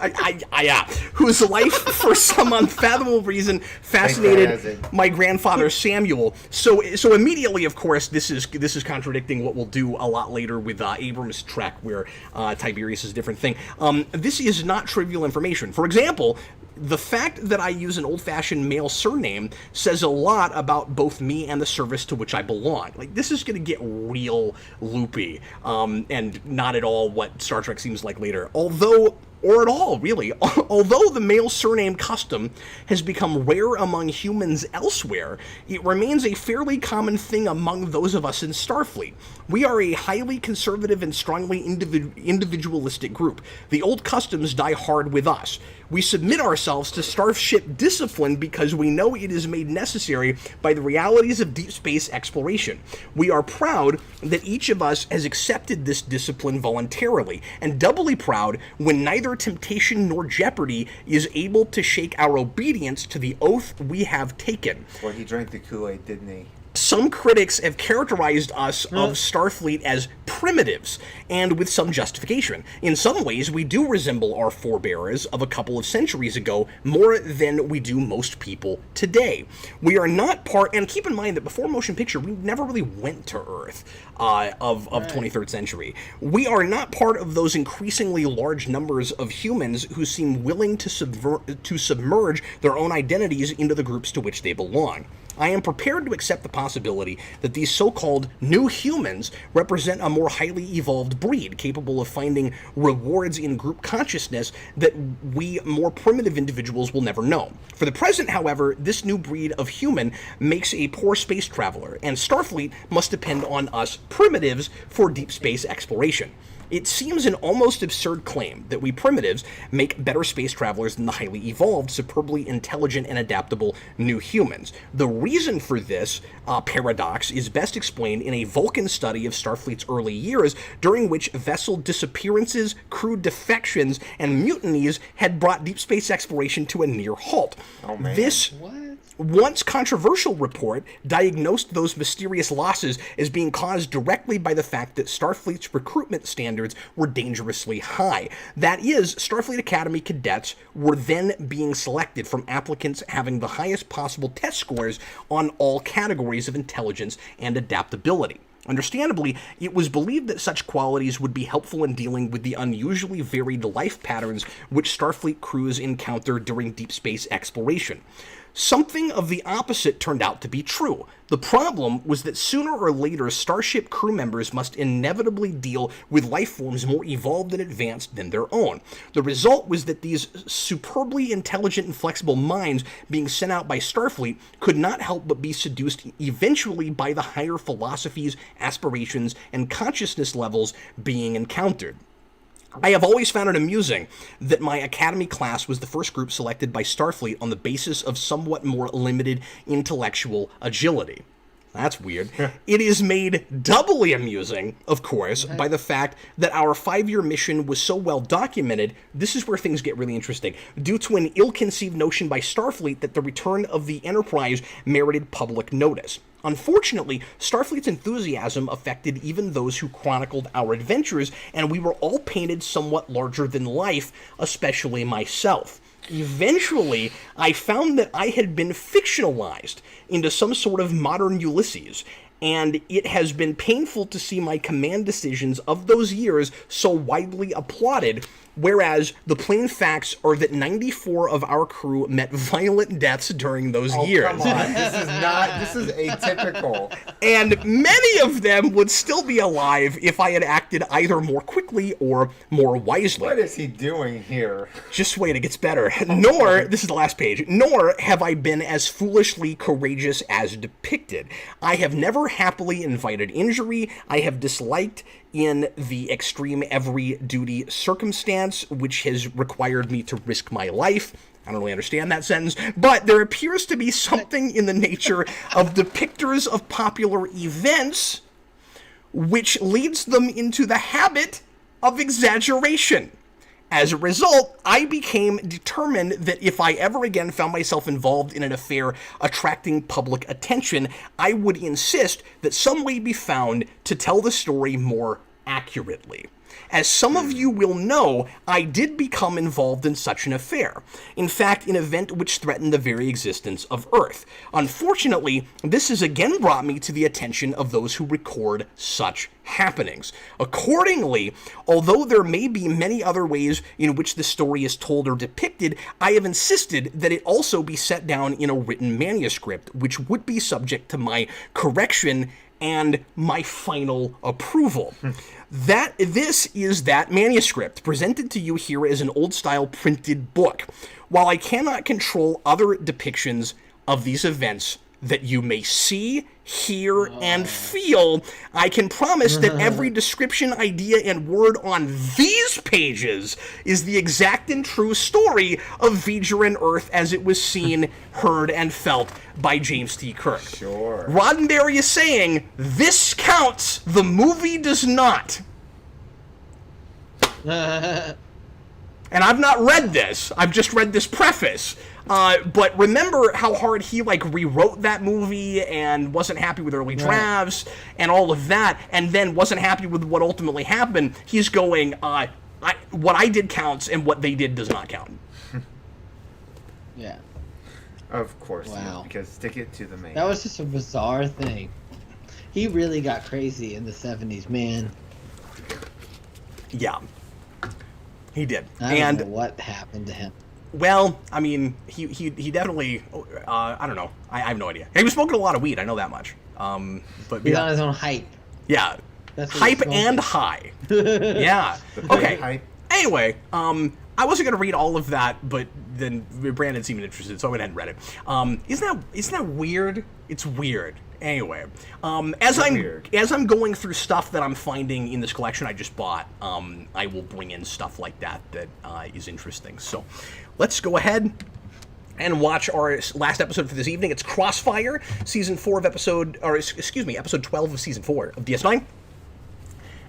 Speaker 1: life, for some unfathomable reason, fascinated my grandfather Samuel. So immediately, of course, this is contradicting what we'll do a lot later with Abrams' Trek, where Tiberius is a different thing. This is not trivial information. For example, the fact that I use an old-fashioned male surname says a lot about both me and the service to which I belong. Like, this is going to get real loopy, and not at all what Star Trek seems like later. Although the male surname custom has become rare among humans elsewhere, it remains a fairly common thing among those of us in Starfleet. We are a highly conservative and strongly individualistic group. The old customs die hard with us. We submit ourselves to starship discipline because we know it is made necessary by the realities of deep space exploration. We are proud that each of us has accepted this discipline voluntarily, and doubly proud when neither temptation nor jeopardy is able to shake our obedience to the oath we have taken.
Speaker 2: Well, he drank the Kool-Aid, didn't he?
Speaker 1: Some critics have characterized us of Starfleet as primitives, and with some justification. In some ways, we do resemble our forebears of a couple of centuries ago more than we do most people today. We are not part, and keep in mind that before motion picture, we never really went to Earth of 23rd century. We are not part of those increasingly large numbers of humans who seem willing to submerge their own identities into the groups to which they belong. I am prepared to accept the possibility that these so-called new humans represent a more highly evolved breed, capable of finding rewards in group consciousness that we more primitive individuals will never know. For the present, however, this new breed of human makes a poor space traveler, and Starfleet must depend on us primitives for deep space exploration. It seems an almost absurd claim that we primitives make better space travelers than the highly evolved, superbly intelligent, and adaptable new humans. The reason for this paradox is best explained in a Vulcan study of Starfleet's early years, during which vessel disappearances, crew defections, and mutinies had brought deep space exploration to a near halt.
Speaker 2: Oh, man.
Speaker 1: This once controversial report diagnosed those mysterious losses as being caused directly by the fact that Starfleet's recruitment standards were dangerously high. That is, Starfleet Academy cadets were then being selected from applicants having the highest possible test scores on all categories of intelligence and adaptability. Understandably, it was believed that such qualities would be helpful in dealing with the unusually varied life patterns which Starfleet crews encounter during deep space exploration. Something of the opposite turned out to be true. The problem was that sooner or later, Starship crew members must inevitably deal with life forms more evolved and advanced than their own. The result was that these superbly intelligent and flexible minds being sent out by Starfleet could not help but be seduced eventually by the higher philosophies, aspirations, and consciousness levels being encountered. I have always found it amusing that my Academy class was the first group selected by Starfleet on the basis of somewhat more limited intellectual agility. That's weird. It is made doubly amusing, of course, by the fact that our 5-year mission was so well documented. This is where things get really interesting. Due to an ill-conceived notion by Starfleet that the return of the Enterprise merited public notice. Unfortunately, Starfleet's enthusiasm affected even those who chronicled our adventures, and we were all painted somewhat larger than life, especially myself. Eventually, I found that I had been fictionalized into some sort of modern Ulysses, and it has been painful to see my command decisions of those years so widely applauded, whereas the plain facts are that 94 of our crew met violent deaths during those years.
Speaker 2: Come on. This is atypical.
Speaker 1: And many of them would still be alive if I had acted either more quickly or more wisely.
Speaker 2: What is he doing here?
Speaker 1: Just wait, it gets better. Nor, this is the last page, nor have I been as foolishly courageous as depicted. I have never happily invited injury. I have disliked in the extreme every-duty circumstance, which has required me to risk my life. I don't really understand that sentence, but there appears to be something in the nature of depictors of popular events which leads them into the habit of exaggeration. As a result, I became determined that if I ever again found myself involved in an affair attracting public attention, I would insist that some way be found to tell the story more accurately. As some of you will know, I did become involved in such an affair. In fact, an event which threatened the very existence of Earth. Unfortunately, this has again brought me to the attention of those who record such happenings. Accordingly, although there may be many other ways in which the story is told or depicted, I have insisted that it also be set down in a written manuscript, which would be subject to my correction and my final approval. This is that manuscript, presented to you here as an old-style printed book. While I cannot control other depictions of these events that you may see, hear, and feel, I can promise that every description, idea, and word on these pages is the exact and true story of V'ger and Earth as it was seen, heard, and felt by James T. Kirk.
Speaker 2: Sure.
Speaker 1: Roddenberry is saying, this counts, the movie does not. And I've not read this. I've just read this preface. But remember how hard he rewrote that movie and wasn't happy with early drafts and all of that, and then wasn't happy with what ultimately happened. He's going, what I did counts and what they did does not count.
Speaker 3: Yeah.
Speaker 2: Of course.
Speaker 3: Wow.
Speaker 2: Because stick it to the man.
Speaker 3: That was just a bizarre thing. He really got crazy in the 70s, man.
Speaker 1: Yeah. He did.
Speaker 3: I don't know what happened to him.
Speaker 1: Well, I mean, he definitely, I don't know. I have no idea. He was smoking a lot of weed, I know that much. But
Speaker 3: He's on his own hype.
Speaker 1: Yeah.
Speaker 3: That's what
Speaker 1: Hype and high. Yeah. Okay.
Speaker 2: Hype.
Speaker 1: Anyway, I wasn't going to read all of that, but then Brandon seemed interested, so I went ahead and read it. Isn't that weird? It's weird. Anyway, as I'm going through stuff that I'm finding in this collection I just bought, I will bring in stuff like that is interesting. So, let's go ahead and watch our last episode for this evening. It's Crossfire, season 4 of episode 12 of season 4 of DS9.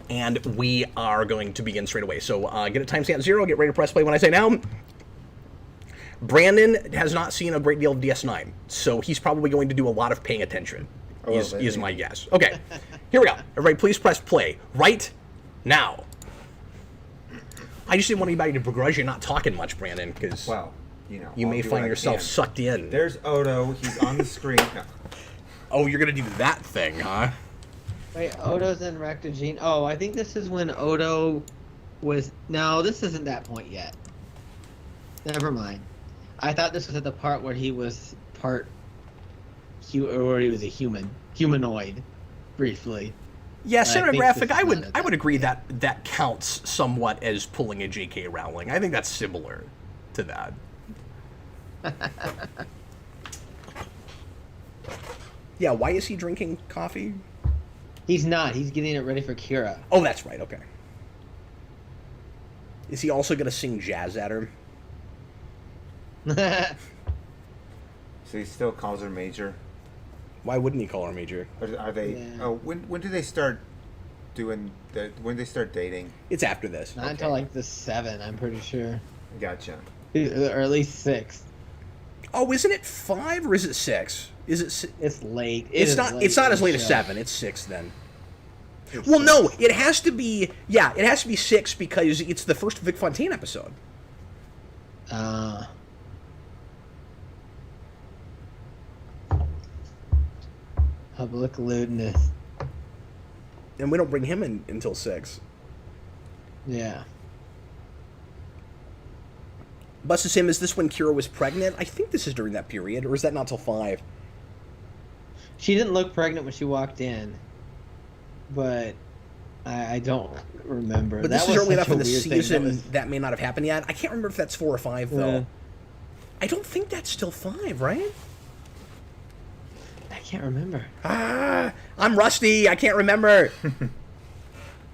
Speaker 1: And we are going to begin straight away. So, get a timestamp 0, get ready to press play when I say now. Brandon has not seen a great deal of DS9, so he's probably going to do a lot of paying attention, is my guess. Okay, here we go. Everybody, please press play right now. I just didn't want anybody to begrudge you not talking much, Brandon, because you may find yourself sucked in.
Speaker 2: There's Odo. He's on the screen. No.
Speaker 1: Oh, you're going to do that thing, huh?
Speaker 3: Wait, Odo's in Rectogene. Oh, I think this is when Odo was... No, this isn't that point yet. Never mind. I thought this was at the part where he was or where he was a humanoid, briefly.
Speaker 1: Yeah, cinematographic. I would agree that counts somewhat as pulling a J.K. Rowling. I think that's similar to that. Yeah, why is he drinking coffee?
Speaker 3: He's not. He's getting it ready for Kira.
Speaker 1: Oh, that's right. Okay. Is he also going to sing jazz at her?
Speaker 2: So he still calls her Major.
Speaker 1: Why wouldn't he call her Major?
Speaker 2: Are they? Yeah. Oh, when do they start doing that? When do they start dating?
Speaker 1: It's after this.
Speaker 3: Not until like the 7, I'm pretty sure.
Speaker 2: Gotcha.
Speaker 3: Or at least 6.
Speaker 1: Oh, isn't it 5 or is it 6? Is it?
Speaker 3: It's late.
Speaker 1: It's not as late as 7. It's 6 then. Well, no, it has to be. Yeah, it has to be 6 because it's the first Vic Fontaine episode.
Speaker 3: Public lewdness.
Speaker 1: And we don't bring him in until 6.
Speaker 3: Yeah.
Speaker 1: Busts him, is this when Kira was pregnant? I think this is during that period, or is that not till 5?
Speaker 3: She didn't look pregnant when she walked in, but I don't remember.
Speaker 1: But this is early enough in the season that may not have happened yet. I can't remember if that's 4 or 5, though. Yeah. I don't think that's still 5, right?
Speaker 3: I can't remember.
Speaker 1: I'm rusty. I can't remember.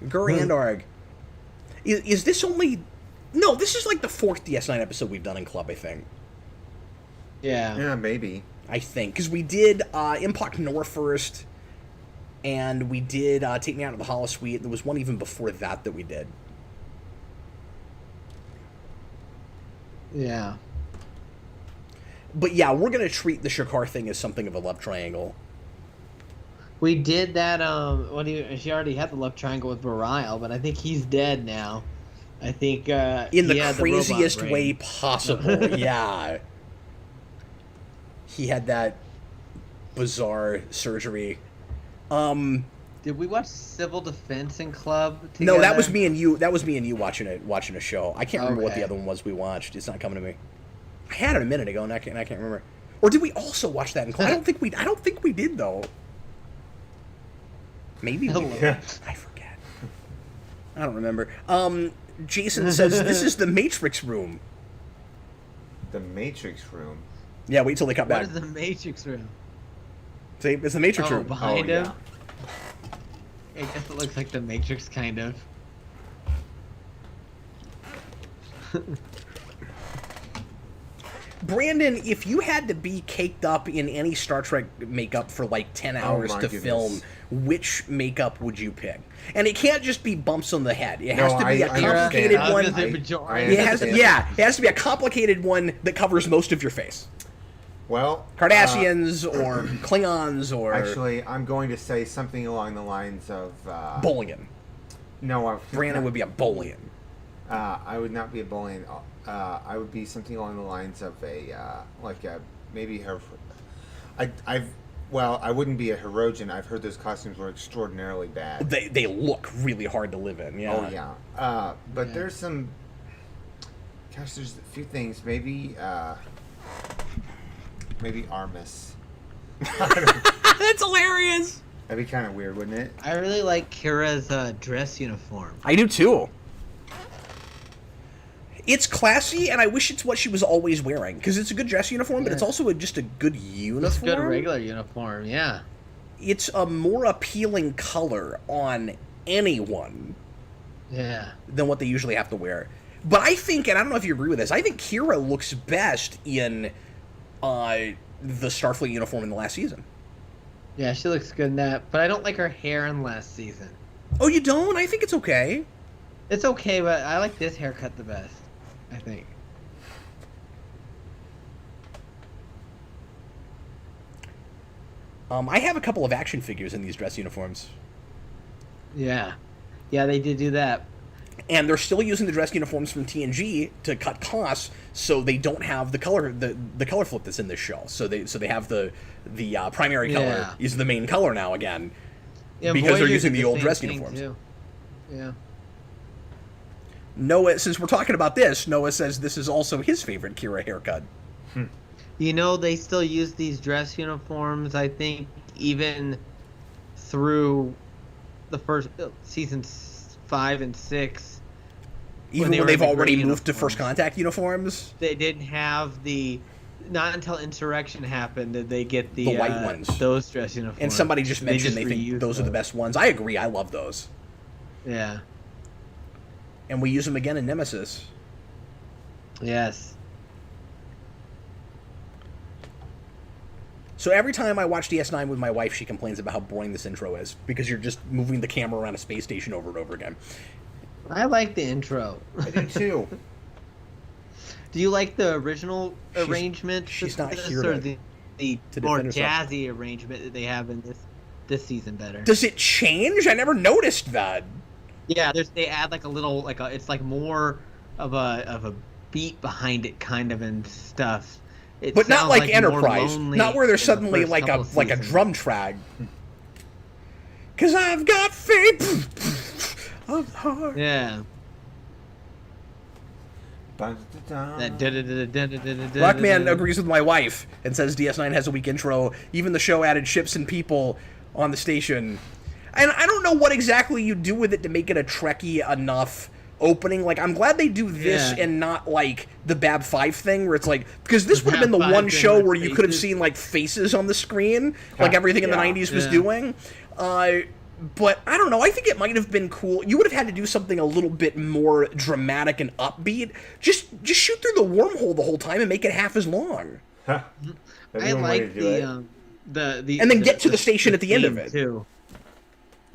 Speaker 1: Gurandorg. Is this only... No, this is like the 4th DS9 episode we've done in Club, I think.
Speaker 3: Yeah.
Speaker 2: Yeah, maybe.
Speaker 1: I think. Because we did Impact Nor first, and we did Take Me Out of the Holosuite. There was one even before that we did.
Speaker 3: Yeah.
Speaker 1: But yeah, we're going to treat the Shakar thing as something of a love triangle.
Speaker 3: We did that, she already had the love triangle with Barile, but I think he's dead now. I think,
Speaker 1: in the craziest way possible, yeah. He had that bizarre surgery.
Speaker 3: Did we watch Civil Defense in Club together?
Speaker 1: No, that was me and you. That was me and you watching a show. I can't remember what the other one was we watched. It's not coming to me. I had it a minute ago, and I can't remember. Or did we also watch that in Club? I don't think we did though. Maybe we did.
Speaker 2: Yeah.
Speaker 1: I forget. I don't remember. Jason says this is the Matrix room.
Speaker 2: The Matrix room.
Speaker 1: Yeah, wait till they come back.
Speaker 3: What is the Matrix room?
Speaker 1: See, it's the Matrix room.
Speaker 3: Behind him? Yeah. I guess it looks like the Matrix, kind of.
Speaker 1: Brandon, if you had to be caked up in any Star Trek makeup for like 10 hours to film, which makeup would you pick? And it can't just be bumps on the head. It
Speaker 2: No,
Speaker 1: has to be a
Speaker 2: I
Speaker 1: complicated
Speaker 2: understand.
Speaker 1: one.
Speaker 2: I
Speaker 1: It has,
Speaker 2: understand.
Speaker 1: it has to be a complicated one that covers most of your face.
Speaker 2: Well,
Speaker 1: Kardashians or Klingons or
Speaker 2: actually, I'm going to say something along the lines of
Speaker 1: Bolian.
Speaker 2: No,
Speaker 1: Brandon would be a Bolian.
Speaker 2: I would not be a Bolian. I would be something along the lines of maybe her. I wouldn't be a Hirogen. I've heard those costumes were extraordinarily bad.
Speaker 1: They look really hard to live in. Yeah.
Speaker 2: Oh yeah. But there's some. Gosh, there's a few things. Maybe Armis.
Speaker 1: That's hilarious.
Speaker 2: That'd be kind of weird, wouldn't it?
Speaker 3: I really like Kira's dress uniform.
Speaker 1: I do too. It's classy, and I wish it's what she was always wearing, because it's a good dress uniform, but it's also just a good uniform.
Speaker 3: It's a good regular uniform, yeah.
Speaker 1: It's a more appealing color on anyone than what they usually have to wear. But I think, and I don't know if you agree with this, I think Kira looks best in the Starfleet uniform in the last season.
Speaker 3: Yeah, she looks good in that, but I don't like her hair in last season.
Speaker 1: Oh, you don't? I think it's okay.
Speaker 3: It's okay, but I like this haircut the best, I think.
Speaker 1: I have a couple of action figures in these dress uniforms.
Speaker 3: Yeah. Yeah, they did do that.
Speaker 1: And they're still using the dress uniforms from TNG to cut costs, so they don't have the color flip that's in this show. So they have the primary color is the main color now again, because
Speaker 3: Voyager
Speaker 1: they're using
Speaker 3: did
Speaker 1: the old
Speaker 3: same
Speaker 1: dress
Speaker 3: thing,
Speaker 1: uniforms.
Speaker 3: too. Yeah.
Speaker 1: Noah, since we're talking about this, Noah says this is also his favorite Kira haircut.
Speaker 3: You know, they still use these dress uniforms, I think, even through the first seasons 5 and 6.
Speaker 1: Even when they've already moved to First Contact uniforms?
Speaker 3: They didn't have not until Insurrection happened did they get the
Speaker 1: white ones.
Speaker 3: Those dress uniforms.
Speaker 1: And somebody just mentioned they think those are the best ones. I agree. I love those.
Speaker 3: Yeah.
Speaker 1: And we use them again in Nemesis.
Speaker 3: Yes.
Speaker 1: So every time I watch DS9 with my wife, she complains about how boring this intro is, because you're just moving the camera around a space station over and over again.
Speaker 3: I like the intro.
Speaker 2: I do too.
Speaker 3: Do you like the original arrangement?
Speaker 1: She's not
Speaker 3: this,
Speaker 1: here
Speaker 3: or
Speaker 1: to
Speaker 3: more
Speaker 1: defend herself.
Speaker 3: jazzy arrangement that they have in this season better?
Speaker 1: Does it change? I never noticed that.
Speaker 3: Yeah, they add like a little it's like more of a beat behind it kind of and stuff. It
Speaker 1: But not
Speaker 3: sounds
Speaker 1: like Enterprise.
Speaker 3: more
Speaker 1: Not where there's
Speaker 3: in the
Speaker 1: suddenly
Speaker 3: first
Speaker 1: like
Speaker 3: couple
Speaker 1: a
Speaker 3: of
Speaker 1: like a
Speaker 3: seasons.
Speaker 1: drum track. Cause I've got faith of the heart.
Speaker 3: Yeah. That
Speaker 1: Rockman agrees with my wife and says DS9 has a weak intro. Even the show added ships and people on the station. And I don't know what exactly you do with it to make it a Trekkie enough opening. Like, I'm glad they do this and not, like, the Bab 5 thing where it's like... Because this would have been the one show where you could have seen, like, faces on the screen, like everything in the 90s was doing. But, I don't know, I think it might have been cool. You would have had to do something a little bit more dramatic and upbeat. Just shoot through the wormhole the whole time and make it half as long.
Speaker 2: Huh.
Speaker 3: I like the
Speaker 1: and then get to the station at the end of it.
Speaker 3: Too.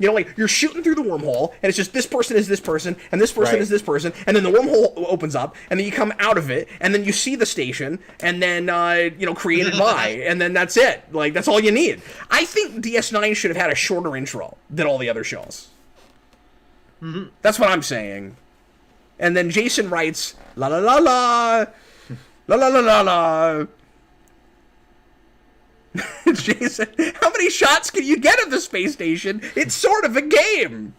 Speaker 1: You know, like, you're shooting through the wormhole, and it's just this person is this person, and this person is this person, and then the wormhole opens up, and then you come out of it, and then you see the station, and then, created by, and then that's it. Like, that's all you need. I think DS9 should have had a shorter intro than all the other shows.
Speaker 3: Mm-hmm.
Speaker 1: That's what I'm saying. And then Jason writes, la la la la, la la la la la. Jason, how many shots can you get of the space station? It's sort of a game.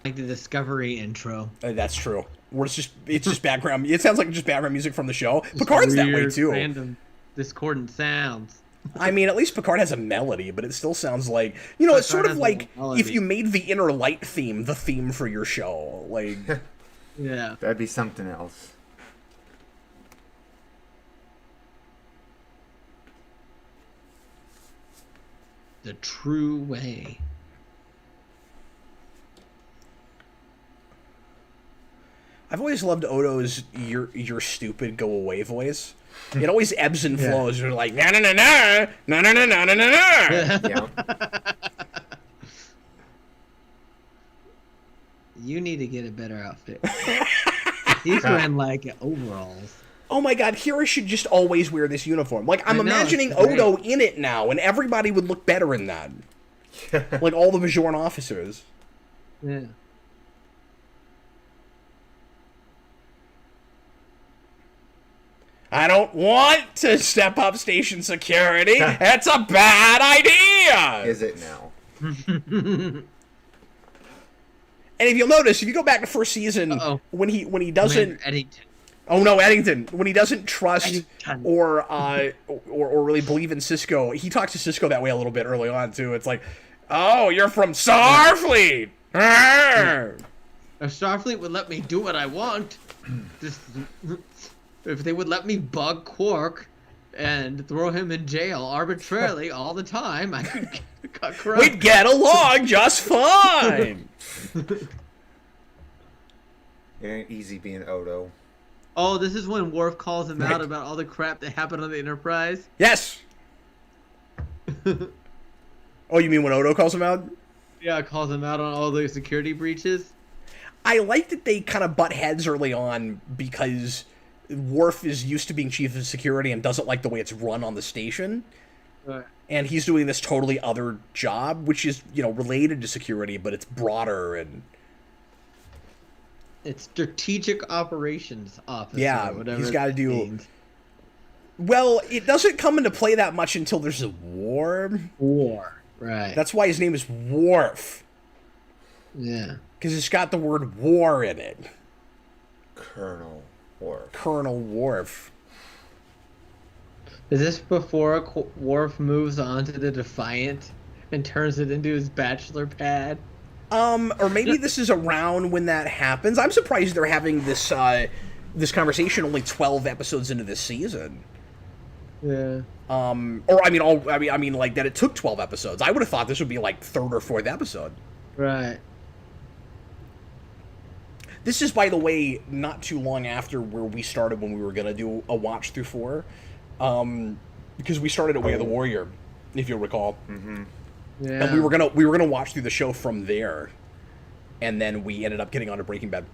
Speaker 3: Like the Discovery intro.
Speaker 1: That's true. Where it's just background. It sounds like just background music from the show. Picard's that way too.
Speaker 3: Random discordant sounds.
Speaker 1: I mean, at least Picard has a melody, but it still sounds like it's sort of like if you made the Inner Light theme the theme for your show. Like,
Speaker 3: yeah,
Speaker 2: that'd be something else.
Speaker 3: The true way.
Speaker 1: I've always loved Odo's "you're stupid, go away" voice. It always ebbs and flows. You're like na na na na na na na na na na.
Speaker 2: Yeah.
Speaker 3: You need to get a better outfit. He's wearing like overalls.
Speaker 1: Oh my god, Hira should just always wear this uniform. Like, I'm
Speaker 3: I know,
Speaker 1: imagining
Speaker 3: it's great.
Speaker 1: Odo in it now, and everybody would look better in that. Like, all the Bajoran officers.
Speaker 3: Yeah.
Speaker 1: I don't want to step up station security. That's a bad idea.
Speaker 2: Is it now?
Speaker 1: And if you'll notice, if you go back to first season,
Speaker 3: Uh-oh.
Speaker 1: when he doesn't,
Speaker 3: Commander Eddington.
Speaker 1: oh no, Eddington, when he doesn't trust
Speaker 3: Eddington.
Speaker 1: or really believe in Cisco, he talks to Cisco that way a little bit early on too. It's like, oh, you're from Starfleet.
Speaker 3: If Starfleet would let me do what I want, just if they would let me bug Quark and throw him in jail arbitrarily all the time, I could cut corrupt.
Speaker 1: We'd get along just fine.
Speaker 2: It ain't easy being Odo.
Speaker 3: Oh, this is when Worf calls him out about all the crap that happened on the Enterprise.
Speaker 1: Yes. Oh, you mean when Odo calls him out?
Speaker 3: Yeah, calls him out on all the security breaches.
Speaker 1: I like that they kind of butt heads early on because Worf is used to being chief of security and doesn't like the way it's run on the station.
Speaker 3: Right.
Speaker 1: And he's doing this totally other job, which is, related to security, but it's broader and...
Speaker 3: It's strategic operations officer.
Speaker 1: Yeah,
Speaker 3: or whatever
Speaker 1: he's gotta
Speaker 3: it
Speaker 1: do-
Speaker 3: means.
Speaker 1: Well, it doesn't come into play that much until there's a war.
Speaker 3: War. Right.
Speaker 1: That's why his name is Worf.
Speaker 3: Yeah.
Speaker 1: Because it's got the word war in it.
Speaker 2: Colonel Worf.
Speaker 1: Colonel Worf.
Speaker 3: Is this before Worf moves on to the Defiant and turns it into his bachelor pad?
Speaker 1: Or maybe this is around when that happens. I'm surprised they're having this this conversation only 12 episodes into this season.
Speaker 3: Yeah.
Speaker 1: Or I mean, like that it took 12 episodes. I would have thought this would be like third or fourth episode.
Speaker 3: Right.
Speaker 1: This is, by the way, not too long after where we started when we were gonna do a watch through 4, because we started at Way of the Warrior, if you'll recall.
Speaker 2: Mm-hmm.
Speaker 3: Yeah.
Speaker 1: And we were gonna watch through the show from there, and then we ended up getting onto Breaking Bad.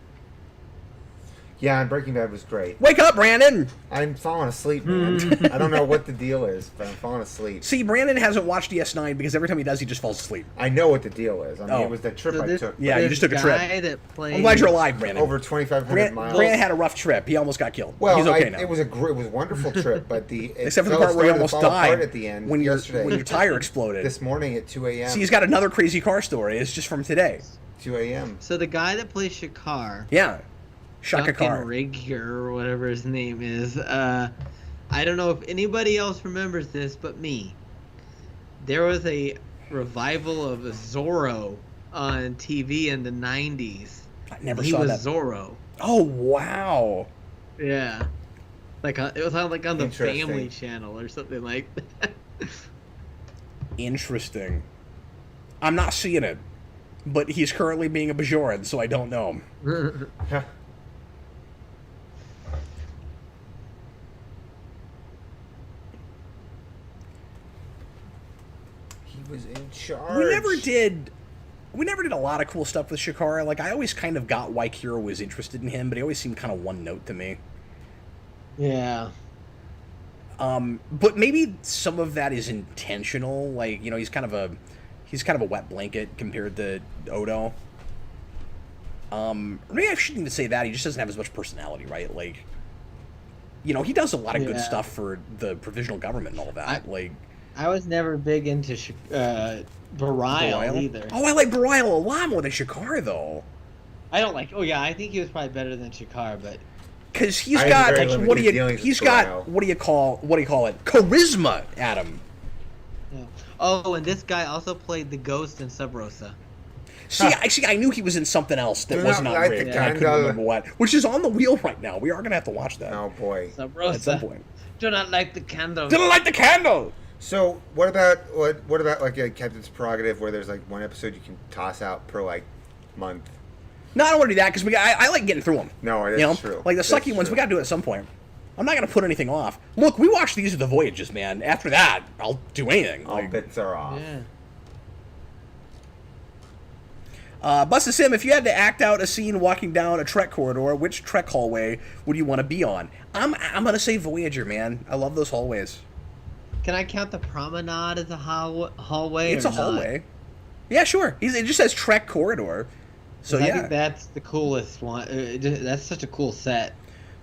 Speaker 2: Yeah, and Breaking Bad was great.
Speaker 1: Wake up, Brandon!
Speaker 2: I'm falling asleep, man. I don't know what the deal is, but I'm falling asleep.
Speaker 1: See, Brandon hasn't watched DS9 because every time he does, he just falls asleep.
Speaker 2: I know what the deal is. I mean,
Speaker 1: Oh.
Speaker 2: it was that trip
Speaker 3: So
Speaker 2: I
Speaker 3: this-
Speaker 2: took.
Speaker 1: Yeah, you
Speaker 3: this
Speaker 1: just took a trip.
Speaker 3: guy that plays...
Speaker 1: I'm glad you're alive, Brandon.
Speaker 2: Over 2,500 miles.
Speaker 1: Brandon had a rough trip. He almost got killed.
Speaker 2: Well,
Speaker 1: He's okay now.
Speaker 2: it was a wonderful trip, but
Speaker 1: Except for the part where he almost died
Speaker 2: at the end
Speaker 1: when your
Speaker 2: yesterday.
Speaker 1: tire exploded.
Speaker 2: This morning at 2 a.m.
Speaker 1: See, he's got another crazy car story. It's just from today.
Speaker 2: 2 a.m.
Speaker 3: So the guy that plays Shakar,
Speaker 1: Yeah. Shaka car.
Speaker 3: Rigger or whatever his name is, I don't know if anybody else remembers this but me. There was a revival of Zorro on TV in the 90s.
Speaker 1: I never
Speaker 3: He
Speaker 1: saw
Speaker 3: was
Speaker 1: that.
Speaker 3: Zorro.
Speaker 1: Oh, wow.
Speaker 3: Yeah. Like it was on like on the
Speaker 2: Interesting.
Speaker 3: Family Channel or something like that.
Speaker 1: Interesting. I'm not seeing it. But he's currently being a Bajoran, so I don't know.
Speaker 2: He was in charge.
Speaker 1: We never did a lot of cool stuff with Shakar. Like, I always kind of got why Kira was interested in him, but he always seemed kind of one note to me.
Speaker 3: Yeah.
Speaker 1: But maybe some of that is intentional. Like, he's kind of a wet blanket compared to Odo. Maybe I shouldn't even say that. He just doesn't have as much personality, right? Like, he does a lot of good
Speaker 3: Yeah.
Speaker 1: stuff for the provisional government and all that.
Speaker 3: I was never big into Barile either.
Speaker 1: Oh, I like Barile a lot more than Shakar, though.
Speaker 3: I don't like. Oh yeah, I think he was probably better than Shakar, but
Speaker 1: Because he's
Speaker 2: I have
Speaker 1: got
Speaker 2: very
Speaker 1: like,
Speaker 2: limited dealings
Speaker 1: he's
Speaker 2: with
Speaker 1: got
Speaker 2: Barile.
Speaker 1: what do you call it? Charisma, Adam.
Speaker 3: yeah. Oh, and this guy also played the ghost in Sub Rosa.
Speaker 1: See, I knew he was in something else that
Speaker 2: Do
Speaker 1: was
Speaker 2: not
Speaker 1: not
Speaker 2: like
Speaker 1: rigged,
Speaker 2: the
Speaker 1: and I couldn't
Speaker 2: candle.
Speaker 1: remember what. Which is on the wheel right now. We are gonna have to watch that
Speaker 2: Oh boy.
Speaker 3: Sub
Speaker 1: at some
Speaker 3: Rosa.
Speaker 1: point.
Speaker 3: Do not like the candle.
Speaker 1: Didn't light the candle.
Speaker 2: So what about like a Captain's Prerogative where there's like one episode you can toss out per like month?
Speaker 1: No, I don't want to do that because I like getting through them.
Speaker 2: No, that's true.
Speaker 1: Like the
Speaker 2: That's
Speaker 1: sucky ones,
Speaker 2: true.
Speaker 1: we got to do it at some point. I'm not gonna put anything off. Look, we watched these are the Voyages, man. After that, I'll do anything.
Speaker 2: All
Speaker 1: Like,
Speaker 2: bits are off.
Speaker 3: Yeah.
Speaker 1: Busta Sim, if you had to act out a scene walking down a Trek corridor, which Trek hallway would you want to be on? I'm gonna say Voyager, man. I love those hallways.
Speaker 3: Can I count the promenade as a hallway?
Speaker 1: It's a hallway. Yeah, sure. It just says Trek corridor. So
Speaker 3: I
Speaker 1: yeah,
Speaker 3: think that's the coolest one. That's such a cool set.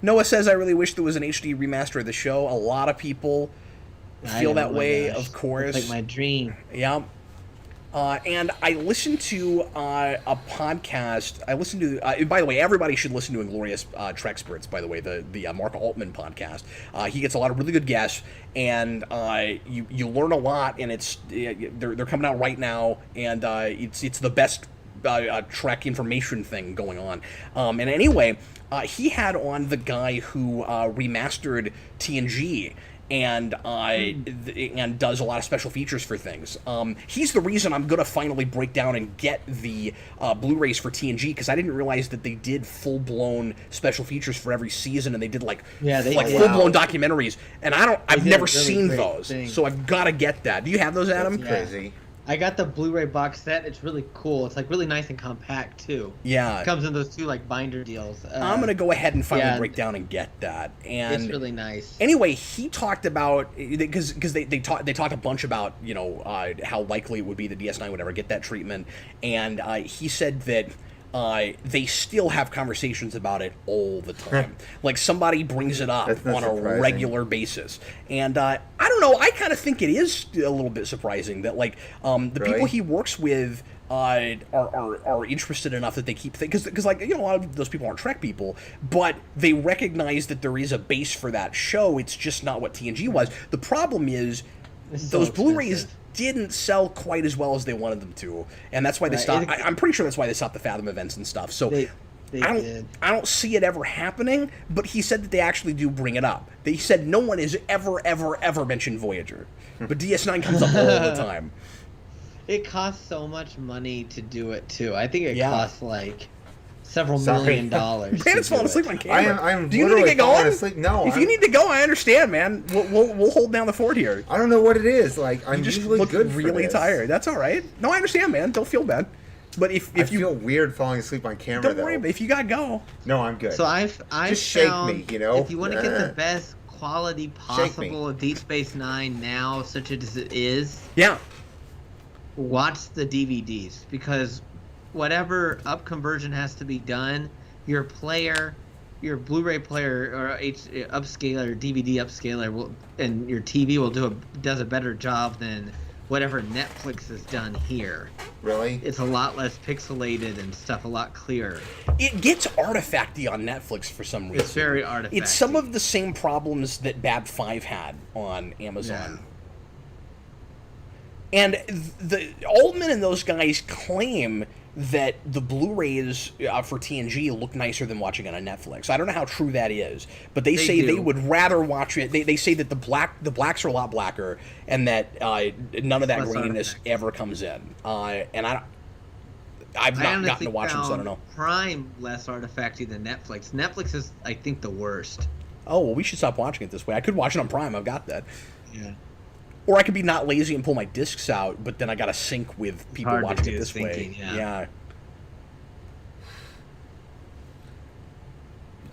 Speaker 1: Noah says, I really wish there was an HD remaster of the show. A lot of people feel that way, of course.
Speaker 3: It's like my dream.
Speaker 1: Yeah. And I listened to a podcast. I listened to, by the way, everybody should listen to Inglorious Trexperts, by the way, the Mark Altman podcast. He gets a lot of really good guests, and you learn a lot, and they're coming out right now, and it's the best Trek information thing going on. And anyway, he had on the guy who remastered TNG and does a lot of special features for things. He's the reason I'm gonna finally break down and get the Blu-rays for TNG, because I didn't realize that they did full-blown special features for every season, and they did full-blown documentaries. And I've never seen those, so I've got to get that. Do you have those, Adam?
Speaker 2: That's crazy.
Speaker 3: I got the Blu-ray box set. It's really cool. It's like really nice and compact too.
Speaker 1: Yeah.
Speaker 3: It comes in those two like binder deals.
Speaker 1: I'm gonna go ahead and finally break down and get that. And
Speaker 3: it's really nice.
Speaker 1: Anyway, he talked about, because they talked a bunch about how likely it would be that DS9 would ever get that treatment, and he said that they still have conversations about it all the time. Like somebody brings it up on a regular basis, and I don't know. I kind of think it is a little bit surprising that the people he works with are interested enough that they keep because a lot of those people aren't Trek people, but they recognize that there is a base for that show. It's just not what TNG was. The problem is those Blu-rays didn't sell quite as well as they wanted them to, and that's why they stopped. I'm pretty sure that's why they stopped the Fathom events and stuff. So I don't see it ever happening. But he said that they actually do bring it up. They said no one has ever mentioned Voyager, but DS9 comes up all the time.
Speaker 3: It costs so much money to do it too. I think it costs like several $1 million.
Speaker 1: Brandon's falling asleep on camera.
Speaker 2: I'm
Speaker 1: Do you need to get going?
Speaker 2: Asleep. No.
Speaker 1: If you need to go, I understand, man. We'll hold down the fort here.
Speaker 2: I don't know what it is. Like I'm
Speaker 1: you just
Speaker 2: usually
Speaker 1: look
Speaker 2: good
Speaker 1: really
Speaker 2: for this.
Speaker 1: tired. That's all right. No, I understand, man. Don't feel bad. But if
Speaker 2: I
Speaker 1: you
Speaker 2: feel weird falling asleep on camera,
Speaker 1: don't worry. But if you got to go,
Speaker 2: no, I'm good.
Speaker 3: So I've
Speaker 2: just shake
Speaker 3: found,
Speaker 2: me, you know.
Speaker 3: If you want to get the best quality possible of Deep Space Nine now, such as it is, watch the DVDs, because whatever up conversion has to be done, your Blu-ray player or upscaler, DVD upscaler and your TV does a better job than whatever Netflix has done here.
Speaker 2: Really?
Speaker 3: It's a lot less pixelated and stuff, a lot clearer.
Speaker 1: It gets artifacty on Netflix for some reason.
Speaker 3: It's very artifacty.
Speaker 1: It's some of the same problems that Bab 5 had on Amazon.
Speaker 3: Yeah.
Speaker 1: And the Altman and those guys claim that the Blu-rays for TNG look nicer than watching it on Netflix. I don't know how true that is, but they say they would rather watch it. They say that the blacks are a lot blacker, and that none of that graininess ever comes in. And I've not gotten to watch them, so I don't know.
Speaker 3: Prime less artifacty than Netflix. Netflix is, I think, the worst.
Speaker 1: Oh, well, we should stop watching it this way. I could watch it on Prime. I've got that.
Speaker 3: Yeah.
Speaker 1: Or I could be not lazy and pull my discs out, but then I got to sync with people watching it this way. Yeah.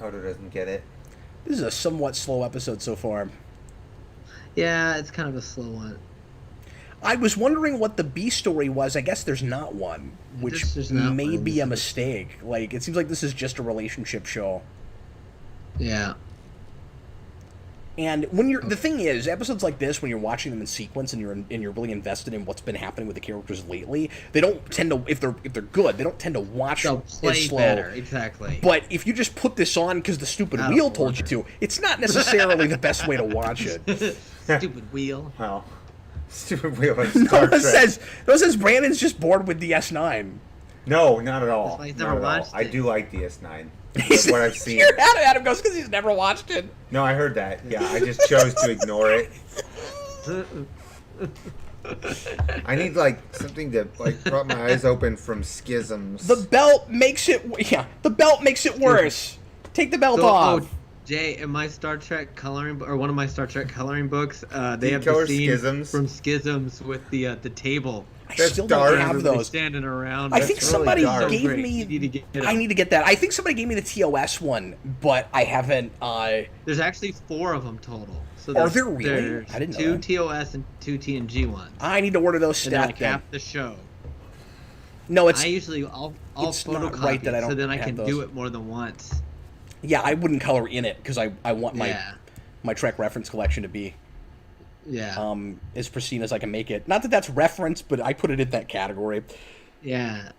Speaker 2: Odo doesn't get it.
Speaker 1: This is a somewhat slow episode so far.
Speaker 3: Yeah, it's kind of a slow one.
Speaker 1: I was wondering what the B story was. I guess there's not one, which may be a mistake. Like, it seems like this is just a relationship show.
Speaker 3: Yeah.
Speaker 1: And when the thing is, episodes like this, when you're watching them in sequence and you're really invested in what's been happening with the characters lately, they don't tend to, if they're good, they don't tend to watch
Speaker 3: They'll play
Speaker 1: as slow.
Speaker 3: Better, exactly.
Speaker 1: But if you just put this on because the stupid wheel told you to, it's not necessarily the best way to watch it.
Speaker 3: Stupid wheel.
Speaker 2: Wow. Stupid wheel. Star
Speaker 1: Trek. says Brandon's just bored with DS9.
Speaker 2: No, not at all.
Speaker 3: That's why he's never watched it.
Speaker 2: I do like DS9. That's what I've seen.
Speaker 1: Adam goes because he's never watched it.
Speaker 2: No, I heard that. Yeah, I just chose to ignore it. I need something to prop my eyes open from schisms.
Speaker 1: The belt makes it. Yeah, the belt makes it worse. Take the belt off.
Speaker 3: Oh, Jay, in my Star Trek coloring, or one of my Star Trek coloring books, they have
Speaker 2: color
Speaker 3: the scene
Speaker 2: Schisms?
Speaker 3: from Schisms with the table
Speaker 1: I
Speaker 2: That's
Speaker 1: still
Speaker 2: dark.
Speaker 1: don't have
Speaker 3: Everybody
Speaker 1: those.
Speaker 3: standing around.
Speaker 1: I think
Speaker 2: really
Speaker 1: somebody
Speaker 2: dark.
Speaker 1: gave
Speaker 3: Great.
Speaker 1: me.
Speaker 3: You need to get
Speaker 1: I
Speaker 3: them.
Speaker 1: need to get that. I think somebody gave me the TOS one, but I haven't.
Speaker 3: There's actually 4 of them total. So
Speaker 1: Are
Speaker 3: there's,
Speaker 1: there really?
Speaker 3: there's
Speaker 1: I didn't know
Speaker 3: 2
Speaker 1: that.
Speaker 3: TOS and 2 TNG ones.
Speaker 1: I need to order those
Speaker 3: And they're
Speaker 1: stat
Speaker 3: like
Speaker 1: then.
Speaker 3: half the show.
Speaker 1: No, it's
Speaker 3: I usually I'll
Speaker 1: it's not
Speaker 3: photocopy
Speaker 1: right that I
Speaker 3: it, so
Speaker 1: don't
Speaker 3: then I
Speaker 1: have
Speaker 3: can
Speaker 1: those.
Speaker 3: do it more than once.
Speaker 1: yeah. I wouldn't color in it because I want my
Speaker 3: Yeah.
Speaker 1: my Trek reference collection to be
Speaker 3: Yeah.
Speaker 1: as pristine as I can make it. Not that that's reference, but I put it in that category
Speaker 3: Yeah.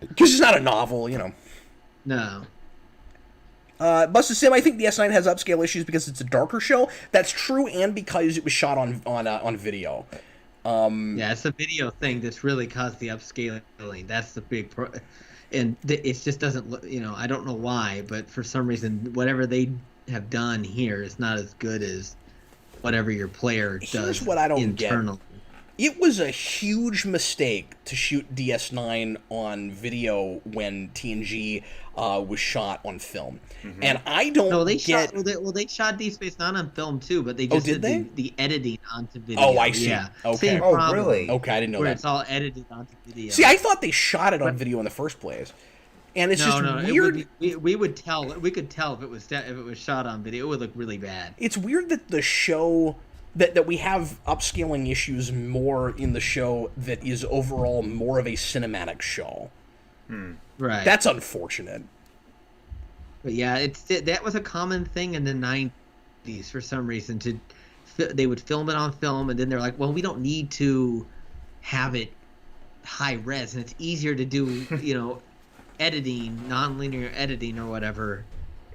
Speaker 1: because it's not a novel, you know.
Speaker 3: No.
Speaker 1: Busted Sim, I think the S9 has upscale issues because it's a darker show. That's true, and because it was shot on video.
Speaker 3: Yeah, it's the video thing that's really caused the upscaling. That's the big and it just doesn't look, I don't know why, but for some reason whatever they have done here is not as good as whatever your player does.
Speaker 1: Here's what I don't
Speaker 3: internally.
Speaker 1: It was a huge mistake to shoot DS9 on video when TNG was shot on film, and I don't
Speaker 3: No, they
Speaker 1: get.
Speaker 3: shot. They shot Deep Space Nine on film too, but they just
Speaker 1: did they?
Speaker 3: the editing onto video.
Speaker 1: Oh, I see.
Speaker 3: Yeah.
Speaker 1: Okay.
Speaker 3: Same
Speaker 2: Oh,
Speaker 3: problem,
Speaker 2: really?
Speaker 1: Okay, I didn't know
Speaker 3: Where
Speaker 1: that.
Speaker 3: it's all edited onto video.
Speaker 1: See, I thought they shot it on video in the first place, and it's just weird.
Speaker 3: We would tell. We could tell if it was shot on video. It would look really bad.
Speaker 1: It's weird that the show that we have upscaling issues more in the show that is overall more of a cinematic show.
Speaker 3: Right.
Speaker 1: That's unfortunate.
Speaker 3: But yeah, that was a common thing in the 90s for some reason. They would film it on film, and then they're like, well, we don't need to have it high res, and it's easier to do, editing, nonlinear editing or whatever,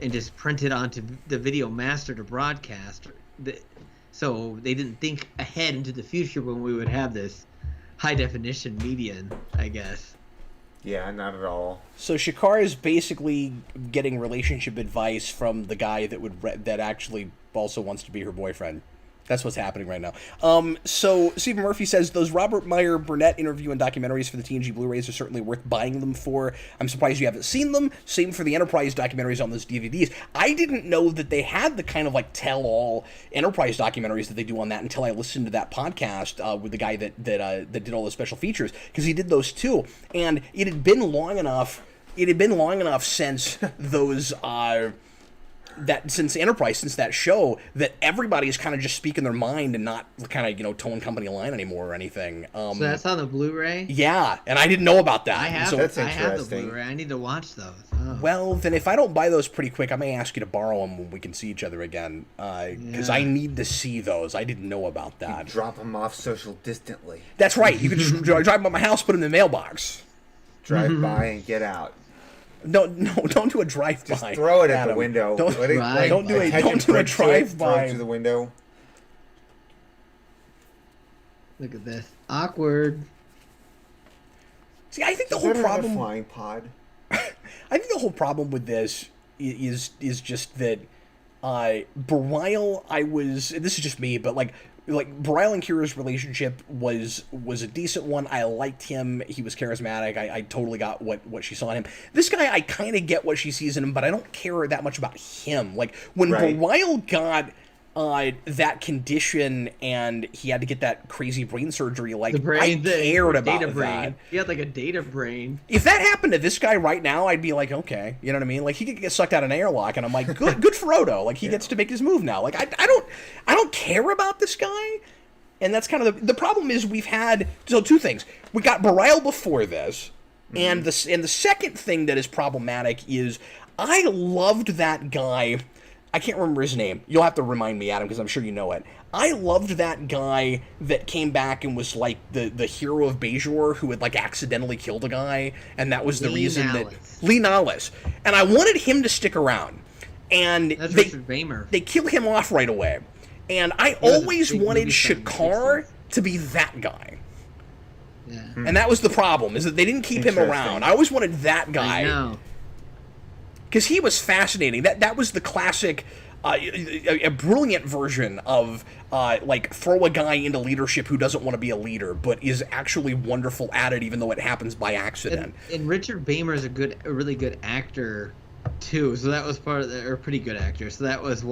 Speaker 3: and just print it onto the video master to broadcast. So they didn't think ahead into the future when we would have this high definition median, I guess.
Speaker 2: Yeah, not at all.
Speaker 1: So Shakar is basically getting relationship advice from the guy that actually also wants to be her boyfriend. That's what's happening right now. So Stephen Murphy says those Robert Meyer Burnett interview and documentaries for the TNG Blu-rays are certainly worth buying them for. I'm surprised you haven't seen them. Same for the Enterprise documentaries on those DVDs. I didn't know that they had the kind of like tell-all Enterprise documentaries that they do on that until I listened to that podcast with the guy that did all the special features, because he did those too. And it had been long enough. It had been long enough since those. Since Enterprise, since that show, that everybody is kind of just speaking their mind and not kind of towing company line anymore or anything.
Speaker 3: So that's on the Blu-ray.
Speaker 1: Yeah, and I didn't know about that.
Speaker 3: I have.
Speaker 2: That's
Speaker 3: I have the
Speaker 2: interesting.
Speaker 3: Blu-ray. I need to watch those. Oh.
Speaker 1: Well, then if I don't buy those pretty quick, I may ask you to borrow them when we can see each other again, because I need to see those. I didn't know about that.
Speaker 2: Drop them off social distantly.
Speaker 1: That's right. You can just drive by my house, put them in the mailbox.
Speaker 2: Drive by and get out.
Speaker 1: No, don't do a drive-by.
Speaker 2: Just throw it at
Speaker 1: Adam.
Speaker 2: the window.
Speaker 1: Don't
Speaker 2: Let it,
Speaker 3: Right.
Speaker 1: don't do a
Speaker 2: attach
Speaker 1: don't do a
Speaker 2: brick to it, throw
Speaker 1: drive-by.
Speaker 2: it through the window.
Speaker 3: Look at this. Awkward.
Speaker 1: See, I think the
Speaker 2: Is
Speaker 1: whole
Speaker 2: that a
Speaker 1: problem.
Speaker 2: flying pod?
Speaker 1: I think the whole problem with this is just that Barile, this is just me, but like Barile and Kira's relationship was a decent one. I liked him. He was charismatic. I totally got what she saw in him. This guy, I kind of get what she sees in him, but I don't care that much about him. Like when
Speaker 2: Right.
Speaker 1: Barile got that condition and he had to get that crazy brain surgery, like
Speaker 3: The brain
Speaker 1: I
Speaker 3: thing.
Speaker 1: cared about
Speaker 3: Data brain.
Speaker 1: that.
Speaker 3: He had like a data brain.
Speaker 1: If that happened to this guy right now, I'd be like, okay, you know what I mean? Like he could get sucked out of an airlock, and I'm like, good for Odo. Like he gets to make his move now. Like I don't care about this guy, and that's kind of the problem. Is we've had two things. We got Barile before this, and the second thing that is problematic is I loved that guy. I can't remember his name. You'll have to remind me, Adam, because I'm sure you know it. I loved that guy that came back and was like the hero of Bajor who had like accidentally killed a guy, and that was the reason that Lee Nallis. And I wanted him to stick around, and
Speaker 3: That's Richard Bamer.
Speaker 1: they kill him off right away. And I
Speaker 3: was a
Speaker 1: always
Speaker 3: big
Speaker 1: wanted
Speaker 3: movie star in the
Speaker 1: Shakar
Speaker 3: 60s.
Speaker 1: to be that guy.
Speaker 3: Yeah.
Speaker 1: And that was the problem, is that they didn't keep him around. I always wanted that guy.
Speaker 3: I know.
Speaker 1: Because he was fascinating. That was the classic, a brilliant version of like throw a guy into leadership who doesn't want to be a leader, but is actually wonderful at it, even though it happens by accident.
Speaker 3: And Richard Bamer is a really good actor too. So that was or pretty good actor. So that was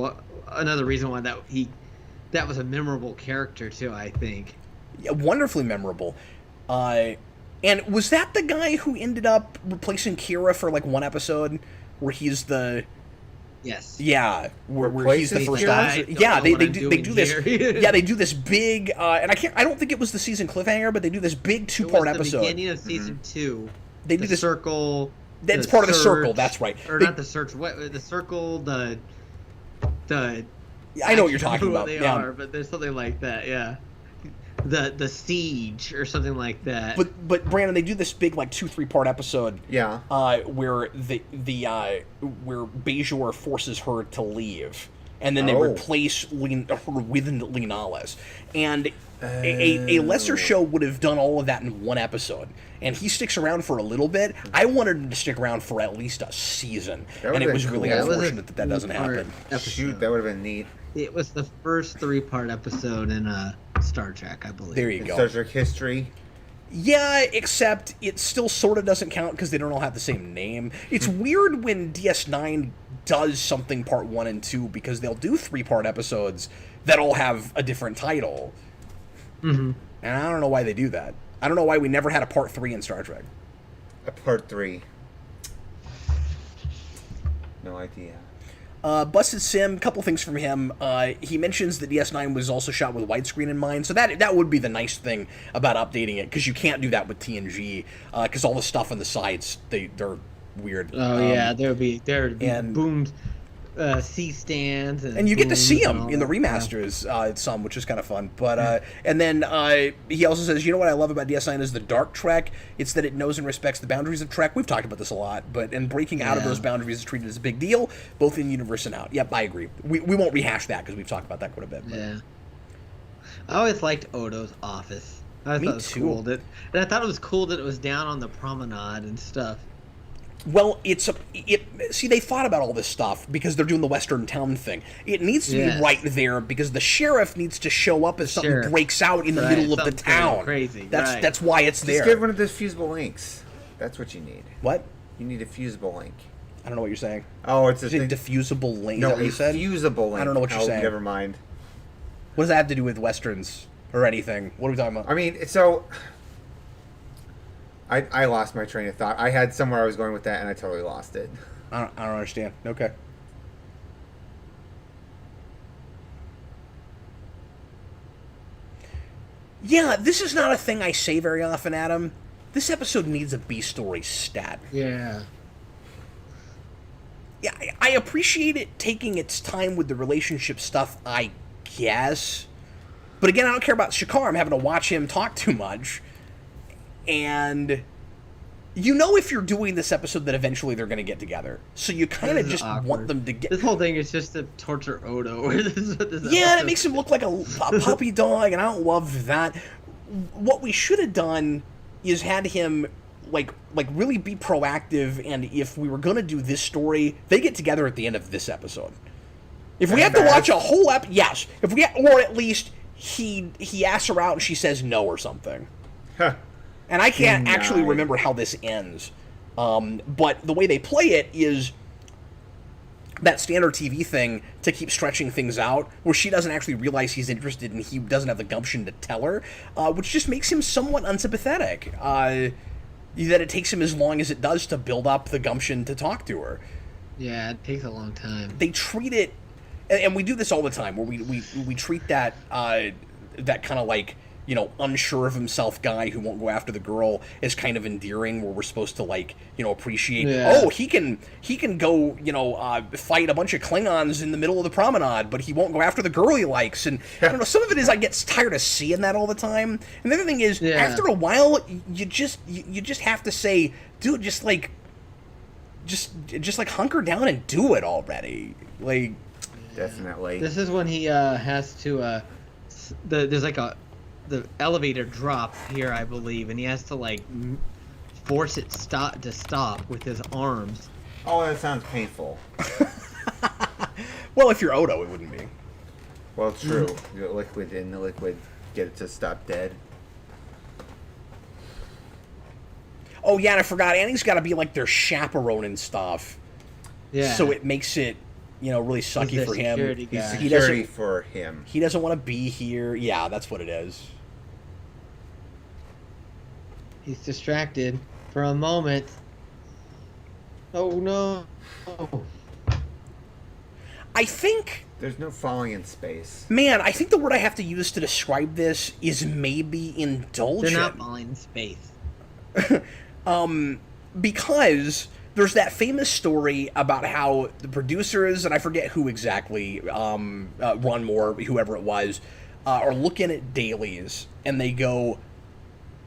Speaker 3: another reason why that was a memorable character too, I think.
Speaker 1: Yeah, wonderfully memorable. And was that the guy who ended up replacing Kira for like one episode, where he's the
Speaker 3: Yes.
Speaker 1: yeah, where he's the
Speaker 2: Replaces
Speaker 1: first
Speaker 2: Kira?
Speaker 1: officer? Yeah, they do this.
Speaker 3: Here.
Speaker 1: Yeah, they do this big, and I don't think it was the season cliffhanger, but they do this big 2-part episode.
Speaker 3: The beginning of season 2.
Speaker 1: They do this
Speaker 3: circle.
Speaker 1: That's
Speaker 3: the
Speaker 1: part of the
Speaker 3: search,
Speaker 1: circle. That's right.
Speaker 3: Or not the search. What the circle? The.
Speaker 1: I know what you're talking about.
Speaker 3: They are, but there's something like that. Yeah. The siege or something like that.
Speaker 1: But Brandon, they do this big like 2-3-part episode.
Speaker 2: Yeah.
Speaker 1: Where where Bajor forces her to leave, and then they replace her with Linalis, and a lesser show would have done all of that in one episode, and he sticks around for a little bit. I wanted him to stick around for at least a season, and it was really unfortunate that doesn't happen.
Speaker 2: Shoot, that would have been neat.
Speaker 3: It was the first 3-part episode in Star Trek, I believe.
Speaker 1: There you go.
Speaker 2: Star Trek history.
Speaker 1: Yeah, except it still sort of doesn't count because they don't all have the same name. It's weird when DS9 does something part 1 and 2 because they'll do 3-part episodes that all have a different title.
Speaker 3: Mm-hmm.
Speaker 1: And I don't know why they do that. I don't know why we never had a part 3 in Star Trek.
Speaker 2: A part 3. No idea.
Speaker 1: Busted Sim, couple things from him. He mentions that DS9 was also shot with widescreen in mind, so that would be the nice thing about updating it, because you can't do that with TNG, because all the stuff on the sides, they're weird.
Speaker 3: Oh yeah, there would be
Speaker 1: and
Speaker 3: boomed C-stands,
Speaker 1: and you get to see
Speaker 3: booms
Speaker 1: them in the remasters, some, which is kind of fun. But and then he also says, you know what I love about DS9 is the dark Trek. It's that it knows and respects the boundaries of Trek. We've talked about this a lot, and breaking out of those boundaries is treated as a big deal, both in universe and out. Yep, I agree. We won't rehash that because we've talked about that quite a bit. But.
Speaker 3: Yeah. I always liked Odo's office. I thought it was cool. And I thought it was cool that it was down on the promenade and stuff.
Speaker 1: Well, see, they thought about all this stuff because they're doing the Western Town thing. It needs to be right there because the sheriff needs to show up as something breaks out in the middle of the town.
Speaker 3: Crazy.
Speaker 1: That's why it's there.
Speaker 2: Just get one of those fusible links. That's what you need.
Speaker 1: What?
Speaker 2: You need a fusible link.
Speaker 1: I don't know what you're saying.
Speaker 2: Oh, it's a
Speaker 1: diffusible link.
Speaker 2: No,
Speaker 1: is that what you said?
Speaker 2: fusible link.
Speaker 1: I don't know what you're saying.
Speaker 2: Never mind.
Speaker 1: What does that have to do with Westerns or anything? What are we talking about?
Speaker 2: I mean, so I lost my train of thought. I had somewhere I was going with that, and I totally lost it.
Speaker 1: I don't understand. Okay. Yeah, this is not a thing I say very often, Adam. This episode needs a B-story stat.
Speaker 3: Yeah.
Speaker 1: Yeah, I appreciate it taking its time with the relationship stuff, I guess. But again, I don't care about Shakar. I'm having to watch him talk too much. And you know if you're doing this episode that eventually they're going to get together. So you kind of just want them to get...
Speaker 3: This whole thing is just to torture Odo.
Speaker 1: Yeah, and it makes him look like a puppy dog, and I don't love that. What we should have done is had him... Like really be proactive, and if we were gonna do this story, they get together at the end of this episode. If we have to watch a whole yes. If we or at least he asks her out and she says no or something.
Speaker 2: Huh.
Speaker 1: And I can't actually remember how this ends. But the way they play it is that standard TV thing to keep stretching things out, where she doesn't actually realize he's interested and he doesn't have the gumption to tell her, which just makes him somewhat unsympathetic. That it takes him as long as it does to build up the gumption to talk to her.
Speaker 3: Yeah, it takes a long time.
Speaker 1: They treat it, and we do this all the time, where we treat that that kind of like, you know, unsure of himself guy who won't go after the girl as kind of endearing, where we're supposed to, like, you know, appreciate, oh, he can go, you know, fight a bunch of Klingons in the middle of the promenade, but he won't go after the girl he likes. And I don't know, some of it is I get tired of seeing that all the time. And the other thing is, after a while, you just have to say, dude, just like hunker down and do it already. Like,
Speaker 2: definitely.
Speaker 3: This is when he has to there's like the elevator drop here, I believe, and he has to like force it to stop with his arms.
Speaker 2: Oh, that sounds painful.
Speaker 1: Well, if you're Odo, it wouldn't be.
Speaker 2: Well, true. The liquid get it to stop dead.
Speaker 1: Oh yeah, and I forgot. Annie's got to be like their chaperone and stuff.
Speaker 3: Yeah.
Speaker 1: So it makes it, you know, really sucky for him.
Speaker 2: Security for him.
Speaker 1: He doesn't want to be here. Yeah, that's what it is.
Speaker 3: He's distracted for a moment. Oh no.
Speaker 1: I think,
Speaker 2: There's no falling in space.
Speaker 1: man, I think the word I have to use to describe this is maybe indulgent.
Speaker 3: They're not falling in space.
Speaker 1: Because there's that famous story about how the producers, and I forget who exactly, Ron Moore, whoever it was, are looking at dailies, and they go,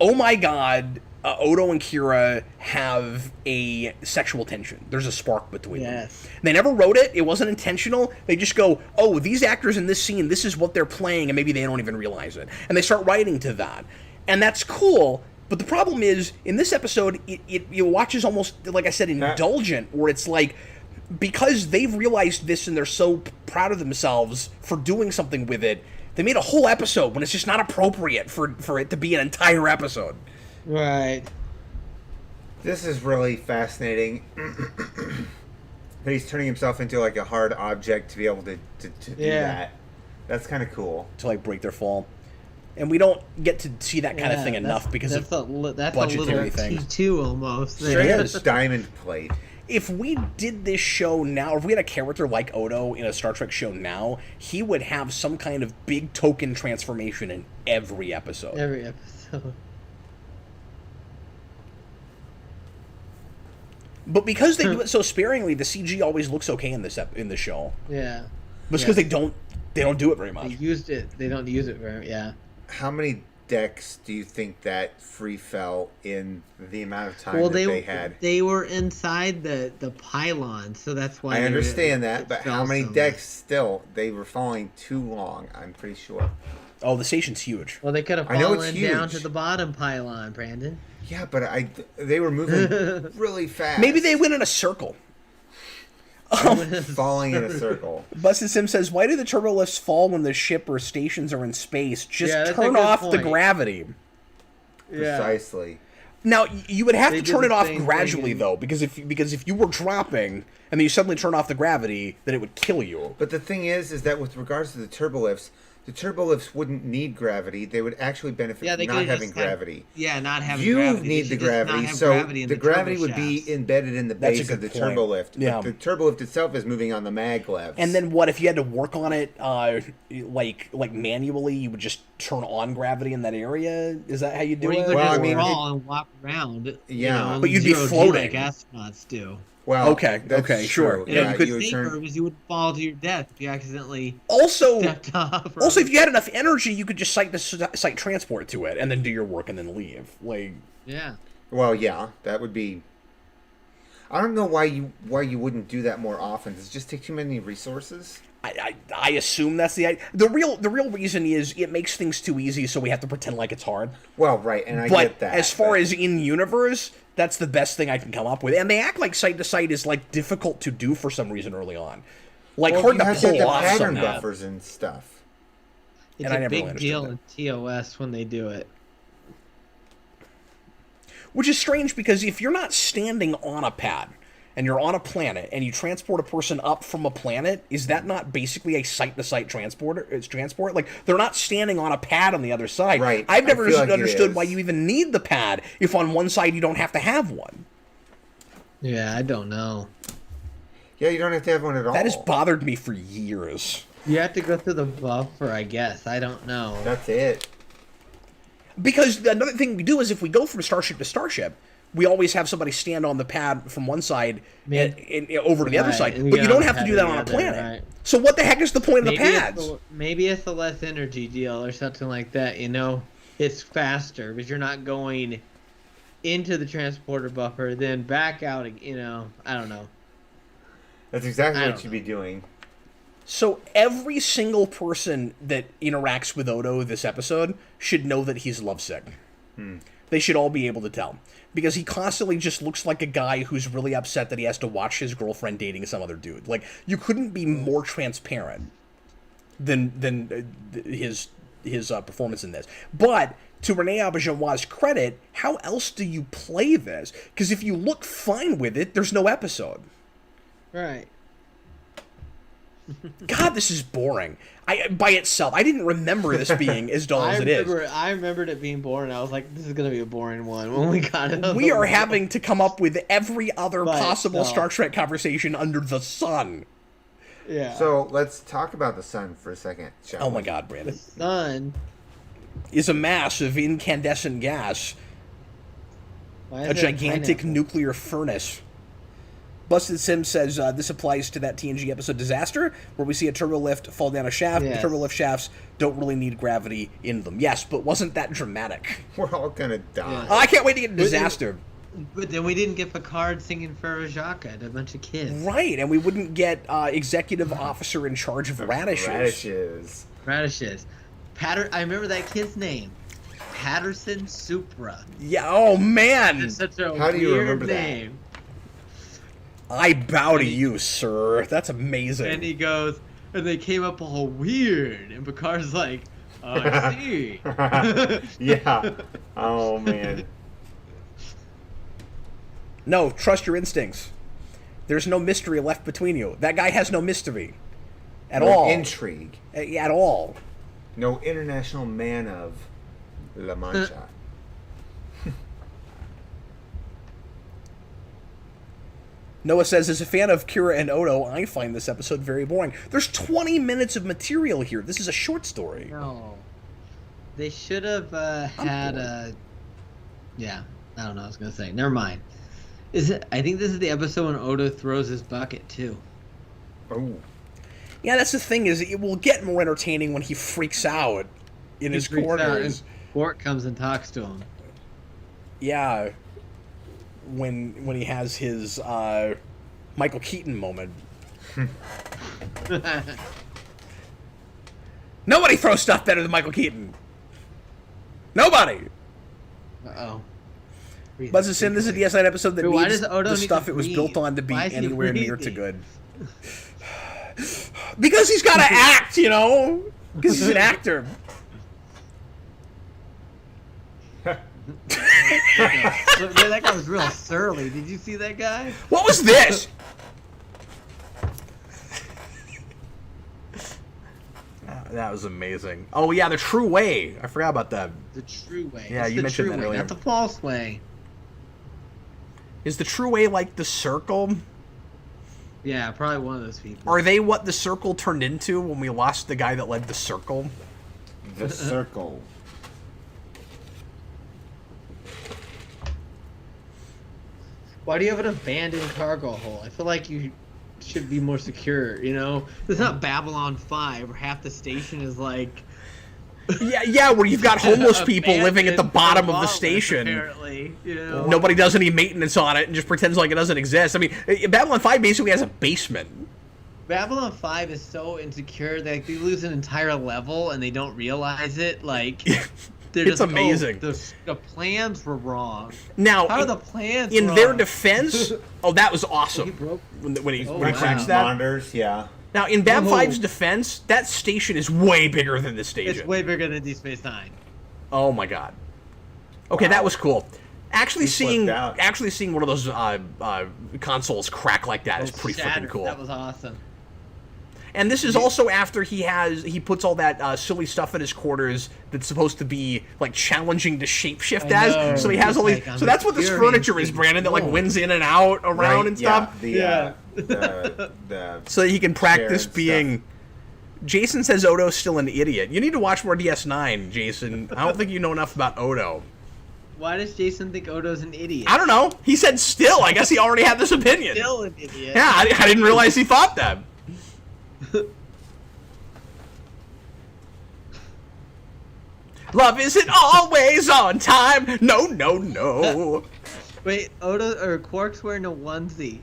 Speaker 1: oh my god, Odo and Kira have a sexual tension. There's a spark between them. They never wrote it. It wasn't intentional. They just go, oh, these actors in this scene, this is what they're playing, and maybe they don't even realize it. And they start writing to that. And that's cool, but the problem is, in this episode, it watches almost, like I said, indulgent, where it's like, because they've realized this and they're so proud of themselves for doing something with it, they made a whole episode when it's just not appropriate for it to be an entire episode.
Speaker 3: Right.
Speaker 2: This is really fascinating. That he's turning himself into like a hard object to be able to do that. That's kind of cool.
Speaker 1: To like break their fall. And we don't get to see that kind of thing enough because of budgetary things.
Speaker 3: T2 almost.
Speaker 2: Straight up diamond plate.
Speaker 1: If we did this show now, or if we had a character like Odo in a Star Trek show now, he would have some kind of big token transformation in every episode.
Speaker 3: Every episode.
Speaker 1: But because they do it so sparingly, the CG always looks okay in this show.
Speaker 3: Yeah.
Speaker 1: But it's because they don't do it very much.
Speaker 3: They used it. They don't use it very. Yeah.
Speaker 2: How many decks do you think that free fell in the amount of time they had?
Speaker 3: They were inside the pylon, so that's why.
Speaker 2: I understand that, but how many decks still? They were falling too long. I'm pretty sure.
Speaker 1: Oh, the station's huge.
Speaker 3: Well, they could have fallen down to the bottom pylon, Brandon.
Speaker 2: Yeah, but they were moving really fast.
Speaker 1: Maybe they went in a circle.
Speaker 2: Falling in a circle.
Speaker 1: Busted Sim says, why do the turbolifts fall when the ship or stations are in space? Just turn off the gravity.
Speaker 2: Precisely.
Speaker 1: Now, you would have to turn it off gradually, though, because if you were dropping and then you suddenly turn off the gravity, then it would kill you.
Speaker 2: But the thing is that with regards to the turbolifts wouldn't need gravity. They would actually benefit from not having gravity.
Speaker 3: Not having
Speaker 2: gravity. You need the gravity, so the gravity would be embedded in the base of the turbolift.
Speaker 1: Yeah.
Speaker 2: But the turbolift itself is moving on the maglevs.
Speaker 1: And then what, if you had to work on it, like manually, you would just turn on gravity in that area? Is that how you do it?
Speaker 3: Well, I mean, crawl and walk around.
Speaker 2: Yeah.
Speaker 1: But you'd be floating.
Speaker 3: Like astronauts do.
Speaker 2: Well,
Speaker 1: okay, sure.
Speaker 3: Yeah, you would fall to your death if you accidentally stepped off.
Speaker 1: Also, if you had enough energy, you could just site transport to it and then do your work and then leave.
Speaker 3: Yeah.
Speaker 2: Well, yeah, that would be. I don't know why you wouldn't do that more often. Does it just take too many resources?
Speaker 1: I assume that's the idea. The real reason is it makes things too easy, so we have to pretend like it's hard.
Speaker 2: Well, right, and I get that.
Speaker 1: But as far as in universe, that's the best thing I can come up with. And they act like site to site is like difficult to do for some reason early on, hard to pull off
Speaker 2: pattern buffers and stuff.
Speaker 3: It's a big deal in TOS when they do it.
Speaker 1: Which is strange because if you're not standing on a pad and you're on a planet and you transport a person up from a planet, is that not basically a site-to-site transport? Like, they're not standing on a pad on the other side.
Speaker 2: Right.
Speaker 1: I've never understood why you even need the pad if on one side you don't have to have one.
Speaker 3: Yeah, I don't know.
Speaker 2: Yeah, you don't have to have one at all.
Speaker 1: That has bothered me for years.
Speaker 3: You have to go through the buffer, I guess. I don't know.
Speaker 2: That's it.
Speaker 1: Because another thing we do is if we go from starship to starship, we always have somebody stand on the pad from one side and over to the other side. But you don't have to do that on a planet. Right. So what the heck is the point of the pads?
Speaker 3: Maybe it's a less energy deal or something like that, It's faster because you're not going into the transporter buffer, then back out, I don't know.
Speaker 2: That's exactly what you'd be doing.
Speaker 1: So every single person that interacts with Odo this episode should know that he's lovesick. They should all be able to tell. Because he constantly just looks like a guy who's really upset that he has to watch his girlfriend dating some other dude. Like, you couldn't be more transparent than his performance in this. But to Rene Auberjonois' credit, how else do you play this? Because if you look fine with it, there's no episode.
Speaker 3: Right.
Speaker 1: God, this is boring. By itself, I didn't remember this being as dull as it is.
Speaker 3: I remembered it being boring. I was like, this is gonna be a boring one when we got it.
Speaker 1: We are having to come up with every other possible Star Trek conversation under the sun.
Speaker 3: Yeah.
Speaker 2: So let's talk about the sun for a second, shall we?
Speaker 1: Oh my God,
Speaker 3: the
Speaker 1: Brandon.
Speaker 3: sun
Speaker 1: Is a mass of incandescent gas,
Speaker 3: Why is
Speaker 1: a
Speaker 3: there
Speaker 1: gigantic
Speaker 3: pineapple?
Speaker 1: nuclear furnace. Busted Sim says this applies to that TNG episode Disaster, where we see a turbolift fall down a shaft.
Speaker 3: Yes.
Speaker 1: The turbolift shafts don't really need gravity in them. Yes, but wasn't that dramatic?
Speaker 2: We're all gonna die.
Speaker 1: I can't wait to get Disaster.
Speaker 3: But then we didn't get Picard singing Farajaka to a bunch of kids.
Speaker 1: Right, and we wouldn't get executive officer in charge of radishes.
Speaker 3: Radishes. I remember that kid's name. Patterson Supra.
Speaker 1: Yeah, oh man!
Speaker 3: It's such a
Speaker 2: How do you
Speaker 3: weird
Speaker 2: remember that?
Speaker 3: name.
Speaker 1: I bow to you, sir. That's amazing.
Speaker 3: And he goes, and they came up all weird. And Picard's like, I see.
Speaker 2: Yeah. Oh man.
Speaker 1: No, trust your instincts. There's no mystery left between you. That guy has no mystery. At
Speaker 2: No
Speaker 1: all.
Speaker 2: intrigue.
Speaker 1: At all.
Speaker 2: No international man of La Mancha.
Speaker 1: Noah says, as a fan of Kira and Odo, I find this episode very boring. There's 20 minutes of material here. This is a short story.
Speaker 3: No. They should have had a... Yeah, I don't know what I was going to say. Never mind. I think this is the episode when Odo throws his bucket, too.
Speaker 2: Oh.
Speaker 1: Yeah, that's the thing, is it will get more entertaining when he freaks out in his
Speaker 3: freaks out,
Speaker 1: quarters.
Speaker 3: and Quark comes and talks to him.
Speaker 1: Yeah. When he has his Michael Keaton moment. Nobody throws stuff better than Michael Keaton. Nobody.
Speaker 3: Uh-oh.
Speaker 1: Buzz is saying this is a DS9 episode that
Speaker 3: Wait, why
Speaker 1: needs
Speaker 3: does Odo
Speaker 1: the
Speaker 3: need
Speaker 1: stuff
Speaker 3: to
Speaker 1: it was
Speaker 3: breathe?
Speaker 1: built on to be
Speaker 3: Why is he
Speaker 1: anywhere near to
Speaker 3: breathing?
Speaker 1: good. Because he's got to act, you know? Because he's an actor.
Speaker 3: That guy was real surly. Did you see that guy?
Speaker 1: What was this? That was amazing. Oh, yeah, the true way. I forgot about that.
Speaker 3: The true way.
Speaker 1: Yeah,
Speaker 3: It's
Speaker 1: you
Speaker 3: the
Speaker 1: mentioned
Speaker 3: true
Speaker 1: that
Speaker 3: way,
Speaker 1: earlier.
Speaker 3: not the false way.
Speaker 1: Is the true way like the circle?
Speaker 3: Yeah, probably one of those people.
Speaker 1: Are they what the circle turned into when we lost the guy that led the circle?
Speaker 2: The circle.
Speaker 3: Why do you have an abandoned cargo hold? I feel like you should be more secure, you know? It's not Babylon 5 where half the station is like...
Speaker 1: Yeah, where you've got homeless people living at the
Speaker 3: abandoned
Speaker 1: bottom of the
Speaker 3: lawless,
Speaker 1: station.
Speaker 3: Apparently, you know?
Speaker 1: Nobody does any maintenance on it and just pretends like it doesn't exist. I mean, Babylon 5 basically has a basement.
Speaker 3: Babylon 5 is so insecure that they lose an entire level and they don't realize it. Like, they're
Speaker 1: It's
Speaker 3: just,
Speaker 1: amazing.
Speaker 3: Oh, the plans were wrong.
Speaker 1: Now,
Speaker 3: How are the plans
Speaker 1: in
Speaker 3: wrong?
Speaker 1: their defense, oh, that was
Speaker 3: He
Speaker 1: awesome.
Speaker 3: broke.
Speaker 1: When he
Speaker 3: wow.
Speaker 1: cracks that.
Speaker 2: Monitors, yeah.
Speaker 1: Now, in Bab
Speaker 3: Oh.
Speaker 1: 5's defense, that station is way bigger than this station.
Speaker 3: It's way bigger than Deep Space Nine.
Speaker 1: Oh my god. Okay,
Speaker 2: Wow.
Speaker 1: that was cool. Actually
Speaker 2: He flipped
Speaker 1: seeing
Speaker 2: out.
Speaker 1: one of those consoles crack like that is pretty freaking
Speaker 3: Shattered.
Speaker 1: cool.
Speaker 3: That was awesome.
Speaker 1: And this is also after he puts all that silly stuff in his quarters that's supposed to be like challenging to shapeshift
Speaker 3: I know.
Speaker 1: as. So he has all these.
Speaker 3: It's like,
Speaker 1: So
Speaker 3: I'm
Speaker 1: that's what this furniture is,
Speaker 3: experiencing
Speaker 1: Brandon. That like
Speaker 3: more.
Speaker 1: winds in and out around
Speaker 2: Right,
Speaker 1: and stuff.
Speaker 2: Yeah,
Speaker 3: Yeah.
Speaker 2: the
Speaker 1: So that he can practice
Speaker 2: Shared
Speaker 1: being.
Speaker 2: stuff.
Speaker 1: Jason says Odo's still an idiot. You need to watch more DS9, Jason. I don't think you know enough about Odo.
Speaker 3: Why does Jason think Odo's an idiot?
Speaker 1: I don't know. He said still. I guess he already had this opinion.
Speaker 3: Still an idiot.
Speaker 1: Yeah, I didn't realize he thought that. Love isn't always on time. No, no, no.
Speaker 3: Wait, Odo or Quark's wearing a onesie.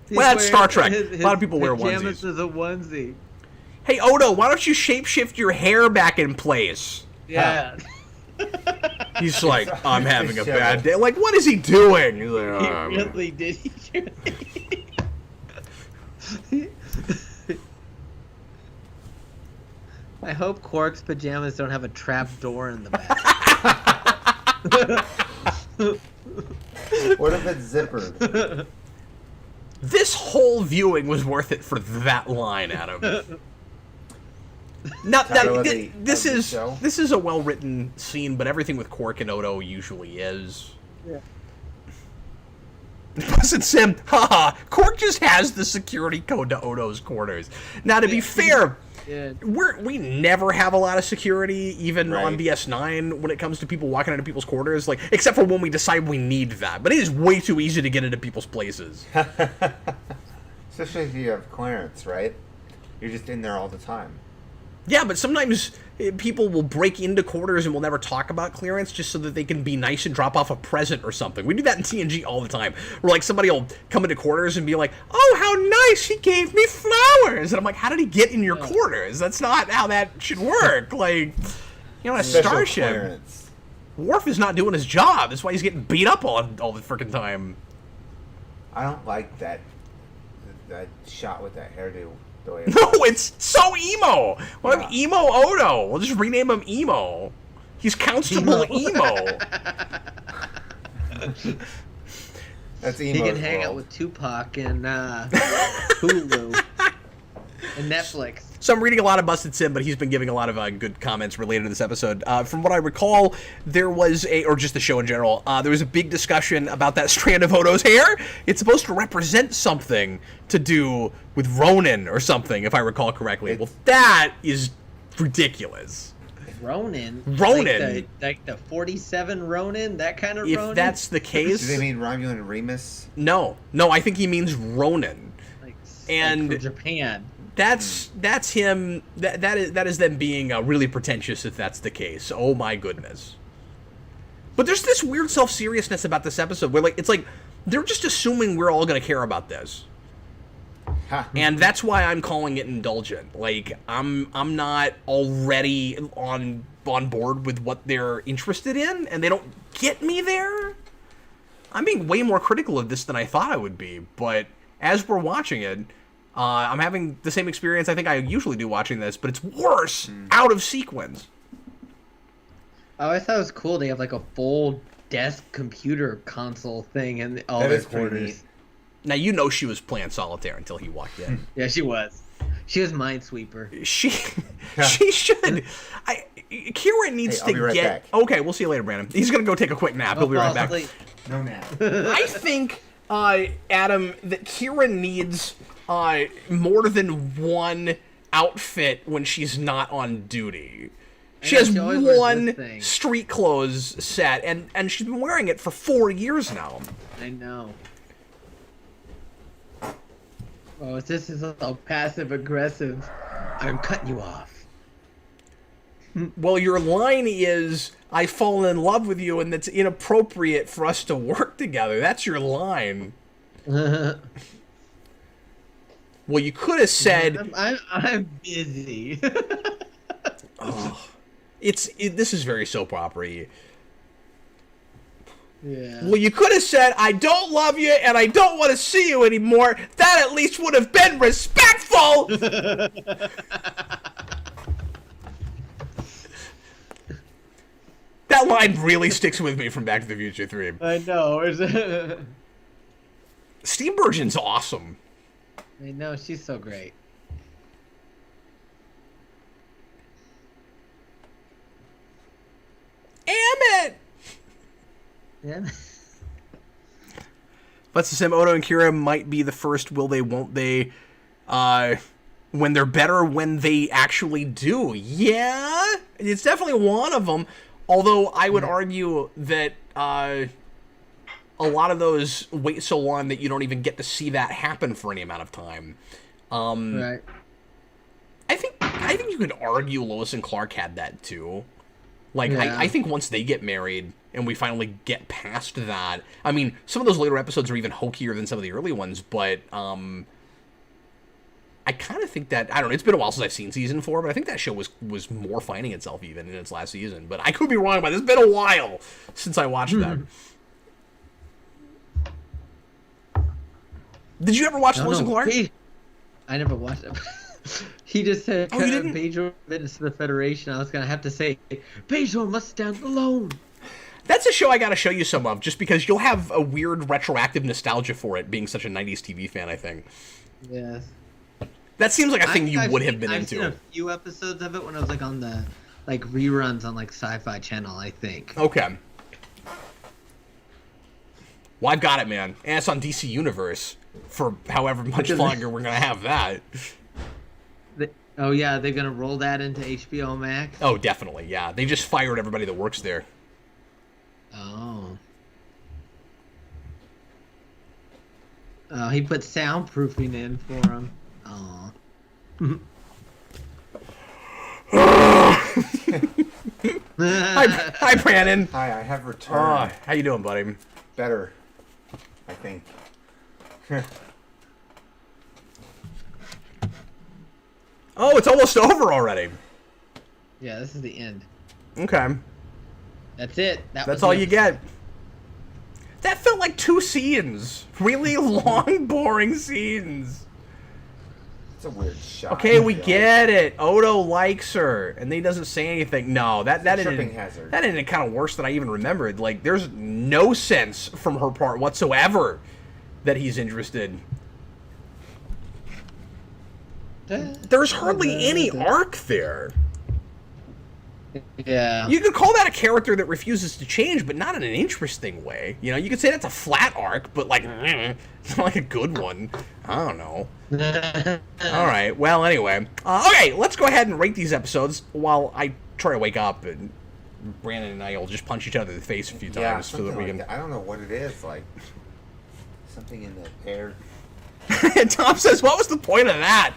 Speaker 3: He's
Speaker 1: Well, that's
Speaker 3: wearing-
Speaker 1: Star Trek. A lot of people wear
Speaker 3: pajamas
Speaker 1: onesies.
Speaker 3: is a onesie.
Speaker 1: Hey, Odo, why don't you shapeshift your hair back in place?
Speaker 3: Yeah.
Speaker 1: He's like, I'm having a
Speaker 2: Disheveled.
Speaker 1: bad day. Like, what is he doing? He's like,
Speaker 3: He
Speaker 1: "Oh,
Speaker 3: really did. I hope Quark's pajamas don't have a trap door in the back.
Speaker 2: What if it's zippered?
Speaker 1: This whole viewing was worth it for that line, Adam. This is a well-written scene, but everything with Quark and Odo usually is.
Speaker 3: Yeah.
Speaker 1: Listen, Sim, haha, Quark just has the security code to Odo's quarters. Now, to be fair, we never have a lot of security, even on DS9, when it comes to people walking into people's quarters, like, except for when we decide we need that. But it is way too easy to get into people's places.
Speaker 2: Especially if you have clearance, right? You're just in there all the time.
Speaker 1: Yeah, but sometimes people will break into quarters and will never talk about clearance just so that they can be nice and drop off a present or something. We do that in TNG all the time. Where, like, somebody will come into quarters and be like, oh, how nice, he gave me flowers. And I'm like, how did he get in your quarters? That's not how that should work. Like, on a starship. Clearance. Worf is not doing his job. That's why he's getting beat up all the freaking time.
Speaker 2: I don't like that shot with that hairdo.
Speaker 1: No, it's so emo. We'll have Emo Odo. We'll just rename him Emo. He's Constable Emo.
Speaker 2: That's Emo.
Speaker 3: He can hang out with Tupac and Hulu and Netflix.
Speaker 1: So I'm reading a lot of Busted Sim, but he's been giving a lot of good comments related to this episode. From what I recall, there was or just the show in general, there was a big discussion about that strand of Odo's hair. It's supposed to represent something to do with Ronin or something, if I recall correctly. Well, that is ridiculous.
Speaker 3: Ronin? Like the 47 Ronin? That kind of Ronin?
Speaker 1: If that's the case...
Speaker 2: Do they mean Romulan and Remus?
Speaker 1: No, I think he means Ronin.
Speaker 3: Like
Speaker 1: for
Speaker 3: Japan.
Speaker 1: That's him. That is them being really pretentious if that's the case. Oh my goodness. But there's this weird self-seriousness about this episode where it's like they're just assuming we're all gonna care about this, and that's why I'm calling it indulgent. Like I'm not already on board with what they're interested in, and they don't get me there. I'm being way more critical of this than I thought I would be, but as we're watching it. I'm having the same experience I think I usually do watching this, but it's worse out of sequence.
Speaker 3: I always thought it was cool. They have like a full desk computer console thing in all their quarters.
Speaker 1: Now, she was playing solitaire until he walked in.
Speaker 3: Yeah, she was. She was Minesweeper.
Speaker 1: She should. Kira needs to
Speaker 2: right
Speaker 1: get...
Speaker 2: back.
Speaker 1: Okay, we'll see you later, Brandon. He's going to go take a quick nap. He'll be right back.
Speaker 2: No nap.
Speaker 1: I think, Adam, that Kira needs... more than one outfit when she's not on duty. She has one street clothes set, and she's been wearing it for 4 years now.
Speaker 3: I know. Oh, this is all passive-aggressive. I'm cutting you off.
Speaker 1: Well, your line is, I've fallen in love with you, and it's inappropriate for us to work together. That's your line. Well, you could have said...
Speaker 3: I'm busy.
Speaker 1: This is very soap opera-y.
Speaker 3: Yeah.
Speaker 1: Well, you could have said, I don't love you and I don't want to see you anymore. That at least would have been respectful! That line really sticks with me from Back to the Future 3.
Speaker 3: I know.
Speaker 1: Steenburgen's awesome.
Speaker 3: I know, she's so great.
Speaker 1: Damn it!
Speaker 3: Yeah.
Speaker 1: Let's assume Odo and Kira might be the first will they, won't they, when they're better when they actually do. Yeah, it's definitely one of them. Although I would argue that a lot of those wait so long that you don't even get to see that happen for any amount of time.
Speaker 3: Right.
Speaker 1: I think you could argue Lois and Clark had that too. Like,
Speaker 3: yeah.
Speaker 1: I think once they get married and we finally get past that, I mean, some of those later episodes are even hokier than some of the early ones, but I kind of think that, I don't know, it's been a while since I've seen season 4, but I think that show was more finding itself even in its last season. But I could be wrong about this. It's been a while since I watched that. Did you ever watch Lois and Clark?
Speaker 3: I never watched it. He just said,
Speaker 1: oh, you didn't?
Speaker 3: Pedro witness to the Federation. I was going to have to say, Pedro must stand alone.
Speaker 1: That's a show I gotta show you some of, just because you'll have a weird retroactive nostalgia for it, being such a 90s TV fan, I think.
Speaker 3: Yes.
Speaker 1: That seems like a thing you would have been
Speaker 3: I've
Speaker 1: into.
Speaker 3: seen a few episodes of it when I was like on the reruns on like Sci-Fi Channel, I think.
Speaker 1: Okay. Well, I've got it, man. And it's on DC Universe for however much longer we're gonna have that.
Speaker 3: Oh yeah, they're gonna roll that into HBO Max.
Speaker 1: Oh, definitely, yeah. They just fired everybody that works there.
Speaker 3: Oh. Oh, he put soundproofing in for him. Oh.
Speaker 1: Hi, Brandon.
Speaker 2: Hi, I have returned.
Speaker 1: How you doing, buddy?
Speaker 2: Better, I think.
Speaker 1: Oh, it's almost over already.
Speaker 3: Yeah, this is the end.
Speaker 1: Okay.
Speaker 3: That's it.
Speaker 1: That's all you get. That felt like 2 scenes. Really long, boring scenes.
Speaker 2: It's a weird shot.
Speaker 1: Okay, we get it. Odo likes her, and he doesn't say anything. No, that
Speaker 2: tripping hazard.
Speaker 1: That ended kind of worse than I even remembered. Like, there's no sense from her part whatsoever that he's interested. There's hardly any arc there.
Speaker 3: Yeah.
Speaker 1: You could call that a character that refuses to change, but not in an interesting way. You know, you could say that's a flat arc, but like, it's not like a good one. I don't know. All right. Well, anyway. Okay, let's go ahead and rate these episodes while I try to wake up, and Brandon and I will just punch each other in the face a few times so that we can.
Speaker 2: I don't know what it is. Like something in the air.
Speaker 1: Tom says, "What was the point of that?"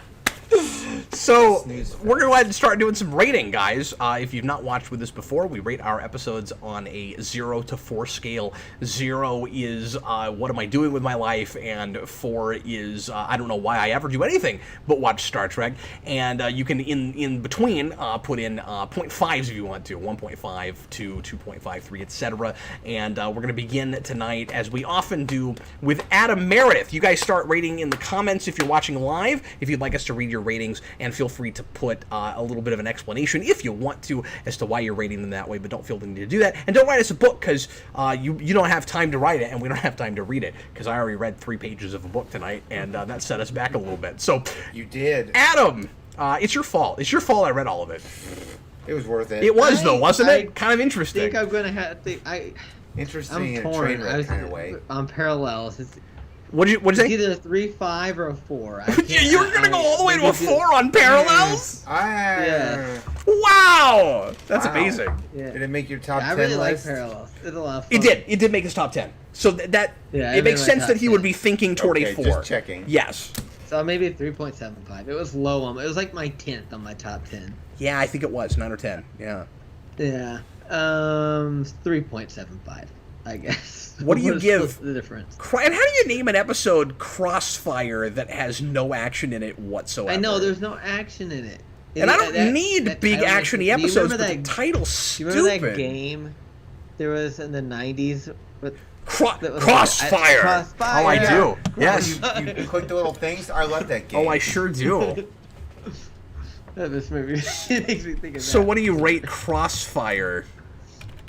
Speaker 1: So we're gonna go ahead and start doing some rating, guys. If you've not watched with us before, we rate our episodes on a 0 to 4 scale. 0 is what am I doing with my life, and 4 is I don't know why I ever do anything but watch Star Trek. And you can in between put in 0.5s if you want to, 1.5 to 2.53, etc. And we're gonna begin tonight, as we often do, with Adam Meredith. You guys start rating in the comments if you're watching live, if you'd like us to read your ratings, and feel free to put a little bit of an explanation if you want to as to why you're rating them that way, but don't feel the need to do that. And don't write us a book, because you don't have time to write it, and we don't have time to read it, because I already read 3 pages of a book tonight, and that set us back a little bit. So
Speaker 2: you did,
Speaker 1: Adam, it's your fault. It's your fault I read all of it.
Speaker 2: It was worth it.
Speaker 1: It was, though, wasn't it? Kind of interesting.
Speaker 3: I think I'm gonna have to.
Speaker 2: Interesting
Speaker 3: I'm
Speaker 2: in a
Speaker 3: torn.
Speaker 2: train wreck kind of way.
Speaker 3: On parallels.
Speaker 1: What'd you
Speaker 3: It's
Speaker 1: say?
Speaker 3: either a 3, 5, or a 4.
Speaker 1: You were gonna go all the way to a 4 on parallels?
Speaker 3: Yeah.
Speaker 1: Wow, that's
Speaker 2: Wow.
Speaker 1: amazing.
Speaker 3: Yeah.
Speaker 2: Did it make your top 10
Speaker 3: I really like
Speaker 2: list?
Speaker 3: parallels. It's a lot of fun.
Speaker 1: It did. It did make his top 10. So
Speaker 3: Yeah,
Speaker 1: it makes
Speaker 3: made my
Speaker 1: sense
Speaker 3: top
Speaker 1: that he
Speaker 3: 10.
Speaker 1: would be thinking toward
Speaker 2: Okay,
Speaker 1: a 4.
Speaker 2: just checking.
Speaker 1: Yes.
Speaker 3: So maybe a 3.75. It was low on. It was like my 10th on my top 10.
Speaker 1: Yeah, I think it was 9 or 10. Yeah.
Speaker 3: Yeah. 3.75, I guess.
Speaker 1: What do you give?
Speaker 3: What's the difference?
Speaker 1: And how do you name an episode Crossfire that has no action in it whatsoever?
Speaker 3: I know there's no action in it.
Speaker 1: And I don't need big
Speaker 3: title
Speaker 1: actiony
Speaker 3: do you
Speaker 1: episodes,
Speaker 3: remember
Speaker 1: but the
Speaker 3: that-
Speaker 1: title's
Speaker 3: Do you
Speaker 1: stupid.
Speaker 3: remember that game there was in the 90s with
Speaker 1: Crossfire.
Speaker 3: Crossfire.
Speaker 1: Oh, I do.
Speaker 2: Yeah.
Speaker 1: Yes.
Speaker 2: You click the little things. I love that game.
Speaker 1: Oh, I sure do.
Speaker 3: This movie it makes me think of
Speaker 1: So
Speaker 3: that.
Speaker 1: what do you rate Crossfire?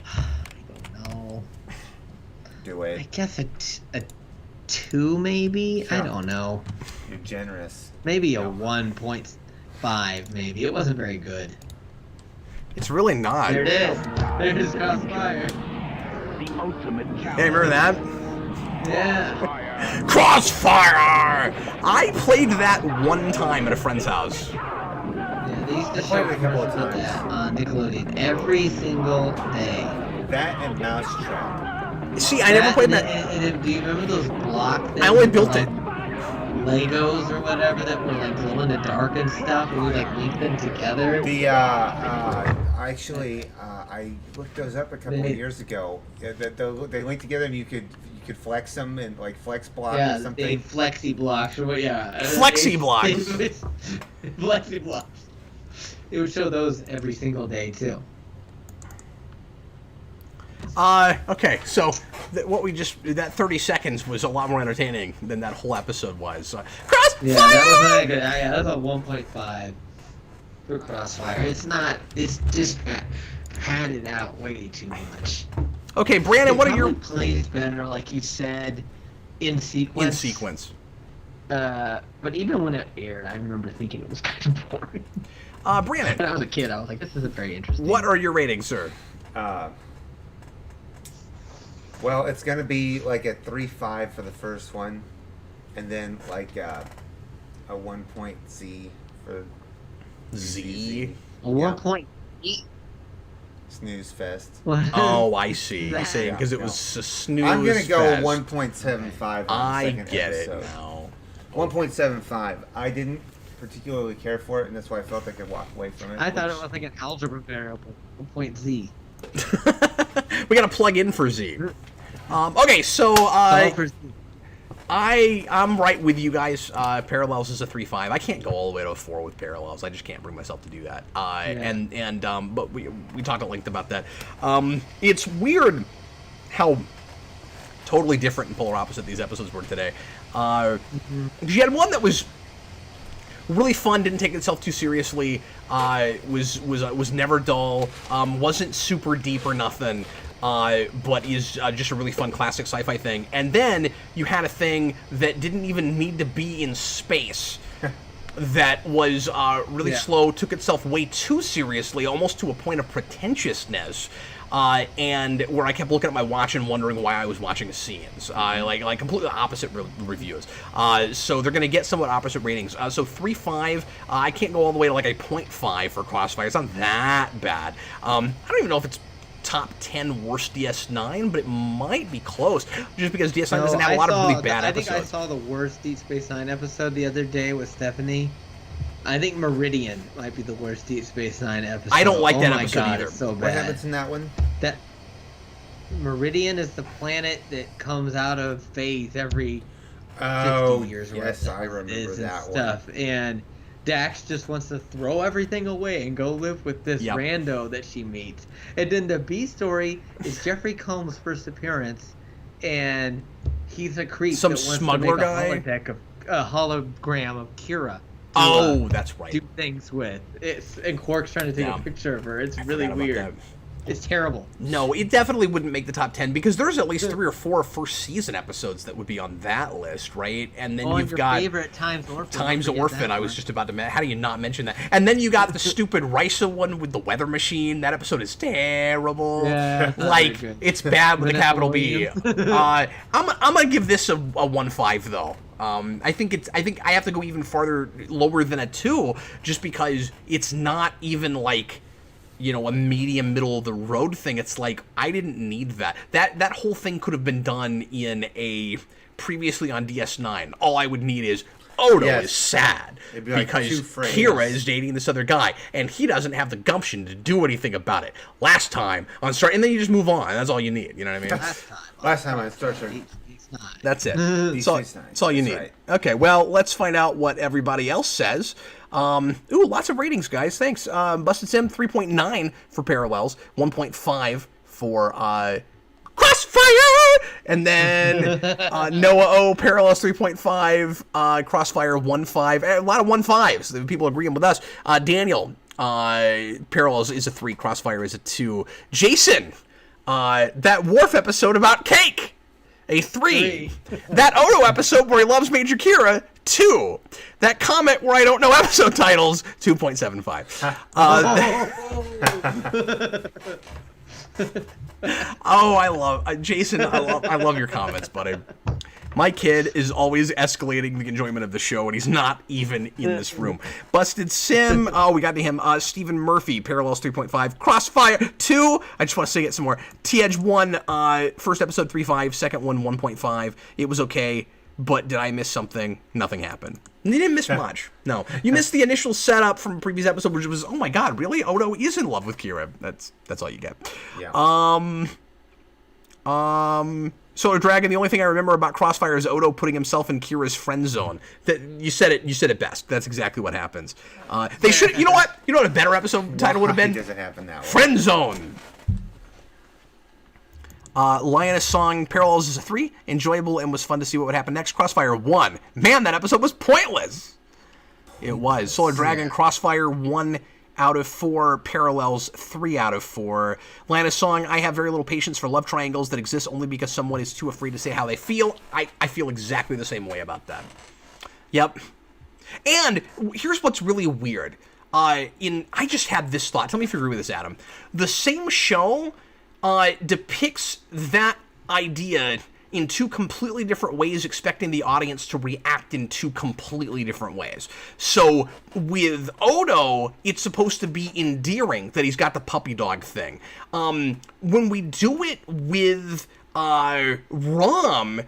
Speaker 3: I don't know.
Speaker 2: Do
Speaker 3: I
Speaker 2: it.
Speaker 3: guess a 2 maybe?
Speaker 2: Sure.
Speaker 3: I don't know.
Speaker 2: You're generous.
Speaker 3: Maybe a 1.5 maybe. It wasn't very good.
Speaker 1: It's really not.
Speaker 3: There it is. There's Crossfire.
Speaker 4: The ultimate
Speaker 1: Hey, remember that?
Speaker 3: Yeah.
Speaker 1: Crossfire! I played that one time at a friend's house.
Speaker 3: Yeah, they used to
Speaker 2: I
Speaker 3: show
Speaker 2: played it a couple of times.
Speaker 3: that on Nickelodeon every single day.
Speaker 2: That and Mousetrap.
Speaker 1: See, I never played that.
Speaker 3: And do you remember those block things?
Speaker 1: I only built
Speaker 3: like
Speaker 1: it.
Speaker 3: Legos or whatever that were like glow in the dark and stuff, and we like link them together.
Speaker 2: The actually, I looked those up a couple of years ago. Yeah, they linked together, and you could flex them and like flex block or
Speaker 3: Yeah,
Speaker 2: something.
Speaker 3: they flexi blocks or what? Yeah,
Speaker 1: Flexi blocks.
Speaker 3: Flexi blocks. It would show those every single day too.
Speaker 1: Okay, so what we just that 30 seconds was a lot more entertaining than that whole episode was. Crossfire!
Speaker 3: Yeah, that was not good. Yeah, that was a 1.5 for Crossfire. It's not. It's just padded out way too much.
Speaker 1: Okay, Brandon, what are your...
Speaker 3: plays better, like you said, in sequence.
Speaker 1: In sequence.
Speaker 3: But even when it aired, I remember thinking it was kind of boring.
Speaker 1: Brandon.
Speaker 3: When I was a kid, I was like, this isn't very interesting.
Speaker 1: What are your ratings, sir?
Speaker 2: Well, it's going to be like a 3.5 for the first one, and then like a 1 point Z for
Speaker 1: Z?
Speaker 3: A 1.8?
Speaker 2: Snooze Fest.
Speaker 1: Oh, I see.
Speaker 3: That-
Speaker 1: You're saying because it was a snooze
Speaker 2: I'm going to go
Speaker 1: fest.
Speaker 2: 1.75 on the
Speaker 1: I
Speaker 2: second
Speaker 1: get
Speaker 2: episode.
Speaker 1: it now.
Speaker 2: 1.75. I didn't particularly care for it, and that's why I felt I could walk away from it.
Speaker 3: I thought it was like an algebra variable. 1.Z.
Speaker 1: We got to plug in for Z. Okay, so
Speaker 3: For Z.
Speaker 1: I'm right with you guys. Parallels is a 3.5. I can't go all the way to a 4 with Parallels. I just can't bring myself to do that. But we talked at length about that. It's weird how totally different and polar opposite these episodes were today. You had one that was really fun, didn't take itself too seriously, was never dull, wasn't super deep or nothing. But is just a really fun classic sci-fi thing. And then you had a thing that didn't even need to be in space, that was really slow, took itself way too seriously, almost to a point of pretentiousness, and where I kept looking at my watch and wondering why I was watching the scenes. Like completely opposite reviews. So they're going to get somewhat opposite ratings. So 3.5, I can't go all the way to like a 0.5 for Crossfire. It's not that bad. I don't even know if it's top 10 worst DS9, but it might be close, just because DS9 doesn't have a lot of really bad episodes.
Speaker 3: I think I saw the worst Deep Space Nine episode the other day with Stephanie. I think Meridian might be the worst Deep Space Nine episode.
Speaker 1: I don't like that
Speaker 3: my
Speaker 1: episode
Speaker 3: God,
Speaker 1: either.
Speaker 3: It's so bad.
Speaker 2: What happens in that one?
Speaker 3: That Meridian is the planet that comes out of phase every 50 years. Or
Speaker 2: yes,
Speaker 3: whatever
Speaker 2: I
Speaker 3: it
Speaker 2: remember
Speaker 3: is
Speaker 2: that
Speaker 3: and stuff. And Dax just wants to throw everything away and go live with this rando that she meets. And then the B story is Jeffrey Combs' first appearance, and he's a creep.
Speaker 1: Some
Speaker 3: that wants
Speaker 1: smuggler
Speaker 3: to make a hologram of Kira.
Speaker 1: Oh, that's right.
Speaker 3: Do things with and Quark's trying to take a picture of her. It's really weird. It's terrible.
Speaker 1: No, it definitely wouldn't make the top 10 because there's at least 3 or 4 first season episodes that would be on that list, right? And then you've got
Speaker 3: favorite Times Orphan.
Speaker 1: Times Orphan. I was just about to. How do you not mention that? And then you got the stupid Risa one with the weather machine. That episode is terrible.
Speaker 3: Yeah,
Speaker 1: like it's bad with a capital B. I'm gonna give this a 1.5 though. I think I have to go even farther lower than a 2 just because it's not even like, you know, a medium middle of the road thing. It's like I didn't need that. That whole thing could have been done in a previously on DS9. All I would need is Odo is sad
Speaker 2: like
Speaker 1: because Kira is dating this other guy and he doesn't have the gumption to do anything about it. Last time on Star, and then you just move on. That's all you need. You know what I mean?
Speaker 2: Last time on Star Trek.
Speaker 1: That's it. That's all you need. Right. Okay, well, let's find out what everybody else says. Lots of ratings, guys. Thanks. Busted Sim, 3.9 for Parallels, 1.5 for Crossfire, and then Noah O, Parallels 3.5, Crossfire 1.5. A lot of 1.5s. People agreeing with us. Daniel, Parallels is a 3, Crossfire is a 2. Jason, that Worf episode about cake. A 3. That Odo episode where he loves Major Kira, 2. That comment where I don't know episode titles, 2.75. I love Jason. I love your comments, buddy. My kid is always escalating the enjoyment of the show, and he's not even in this room. Busted Sim. Oh, we got to him. Stephen Murphy, Parallels 3.5. Crossfire 2. I just want to say it some more. T-Edge 1, first episode 3.5. Second one 1.5. It was okay, but did I miss something? Nothing happened. You didn't miss much. No. You missed the initial setup from a previous episode, which was, oh my god, really? Odo is in love with Kira. That's all you get.
Speaker 2: Yeah.
Speaker 1: Solar Dragon, the only thing I remember about Crossfire is Odo putting himself in Kira's friend zone. That you said it best. That's exactly what happens. They should. You know what? You know what a better episode title would have been?
Speaker 2: Does it happen that way?
Speaker 1: Friend Zone. Lioness Song Parallels is a 3. Enjoyable and was fun to see what would happen next. Crossfire 1. Man, that episode was pointless. It was. Solar Dragon Crossfire 1 out of 4. Parallels, 3 out of 4. Lana's song, I have very little patience for love triangles that exist only because someone is too afraid to say how they feel. I feel exactly the same way about that. Yep. And here's what's really weird. I just had this thought. Tell me if you agree with this, Adam. The same show depicts that idea in 2 completely different ways, expecting the audience to react in 2 completely different ways. So with Odo, it's supposed to be endearing that he's got the puppy dog thing. When we do it with Rom,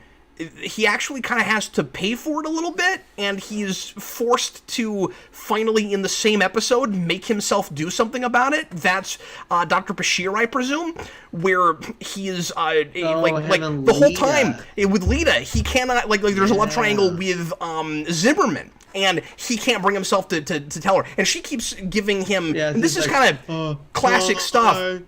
Speaker 1: he actually kind of has to pay for it a little bit, and he's forced to finally, in the same episode, make himself do something about it. That's Dr. Bashir, I presume, where he is like the whole time with Lita, he cannot like there's a love triangle with Zimmerman. And he can't bring himself to tell her, and she keeps giving him. And this is kind of classic stuff.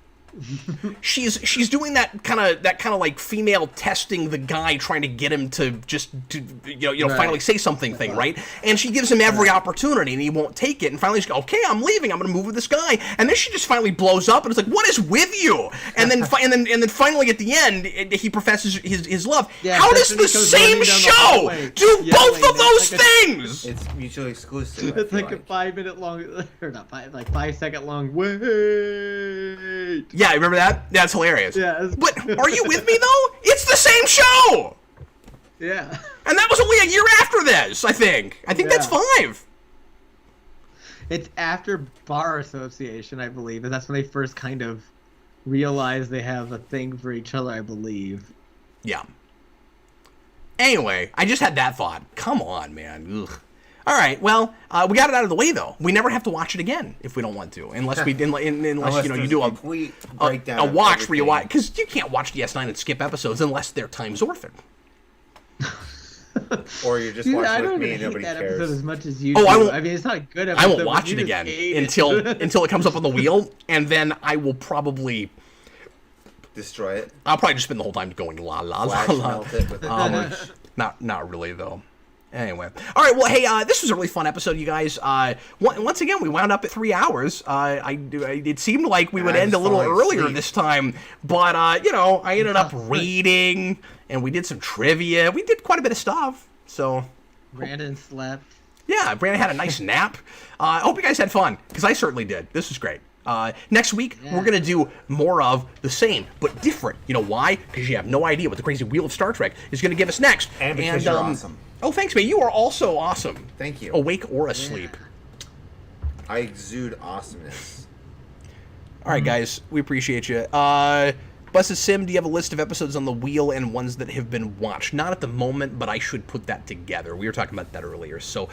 Speaker 1: She's doing that kind of like female testing the guy, trying to get him to just finally say something thing, right? And she gives him every opportunity, and he won't take it. And finally, she goes, "Okay, I'm leaving. I'm going to move with this guy." And then she just finally blows up, and it's like, "What is with you?" And then and then finally at the end, he professes his love.
Speaker 3: Yeah,
Speaker 1: how does the same show do both of those things?
Speaker 2: It's mutually exclusive.
Speaker 3: It's like a 5-minute long, or not 5-second long wait.
Speaker 1: Yeah, remember that? That's hilarious.
Speaker 3: Yeah.
Speaker 1: But are you with me, though? It's the same show!
Speaker 3: Yeah.
Speaker 1: And that was only a year after this, I think. I think that's 5.
Speaker 3: It's after Bar Association, I believe, and that's when they first kind of realize they have a thing for each other, I believe.
Speaker 1: Yeah. Anyway, I just had that thought. Come on, man. Ugh. All right, well, we got it out of the way, though. We never have to watch it again if we don't want to, unless you do a watch where you watch, because you can't watch DS9 and skip episodes unless they're Time's Orphan.
Speaker 2: Or you're just watching with me and nobody
Speaker 3: that
Speaker 2: cares.
Speaker 3: Episode as much as you do. I mean, it's not a good episode.
Speaker 1: I won't watch it again until it comes up on the wheel, and then I will probably
Speaker 2: destroy it.
Speaker 1: I'll probably just spend the whole time going la la la la.
Speaker 2: Melt it with
Speaker 1: Not really though. Anyway, all right. Well, hey, this was a really fun episode, you guys. Once again, we wound up at 3 hours. It seemed like we would end a little earlier this time, but I ended up reading, and we did some trivia. We did quite a bit of stuff. So
Speaker 3: Brandon slept.
Speaker 1: Yeah, Brandon had a nice nap. I hope you guys had fun, because I certainly did. This was great. Next week, we're going to do more of the same, but different. You know why? Because you have no idea what the crazy Wheel of Star Trek is going to give us next.
Speaker 2: And because you're awesome.
Speaker 1: Oh, thanks, man. You are also awesome.
Speaker 2: Thank you.
Speaker 1: Awake or asleep.
Speaker 2: I exude awesomeness.
Speaker 1: All right, guys. We appreciate you. Busted Sim, do you have a list of episodes on the wheel and ones that have been watched? Not at the moment, but I should put that together. We were talking about that earlier. So,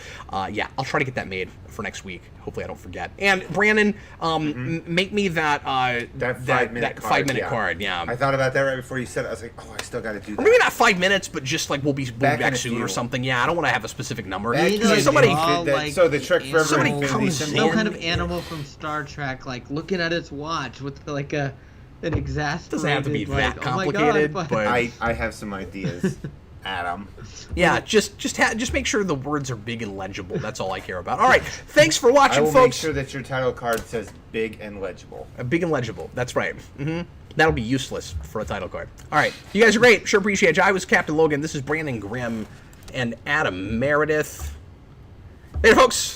Speaker 1: yeah, I'll try to get that made for next week. Hopefully I don't forget. And, Brandon, make me that 5-minute card. Yeah.
Speaker 2: I thought about that right before you said it. I was like, oh, I still got to do that.
Speaker 1: Or maybe not 5 minutes, but just like we'll be back soon or something. Yeah, I don't want to have a specific number.
Speaker 3: Somebody,
Speaker 2: so the Trek Forever
Speaker 1: somebody comes in.
Speaker 3: Some kind of animal from Star Trek, like looking at its watch with like an exasperated.
Speaker 1: Doesn't have to be
Speaker 3: like,
Speaker 1: that complicated,
Speaker 3: oh
Speaker 1: but
Speaker 2: I have some ideas, Adam.
Speaker 1: Yeah, just make sure the words are big and legible. That's all I care about. All right, thanks for watching,
Speaker 2: I will
Speaker 1: folks.
Speaker 2: make sure that your title card says big and legible.
Speaker 1: Big and legible. That's right. That'll be useless for a title card. All right, you guys are great. Sure appreciate you. I was Captain Logan. This is Brandon Grimm and Adam Meredith. Later, folks.